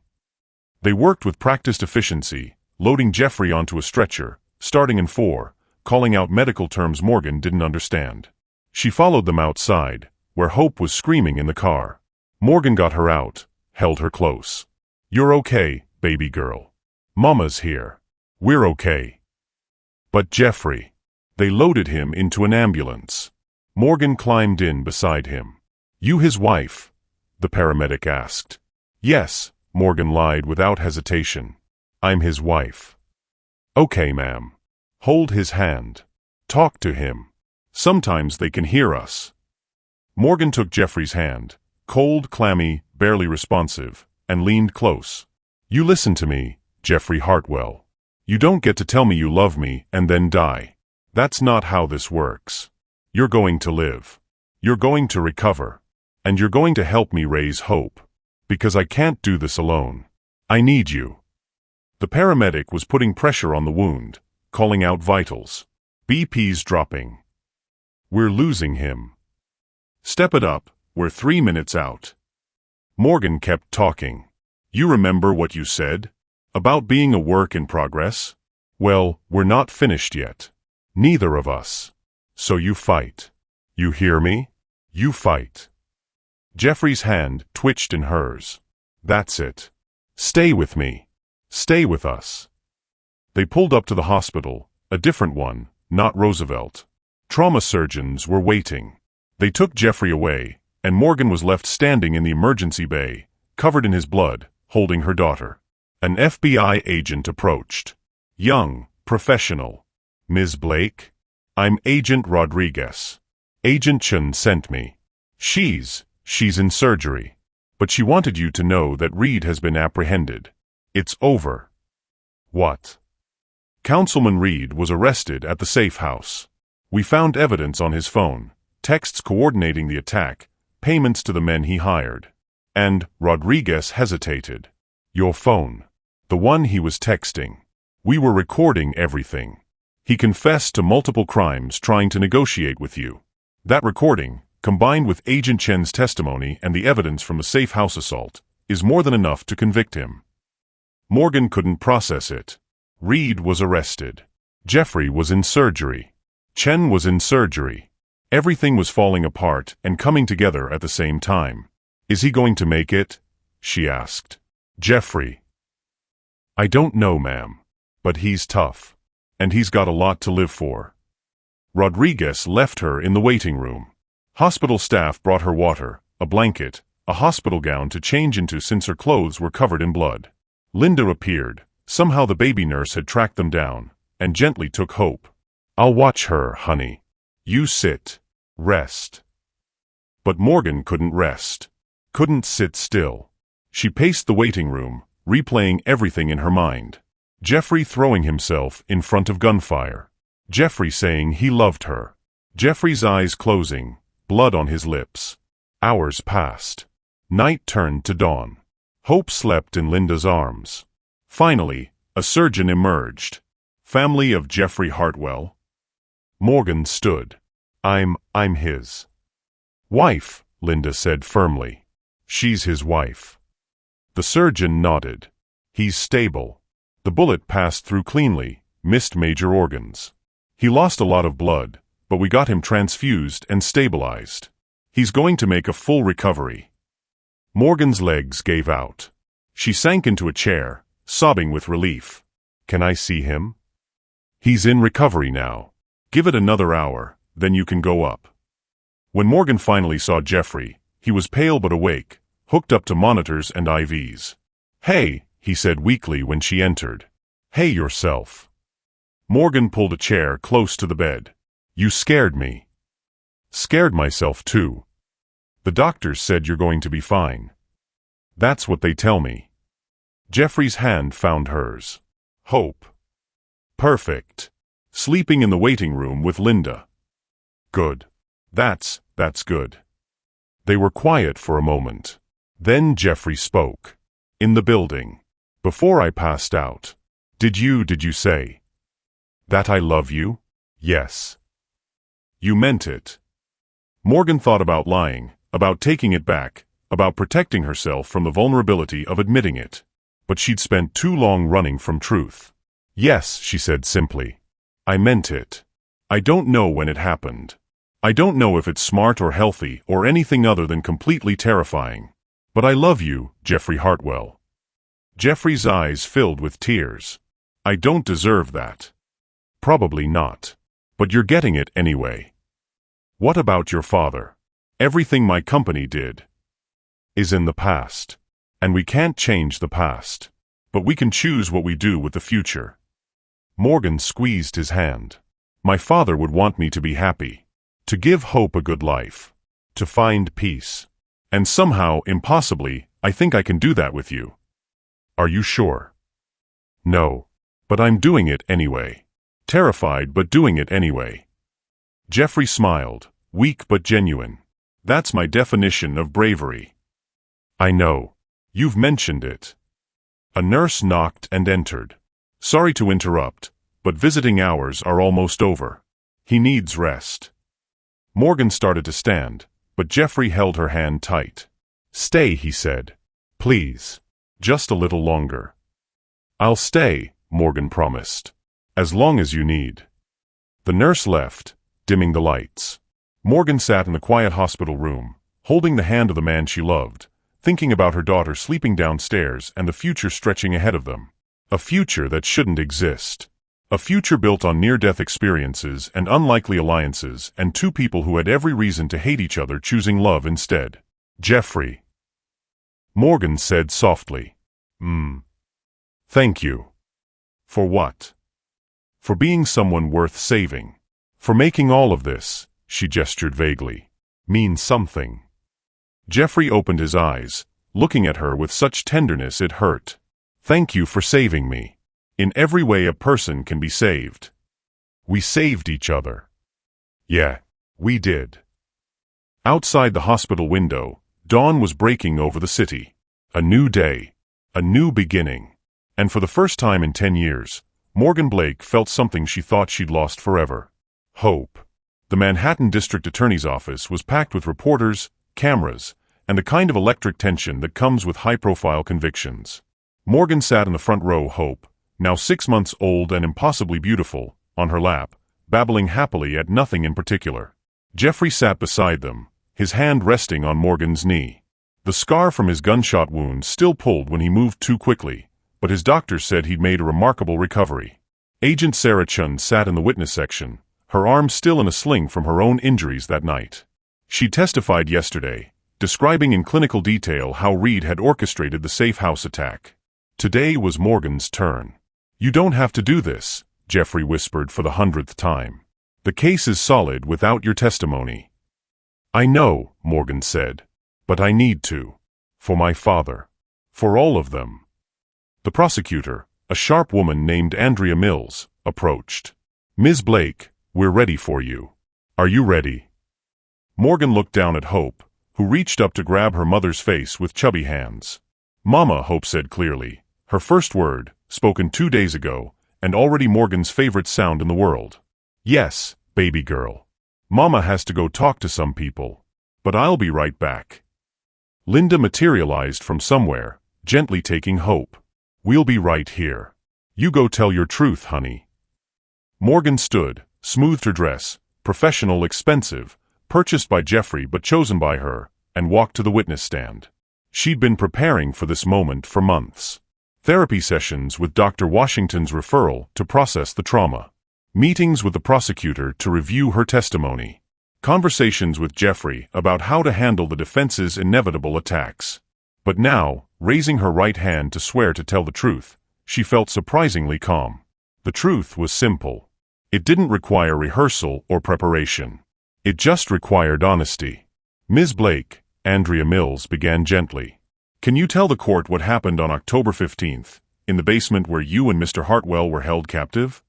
S1: They worked with practiced efficiency, loading Jeffrey onto a stretcher, starting in 4, calling out medical terms Morgan didn't understand. She followed them outside, where Hope was screaming in the car. Morgan got her out, held her close. "You're okay, baby girl. Mama's here. We're okay." But Jeffrey. They loaded him into an ambulance. Morgan climbed in beside him. "You his wife?" the paramedic asked. "Yes," Morgan lied without hesitation. "I'm his wife." "Okay, ma'am. Hold his hand. Talk to him. Sometimes they can hear us." Morgan took Jeffrey's hand, cold, clammy, barely responsive, and leaned close. "You listen to me, Jeffrey Hartwell. You don't get to tell me you love me and then die. That's not how this works. You're going to live. You're going to recover. And you're going to help me raise Hope. Because I can't do this alone. I need you." The paramedic was putting pressure on the wound, calling out vitals. "BP's dropping. We're losing him. Step it up, we're 3 minutes out." Morgan kept talking. "You remember what you said? About being a work in progress? Well, we're not finished yet. Neither of us. So you fight. You hear me? You fight." Jeffrey's hand twitched in hers. "That's it. Stay with me. Stay with us." They pulled up to the hospital, a different one, not Roosevelt. Trauma surgeons were waiting. They took Jeffrey away, and Morgan was left standing in the emergency bay, covered in his blood, holding her daughter. An FBI agent approached. Young, professional. "Ms. Blake? I'm Agent Rodriguez. Agent Chen sent me. She's in surgery. But she wanted you to know that Reed has been apprehended. It's over." "What?" "Councilman Reed was arrested at the safe house. We found evidence on his phone, texts coordinating the attack, payments to the men he hired." And Rodriguez hesitated. "Your phone. The one he was texting. We were recording everything. He confessed to multiple crimes trying to negotiate with you. That recording, combined with Agent Chen's testimony and the evidence from the safe house assault, is more than enough to convict him." Morgan couldn't process it. Reed was arrested. Jeffrey was in surgery. Chen was in surgery. Everything was falling apart and coming together at the same time. "Is he going to make it?" she asked. "Jeffrey." "I don't know, ma'am. But he's tough. And he's got a lot to live for." Rodriguez left her in the waiting room. Hospital staff brought her water, a blanket, a hospital gown to change into since her clothes were covered in blood. Linda appeared. Somehow the baby nurse had tracked them down, and gently took Hope. "I'll watch her, honey. You sit. Rest." But Morgan couldn't rest. Couldn't sit still. She paced the waiting room, replaying everything in her mind. Jeffrey throwing himself in front of gunfire. Jeffrey saying he loved her. Jeffrey's eyes closing, blood on his lips. Hours passed. Night turned to dawn. Hope slept in Linda's arms. Finally, a surgeon emerged. "Family of Jeffrey Hartwell?" Morgan stood. I'm his wife," Linda said firmly. "She's his wife." The surgeon nodded. "He's stable. The bullet passed through cleanly, missed major organs. He lost a lot of blood, but we got him transfused and stabilized. He's going to make a full recovery." Morgan's legs gave out. She sank into a chair, sobbing with relief. "Can I see him?" "He's in recovery now. Give it another hour, then you can go up." When Morgan finally saw Jeffrey, he was pale but awake, hooked up to monitors and IVs. "Hey," he said weakly when she entered. "Hey yourself." Morgan pulled a chair close to the bed. "You scared me." "Scared myself too. The doctors said you're going to be fine." "That's what they tell me." Jeffrey's hand found hers. "Hope." "Perfect. Sleeping in the waiting room with Linda." "Good. That's good." They were quiet for a moment. Then Jeffrey spoke. "In the building. Before I passed out. Did you say?" That I love you? Yes. You meant it. Morgan thought about lying, about taking it back, about protecting herself from the vulnerability of admitting it. But she'd spent too long running from truth. Yes, she said simply. I meant it. I don't know when it happened. I don't know if it's smart or healthy or anything other than completely terrifying. But I love you, Jeffrey Hartwell. Jeffrey's eyes filled with tears. I don't deserve that. Probably not. But you're getting it anyway. What about your father? Everything my company did is in the past. And we can't change the past. But we can choose what we do with the future. Morgan squeezed his hand. My father would want me to be happy. To give Hope a good life. To find peace. And somehow, impossibly, I think I can do that with you. Are you sure? No. But I'm doing it anyway. Terrified but doing it anyway. Jeffrey smiled, weak but genuine. That's my definition of bravery. I know. You've mentioned it. A nurse knocked and entered. Sorry to interrupt, but visiting hours are almost over. He needs rest. Morgan started to stand, but Jeffrey held her hand tight. Stay, he said. Please. Just a little longer. I'll stay, Morgan promised. As long as you need. The nurse left, dimming the lights. Morgan sat in the quiet hospital room, holding the hand of the man she loved, thinking about her daughter sleeping downstairs and the future stretching ahead of them. A future that shouldn't exist. A future built on near-death experiences and unlikely alliances and two people who had every reason to hate each other choosing love instead. Jeffrey. Morgan said softly. Thank you. For what? For being someone worth saving. For making all of this, she gestured vaguely, mean something. Jeffrey opened his eyes, looking at her with such tenderness it hurt. Thank you for saving me. In every way a person can be saved. We saved each other. Yeah, we did. Outside the hospital window, dawn was breaking over the city. A new day. A new beginning. And for the first time in 10 years, Morgan Blake felt something she thought she'd lost forever. Hope. The Manhattan District Attorney's office was packed with reporters, cameras, and the kind of electric tension that comes with high-profile convictions. Morgan sat in the front row, Hope, now 6 months old and impossibly beautiful, on her lap, babbling happily at nothing in particular. Jeffrey sat beside them, his hand resting on Morgan's knee. The scar from his gunshot wound still pulled when he moved too quickly, but his doctors said he'd made a remarkable recovery. Agent Sarah Chun sat in the witness section, her arm still in a sling from her own injuries that night. She testified yesterday, describing in clinical detail how Reed had orchestrated the safe house attack. Today was Morgan's turn. You don't have to do this, Jeffrey whispered for the 100th time. The case is solid without your testimony. I know, Morgan said, but I need to. For my father. For all of them. The prosecutor, a sharp woman named Andrea Mills, approached. Ms. Blake, we're ready for you. Are you ready? Morgan looked down at Hope, who reached up to grab her mother's face with chubby hands. Mama, Hope said clearly, her first word, spoken 2 days ago, and already Morgan's favorite sound in the world. Yes, baby girl. Mama has to go talk to some people. But I'll be right back. Linda materialized from somewhere, gently taking Hope. We'll be right here. You go tell your truth, honey. Morgan stood, smoothed her dress, professional, expensive, purchased by Jeffrey but chosen by her, and walked to the witness stand. She'd been preparing for this moment for months. Therapy sessions with Dr. Washington's referral to process the trauma. Meetings with the prosecutor to review her testimony. Conversations with Jeffrey about how to handle the defense's inevitable attacks. But now, raising her right hand to swear to tell the truth, she felt surprisingly calm. The truth was simple. It didn't require rehearsal or preparation. It just required honesty. Ms. Blake, Andrea Mills began gently. Can you tell the court what happened on October 15th, in the basement where you and Mr. Hartwell were held captive?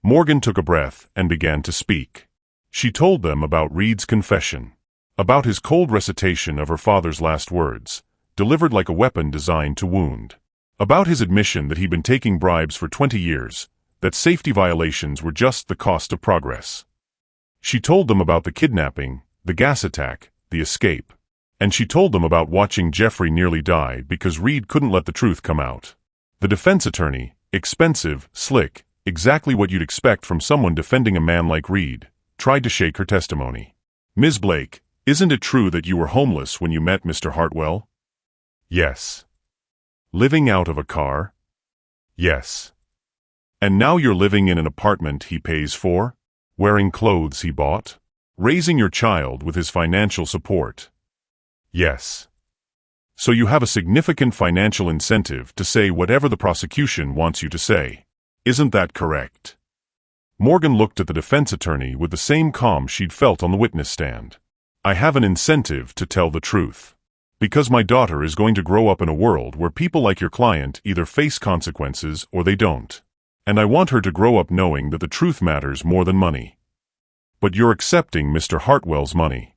S1: Morgan took a breath and began to speak. She told them about Reed's confession. About his cold recitation of her father's last words, delivered like a weapon designed to wound. About his admission that he'd been taking bribes for 20 years, that safety violations were just the cost of progress. She told them about the kidnapping, the gas attack, the escape. And she told them about watching Jeffrey nearly die because Reed couldn't let the truth come out. The defense attorney, expensive, slick, exactly what you'd expect from someone defending a man like Reed, tried to shake her testimony. "Ms. Blake, isn't it true that you were homeless when you met Mr. Hartwell?" "Yes." "Living out of a car?" "Yes." "And now you're living in an apartment he pays for? Wearing clothes he bought? Raising your child with his financial support?" "Yes." "So you have a significant financial incentive to say whatever the prosecution wants you to say. Isn't that correct?" Morgan looked at the defense attorney with the same calm she'd felt on the witness stand. "I have an incentive to tell the truth. Because my daughter is going to grow up in a world where people like your client either face consequences or they don't. And I want her to grow up knowing that the truth matters more than money." "But you're accepting Mr. Hartwell's money."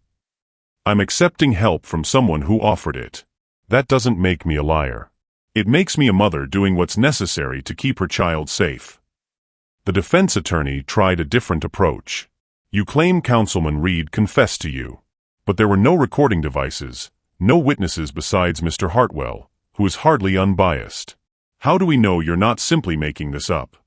S1: "I'm accepting help from someone who offered it. That doesn't make me a liar. It makes me a mother doing what's necessary to keep her child safe." The defense attorney tried a different approach. "You claim Councilman Reed confessed to you. But there were no recording devices, no witnesses besides Mr. Hartwell, who is hardly unbiased. How do we know you're not simply making this up?"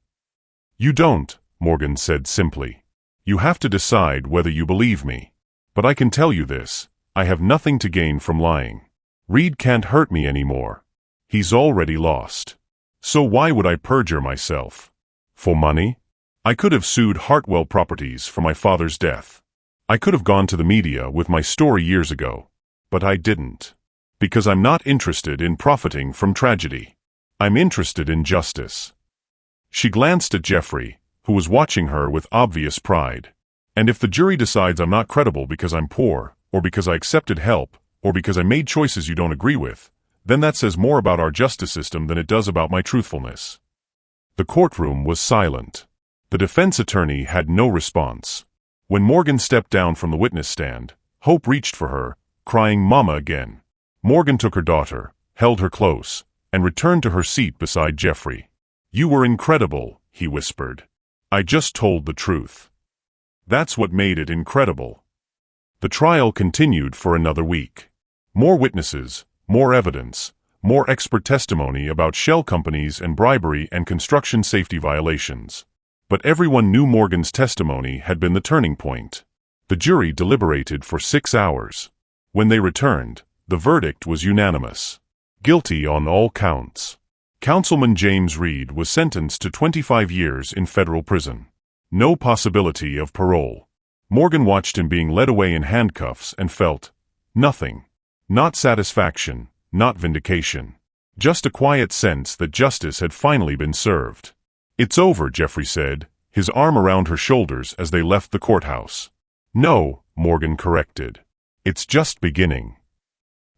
S1: "You don't," Morgan said simply. "You have to decide whether you believe me. But I can tell you this, I have nothing to gain from lying. Reed can't hurt me anymore. He's already lost. So why would I perjure myself? For money? I could have sued Hartwell Properties for my father's death. I could have gone to the media with my story years ago. But I didn't. Because I'm not interested in profiting from tragedy. I'm interested in justice." She glanced at Jeffrey, who was watching her with obvious pride. "And if the jury decides I'm not credible because I'm poor, or because I accepted help, or because I made choices you don't agree with, then that says more about our justice system than it does about my truthfulness." The courtroom was silent. The defense attorney had no response. When Morgan stepped down from the witness stand, Hope reached for her, crying "Mama" again. Morgan took her daughter, held her close, and returned to her seat beside Jeffrey. "You were incredible," he whispered. "I just told the truth. That's what made it incredible." The trial continued for another week. More witnesses, more evidence, more expert testimony about shell companies and bribery and construction safety violations. But everyone knew Morgan's testimony had been the turning point. The jury deliberated for 6 hours. When they returned, the verdict was unanimous. Guilty on all counts. Councilman James Reed was sentenced to 25 years in federal prison. No possibility of parole. Morgan watched him being led away in handcuffs and felt nothing. Not satisfaction, not vindication. Just a quiet sense that justice had finally been served. "It's over," Jeffrey said, his arm around her shoulders as they left the courthouse. "No," Morgan corrected. "It's just beginning."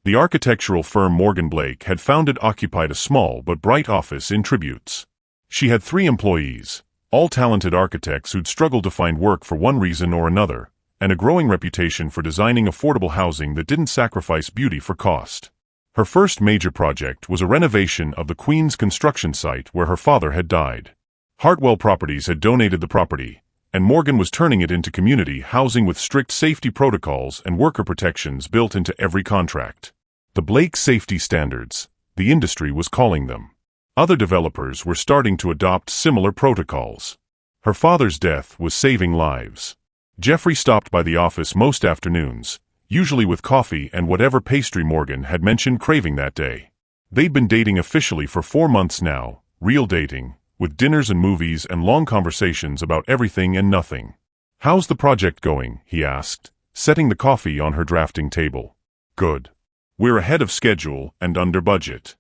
S1: The architectural firm Morgan Blake had founded occupied a small but bright office in Tributes. She had 3 employees, all talented architects who'd struggled to find work for one reason or another, and a growing reputation for designing affordable housing that didn't sacrifice beauty for cost. Her first major project was a renovation of the Queens construction site where her father had died. Hartwell Properties had donated the property, and Morgan was turning it into community housing with strict safety protocols and worker protections built into every contract. The Blake Safety Standards, the industry was calling them. Other developers were starting to adopt similar protocols. Her father's death was saving lives. Jeffrey stopped by the office most afternoons, usually with coffee and whatever pastry Morgan had mentioned craving that day. They'd been dating officially for 4 months now, real dating, with dinners and movies and long conversations about everything and nothing. "How's the project going?" he asked, setting the coffee on her drafting table. "Good. We're ahead of schedule and under budget."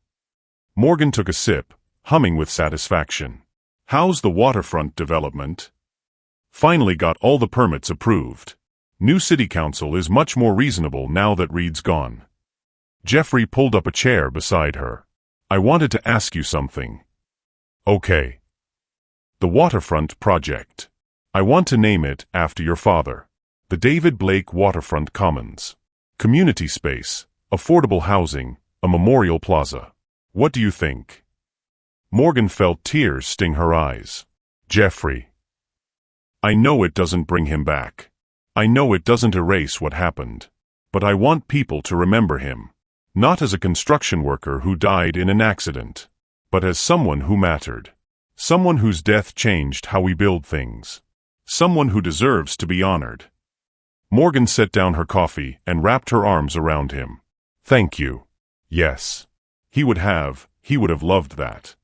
S1: Morgan took a sip, humming with satisfaction. "How's the waterfront development?" "Finally got all the permits approved. New city council is much more reasonable now that Reed's gone." Jeffrey pulled up a chair beside her. "I wanted to ask you something." "Okay." "The waterfront project. I want to name it after your father. The David Blake Waterfront Commons. Community space, affordable housing, a memorial plaza. What do you think?" Morgan felt tears sting her eyes. Jeffrey. I know it doesn't bring him back. I know it doesn't erase what happened. But I want people to remember him. Not as a construction worker who died in an accident, but as someone who mattered. Someone whose death changed how we build things. Someone who deserves to be honored. Morgan set down her coffee and wrapped her arms around him. Thank you. Yes. He would have loved that.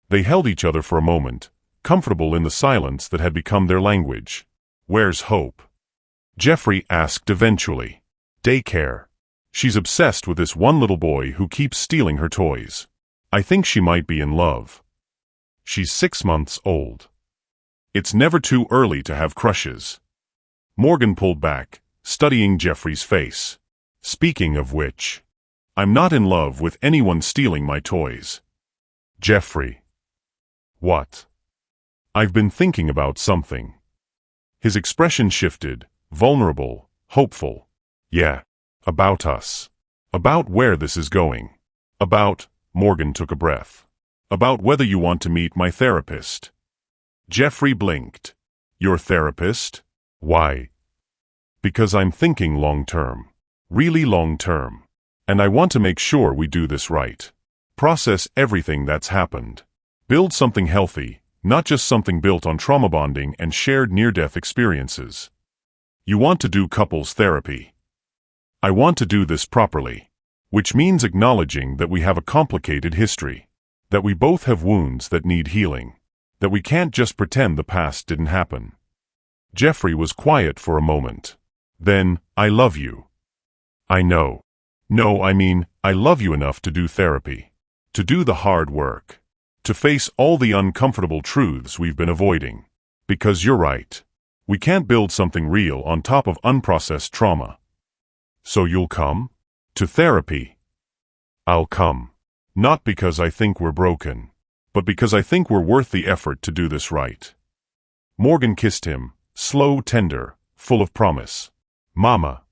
S1: They held each other for a moment, comfortable in the silence that had become their language. Where's Hope? Jeffrey asked eventually. Daycare. She's obsessed with this one little boy who keeps stealing her toys. I think she might be in love. She's 6 months old. It's never too early to have crushes. Morgan pulled back, studying Jeffrey's face. Speaking of which, I'm not in love with anyone stealing my toys. Jeffrey. What? I've been thinking about something. His expression shifted, vulnerable, hopeful. Yeah, about us. About where this is going. About, Morgan took a breath. About whether you want to meet my therapist. Jeffrey blinked. Your therapist? Why? Because I'm thinking long-term. Really long-term. And I want to make sure we do this right. Process everything that's happened. Build something healthy, not just something built on trauma bonding and shared near-death experiences. You want to do couples therapy. I want to do this properly. Which means acknowledging that we have a complicated history. That we both have wounds that need healing. That we can't just pretend the past didn't happen. Jeffrey was quiet for a moment. Then, I love you. I know. No, I mean, I love you enough to do therapy. To do the hard work. To face all the uncomfortable truths we've been avoiding. Because you're right. We can't build something real on top of unprocessed trauma. So you'll come? To therapy? I'll come. Not because I think we're broken, but because I think we're worth the effort to do this right. Morgan kissed him, slow, tender, full of promise. Mama.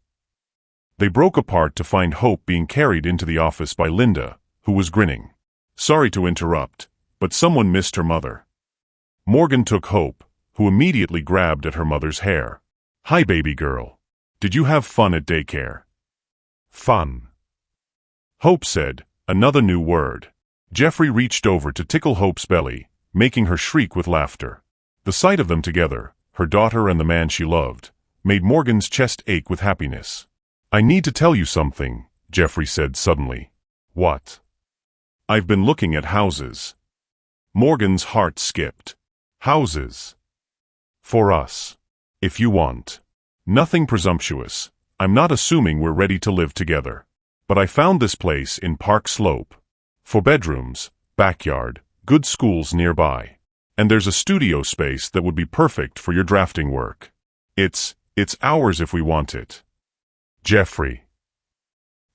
S1: They broke apart to find Hope being carried into the office by Linda, who was grinning. Sorry to interrupt, but someone missed her mother. Morgan took Hope, who immediately grabbed at her mother's hair. Hi, baby girl. Did you have fun at daycare? Fun. Hope said, another new word. Jeffrey reached over to tickle Hope's belly, making her shriek with laughter. The sight of them together, her daughter and the man she loved, made Morgan's chest ache with happiness. I need to tell you something, Jeffrey said suddenly. What? I've been looking at houses. Morgan's heart skipped. Houses. For us. If you want. Nothing presumptuous. I'm not assuming we're ready to live together. But I found this place in Park Slope. For bedrooms, backyard, good schools nearby. And there's a studio space that would be perfect for your drafting work. It's ours if we want it. Jeffrey.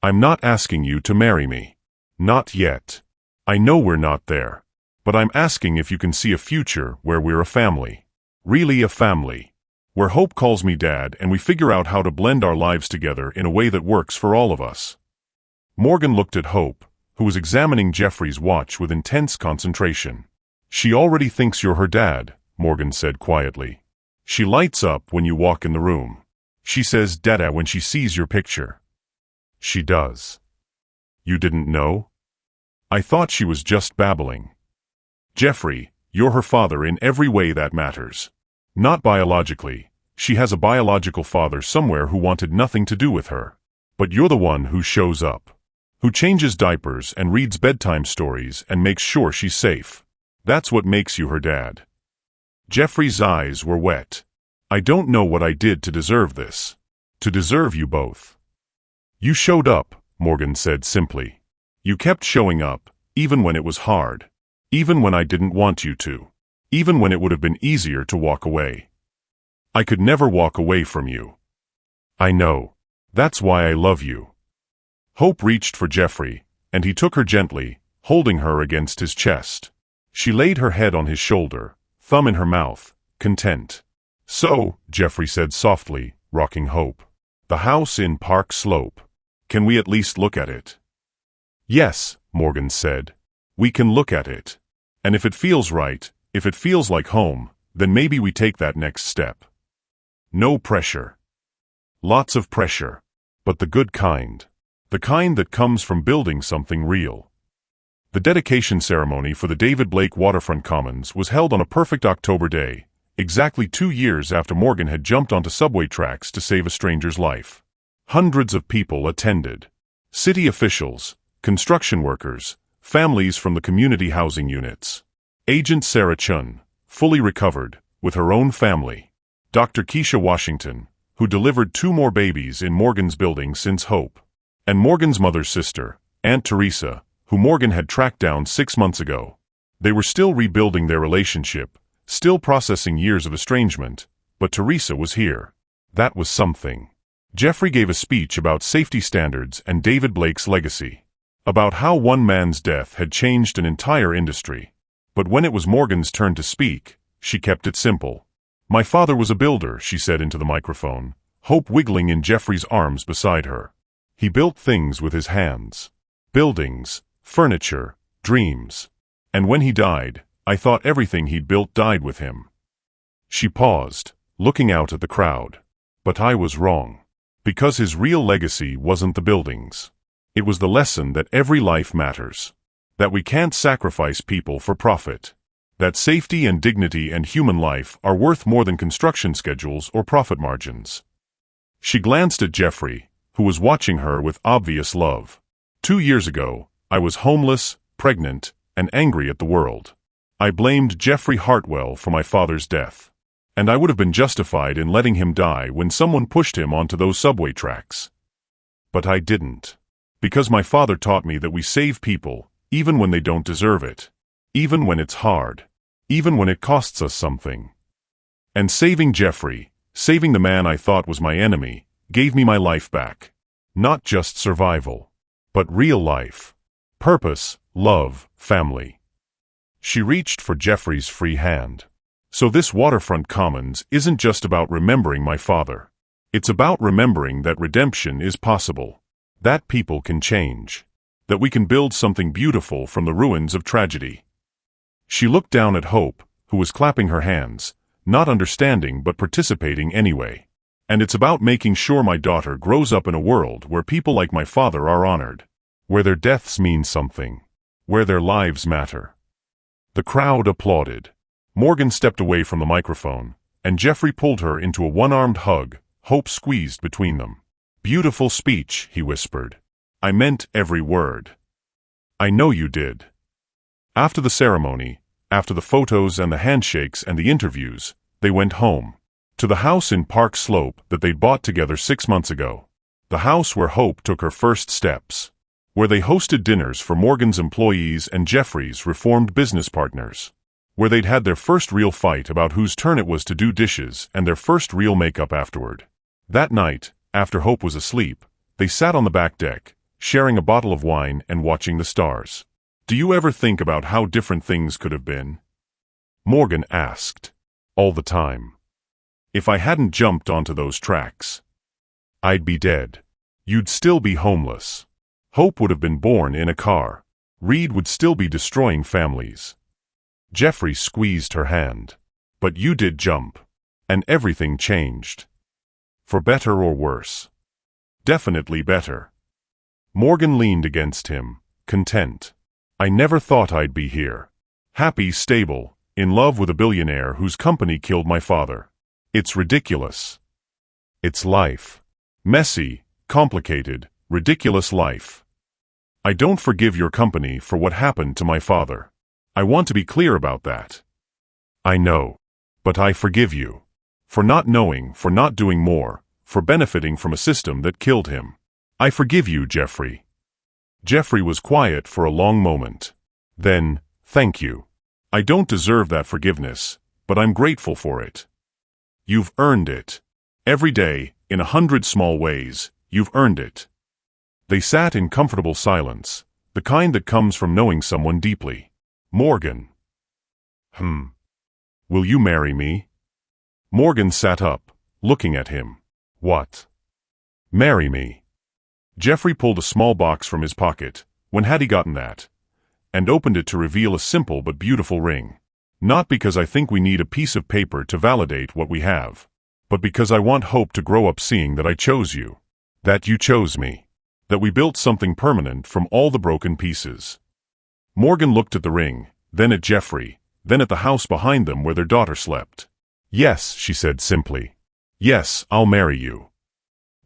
S1: I'm not asking you to marry me. Not yet. I know we're not there. But I'm asking if you can see a future where we're a family. Really a family. Where Hope calls me Dad and we figure out how to blend our lives together in a way that works for all of us. Morgan looked at Hope, who was examining Jeffrey's watch with intense concentration. She already thinks you're her dad, Morgan said quietly. She lights up when you walk in the room. She says Dada when she sees your picture. She does. You didn't know? I thought she was just babbling. Jeffrey, you're her father in every way that matters. Not biologically. She has a biological father somewhere who wanted nothing to do with her. But you're the one who shows up. Who changes diapers and reads bedtime stories and makes sure she's safe. That's what makes you her dad. Jeffrey's eyes were wet. I don't know what I did to deserve this. To deserve you both. You showed up, Morgan said simply. You kept showing up, even when it was hard. Even when I didn't want you to. Even when it would have been easier to walk away. I could never walk away from you. I know. That's why I love you. Hope reached for Jeffrey, and he took her gently, holding her against his chest. She laid her head on his shoulder, thumb in her mouth, content. So, Jeffrey said softly, rocking Hope. The house in Park Slope. Can we at least look at it? Yes, Morgan said. We can look at it. And if it feels right, If it feels like home, then maybe we take that next step. No pressure. Lots of pressure. But the good kind. The kind that comes from building something real. The dedication ceremony for the David Blake Waterfront Commons was held on a perfect October day, exactly 2 years after Morgan had jumped onto subway tracks to save a stranger's life. Hundreds of people attended. City officials, construction workers, families from the community housing units. Agent Sarah Chun, fully recovered, with her own family. Dr. Keisha Washington, who delivered 2 more babies in Morgan's building since Hope. And Morgan's mother's sister, Aunt Teresa, who Morgan had tracked down 6 months ago. They were still rebuilding their relationship, still processing years of estrangement, but Teresa was here. That was something. Jeffrey gave a speech about safety standards and David Blake's legacy. About how one man's death had changed an entire industry. But when it was Morgan's turn to speak, she kept it simple. "My father was a builder," she said into the microphone, hope wiggling in Jeffrey's arms beside her. "He built things with his hands. Buildings, furniture, dreams. And when he died, I thought everything he'd built died with him." She paused, looking out at the crowd. But I was wrong. Because his real legacy wasn't the buildings. It was the lesson that every life matters. That we can't sacrifice people for profit. That safety and dignity and human life are worth more than construction schedules or profit margins. She glanced at Jeffrey, who was watching her with obvious love. 2 years ago, I was homeless, pregnant, and angry at the world. I blamed Jeffrey Hartwell for my father's death. And I would have been justified in letting him die when someone pushed him onto those subway tracks. But I didn't. Because my father taught me that we save people, even when they don't deserve it. Even when it's hard. Even when it costs us something. And saving Jeffrey, saving the man I thought was my enemy, gave me my life back. Not just survival. But real life. Purpose, love, family. She reached for Jeffrey's free hand. So this Waterfront Commons isn't just about remembering my father. It's about remembering that redemption is possible. That people can change. That we can build something beautiful from the ruins of tragedy. She looked down at Hope, who was clapping her hands, not understanding but participating anyway. And it's about making sure my daughter grows up in a world where people like my father are honored. Where their deaths mean something. Where their lives matter. The crowd applauded. Morgan stepped away from the microphone, and Jeffrey pulled her into a one-armed hug, Hope squeezed between them. "Beautiful speech," he whispered. "I meant every word." "I know you did." After the ceremony, after the photos and the handshakes and the interviews, they went home. To the house in Park Slope that they'd bought together 6 months ago. The house where Hope took her first steps. Where they hosted dinners for Morgan's employees and Jeffrey's reformed business partners. Where they'd had their first real fight about whose turn it was to do dishes and their first real makeup afterward. That night, after Hope was asleep, they sat on the back deck, sharing a bottle of wine and watching the stars. "Do you ever think about how different things could have been?" Morgan asked. "All the time. If I hadn't jumped onto those tracks, I'd be dead. You'd still be homeless. Hope would have been born in a car. Reed would still be destroying families." Jeffrey squeezed her hand. "But you did jump. And everything changed. For better or worse?" "Definitely better." Morgan leaned against him, content. "I never thought I'd be here. Happy, stable, in love with a billionaire whose company killed my father. It's ridiculous. It's life. Messy, complicated, ridiculous life. I don't forgive your company for what happened to my father. I want to be clear about that. I know. But I forgive you. For not knowing, for not doing more, for benefiting from a system that killed him. I forgive you, Jeffrey." Jeffrey was quiet for a long moment. Then, "Thank you. I don't deserve that forgiveness, but I'm grateful for it. You've earned it. Every day, in 100 small ways, you've earned it." They sat in comfortable silence, the kind that comes from knowing someone deeply. Morgan. Will you marry me?" Morgan sat up, looking at him. "What?" "Marry me." Jeffrey pulled a small box from his pocket, when had he gotten that, and opened it to reveal a simple but beautiful ring. Not because I think we need a piece of paper to validate what we have, but because I want Hope to grow up seeing that I chose you. That you chose me. That we built something permanent from all the broken pieces. Morgan looked at the ring, then at Jeffrey, then at the house behind them where their daughter slept. Yes, she said simply. Yes, I'll marry you.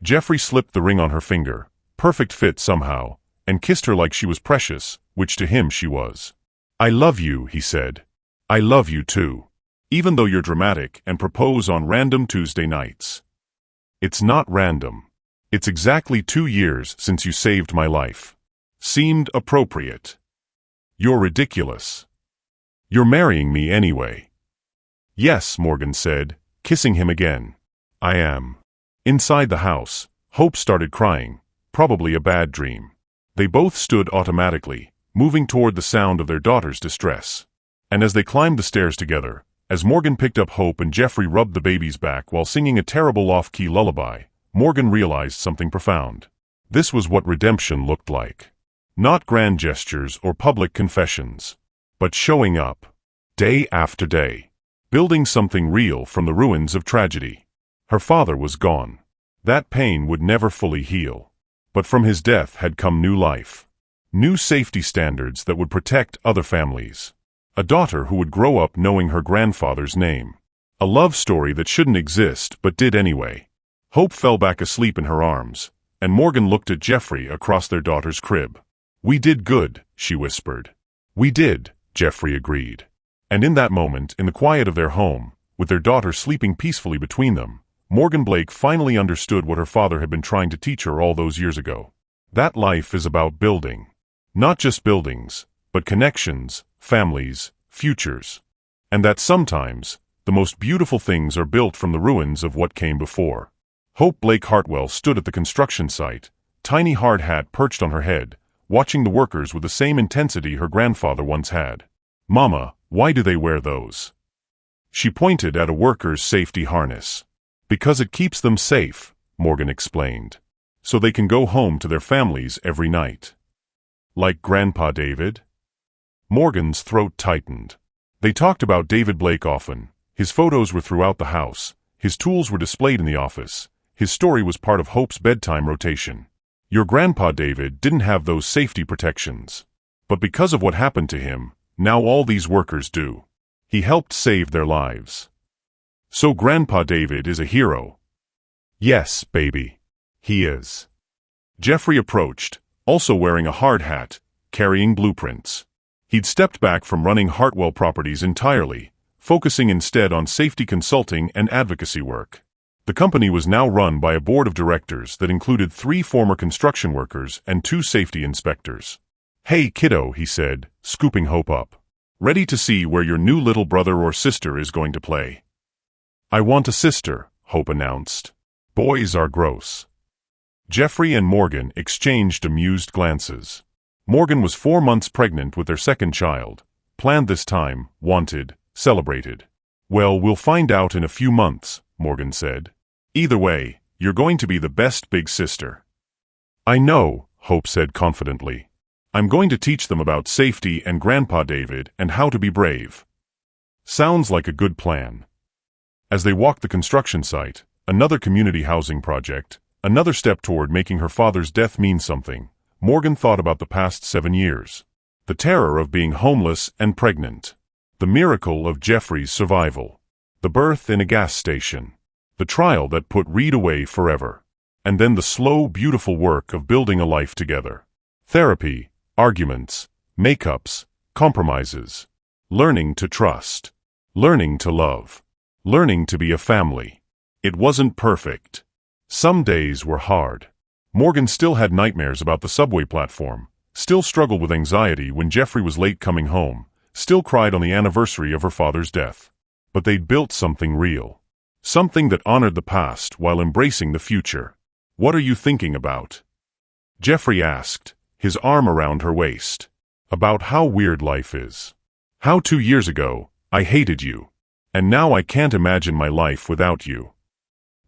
S1: Jeffrey slipped the ring on her finger, perfect fit somehow, and kissed her like she was precious, which to him she was. I love you, he said. I love you too. Even though you're dramatic and propose on random Tuesday nights. It's not random. It's exactly 2 years since you saved my life. Seemed appropriate. You're ridiculous. You're marrying me anyway. Yes, Morgan said, kissing him again. I am. Inside the house, Hope started crying, probably a bad dream. They both stood automatically, moving toward the sound of their daughter's distress. And as they climbed the stairs together, as Morgan picked up Hope and Jeffrey rubbed the baby's back while singing a terrible off-key lullaby, Morgan realized something profound. This was what redemption looked like. Not grand gestures or public confessions, but showing up, day after day, building something real from the ruins of tragedy. Her father was gone. That pain would never fully heal. But from his death had come new life. New safety standards that would protect other families. A daughter who would grow up knowing her grandfather's name. A love story that shouldn't exist but did anyway. Hope fell back asleep in her arms, and Morgan looked at Jeffrey across their daughter's crib. We did good, she whispered. We did, Jeffrey agreed. And in that moment, in the quiet of their home, with their daughter sleeping peacefully between them, Morgan Blake finally understood what her father had been trying to teach her all those years ago. That life is about building. Not just buildings, but connections, families, futures. And that sometimes, the most beautiful things are built from the ruins of what came before. Hope Blake Hartwell stood at the construction site, tiny hard hat perched on her head, watching the workers with the same intensity her grandfather once had. Mama, why do they wear those? She pointed at a worker's safety harness. Because it keeps them safe, Morgan explained. So they can go home to their families every night. Like Grandpa David? Morgan's throat tightened. They talked about David Blake often. His photos were throughout the house. His tools were displayed in the office. His story was part of Hope's bedtime rotation. Your Grandpa David didn't have those safety protections. But because of what happened to him, now all these workers do. He helped save their lives. So Grandpa David is a hero. Yes, baby. He is. Jeffrey approached, also wearing a hard hat, carrying blueprints. He'd stepped back from running Hartwell Properties entirely, focusing instead on safety consulting and advocacy work. The company was now run by a board of directors that included 3 former construction workers and 2 safety inspectors. Hey, kiddo, he said, scooping Hope up. Ready to see where your new little brother or sister is going to play? I want a sister, Hope announced. Boys are gross. Jeffrey and Morgan exchanged amused glances. Morgan was 4 months pregnant with their second child. Planned this time, wanted, celebrated. Well, we'll find out in a few months, Morgan said. Either way, you're going to be the best big sister. I know, Hope said confidently. I'm going to teach them about safety and Grandpa David and how to be brave. Sounds like a good plan. As they walked the construction site, another community housing project, another step toward making her father's death mean something, Morgan thought about the past 7 years. The terror of being homeless and pregnant. The miracle of Jeffrey's survival. The birth in a gas station. The trial that put Reed away forever. And then the slow, beautiful work of building a life together. Therapy, arguments, makeups, compromises. Learning to trust. Learning to love. Learning to be a family. It wasn't perfect. Some days were hard. Morgan still had nightmares about the subway platform, still struggled with anxiety when Jeffrey was late coming home, still cried on the anniversary of her father's death. But they'd built something real. Something that honored the past while embracing the future. What are you thinking about? Jeffrey asked, his arm around her waist. About how weird life is. How 2 years ago, I hated you. And now I can't imagine my life without you.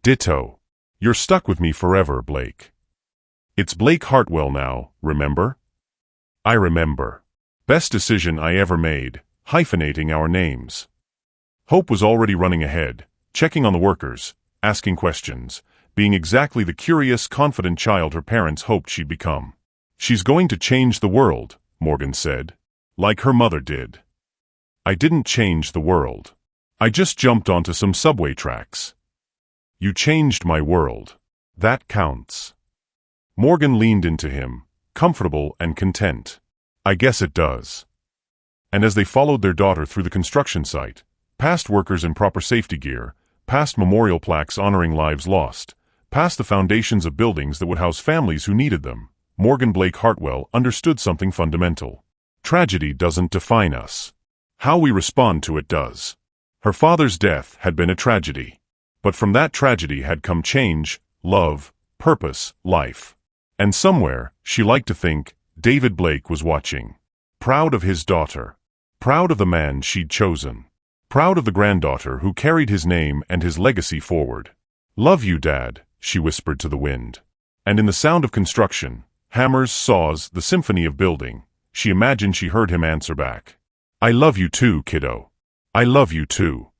S1: Ditto. You're stuck with me forever, Blake. It's Blake Hartwell now, remember? I remember. Best decision I ever made, hyphenating our names. Hope was already running ahead, checking on the workers, asking questions, being exactly the curious, confident child her parents hoped she'd become. "She's going to change the world," Morgan said, like her mother did. "I didn't change the world. I just jumped onto some subway tracks." "You changed my world. That counts." Morgan leaned into him, comfortable and content. "I guess it does." And as they followed their daughter through the construction site, past workers in proper safety gear, past memorial plaques honoring lives lost, past the foundations of buildings that would house families who needed them, Morgan Blake Hartwell understood something fundamental. Tragedy doesn't define us. How we respond to it does. Her father's death had been a tragedy. But from that tragedy had come change, love, purpose, life. And somewhere, she liked to think, David Blake was watching. Proud of his daughter. Proud of the man she'd chosen. Proud of the granddaughter who carried his name and his legacy forward. "Love you, Dad," she whispered to the wind. And in the sound of construction, hammers, saws, the symphony of building, she imagined she heard him answer back. "I love you too, kiddo. I love you too."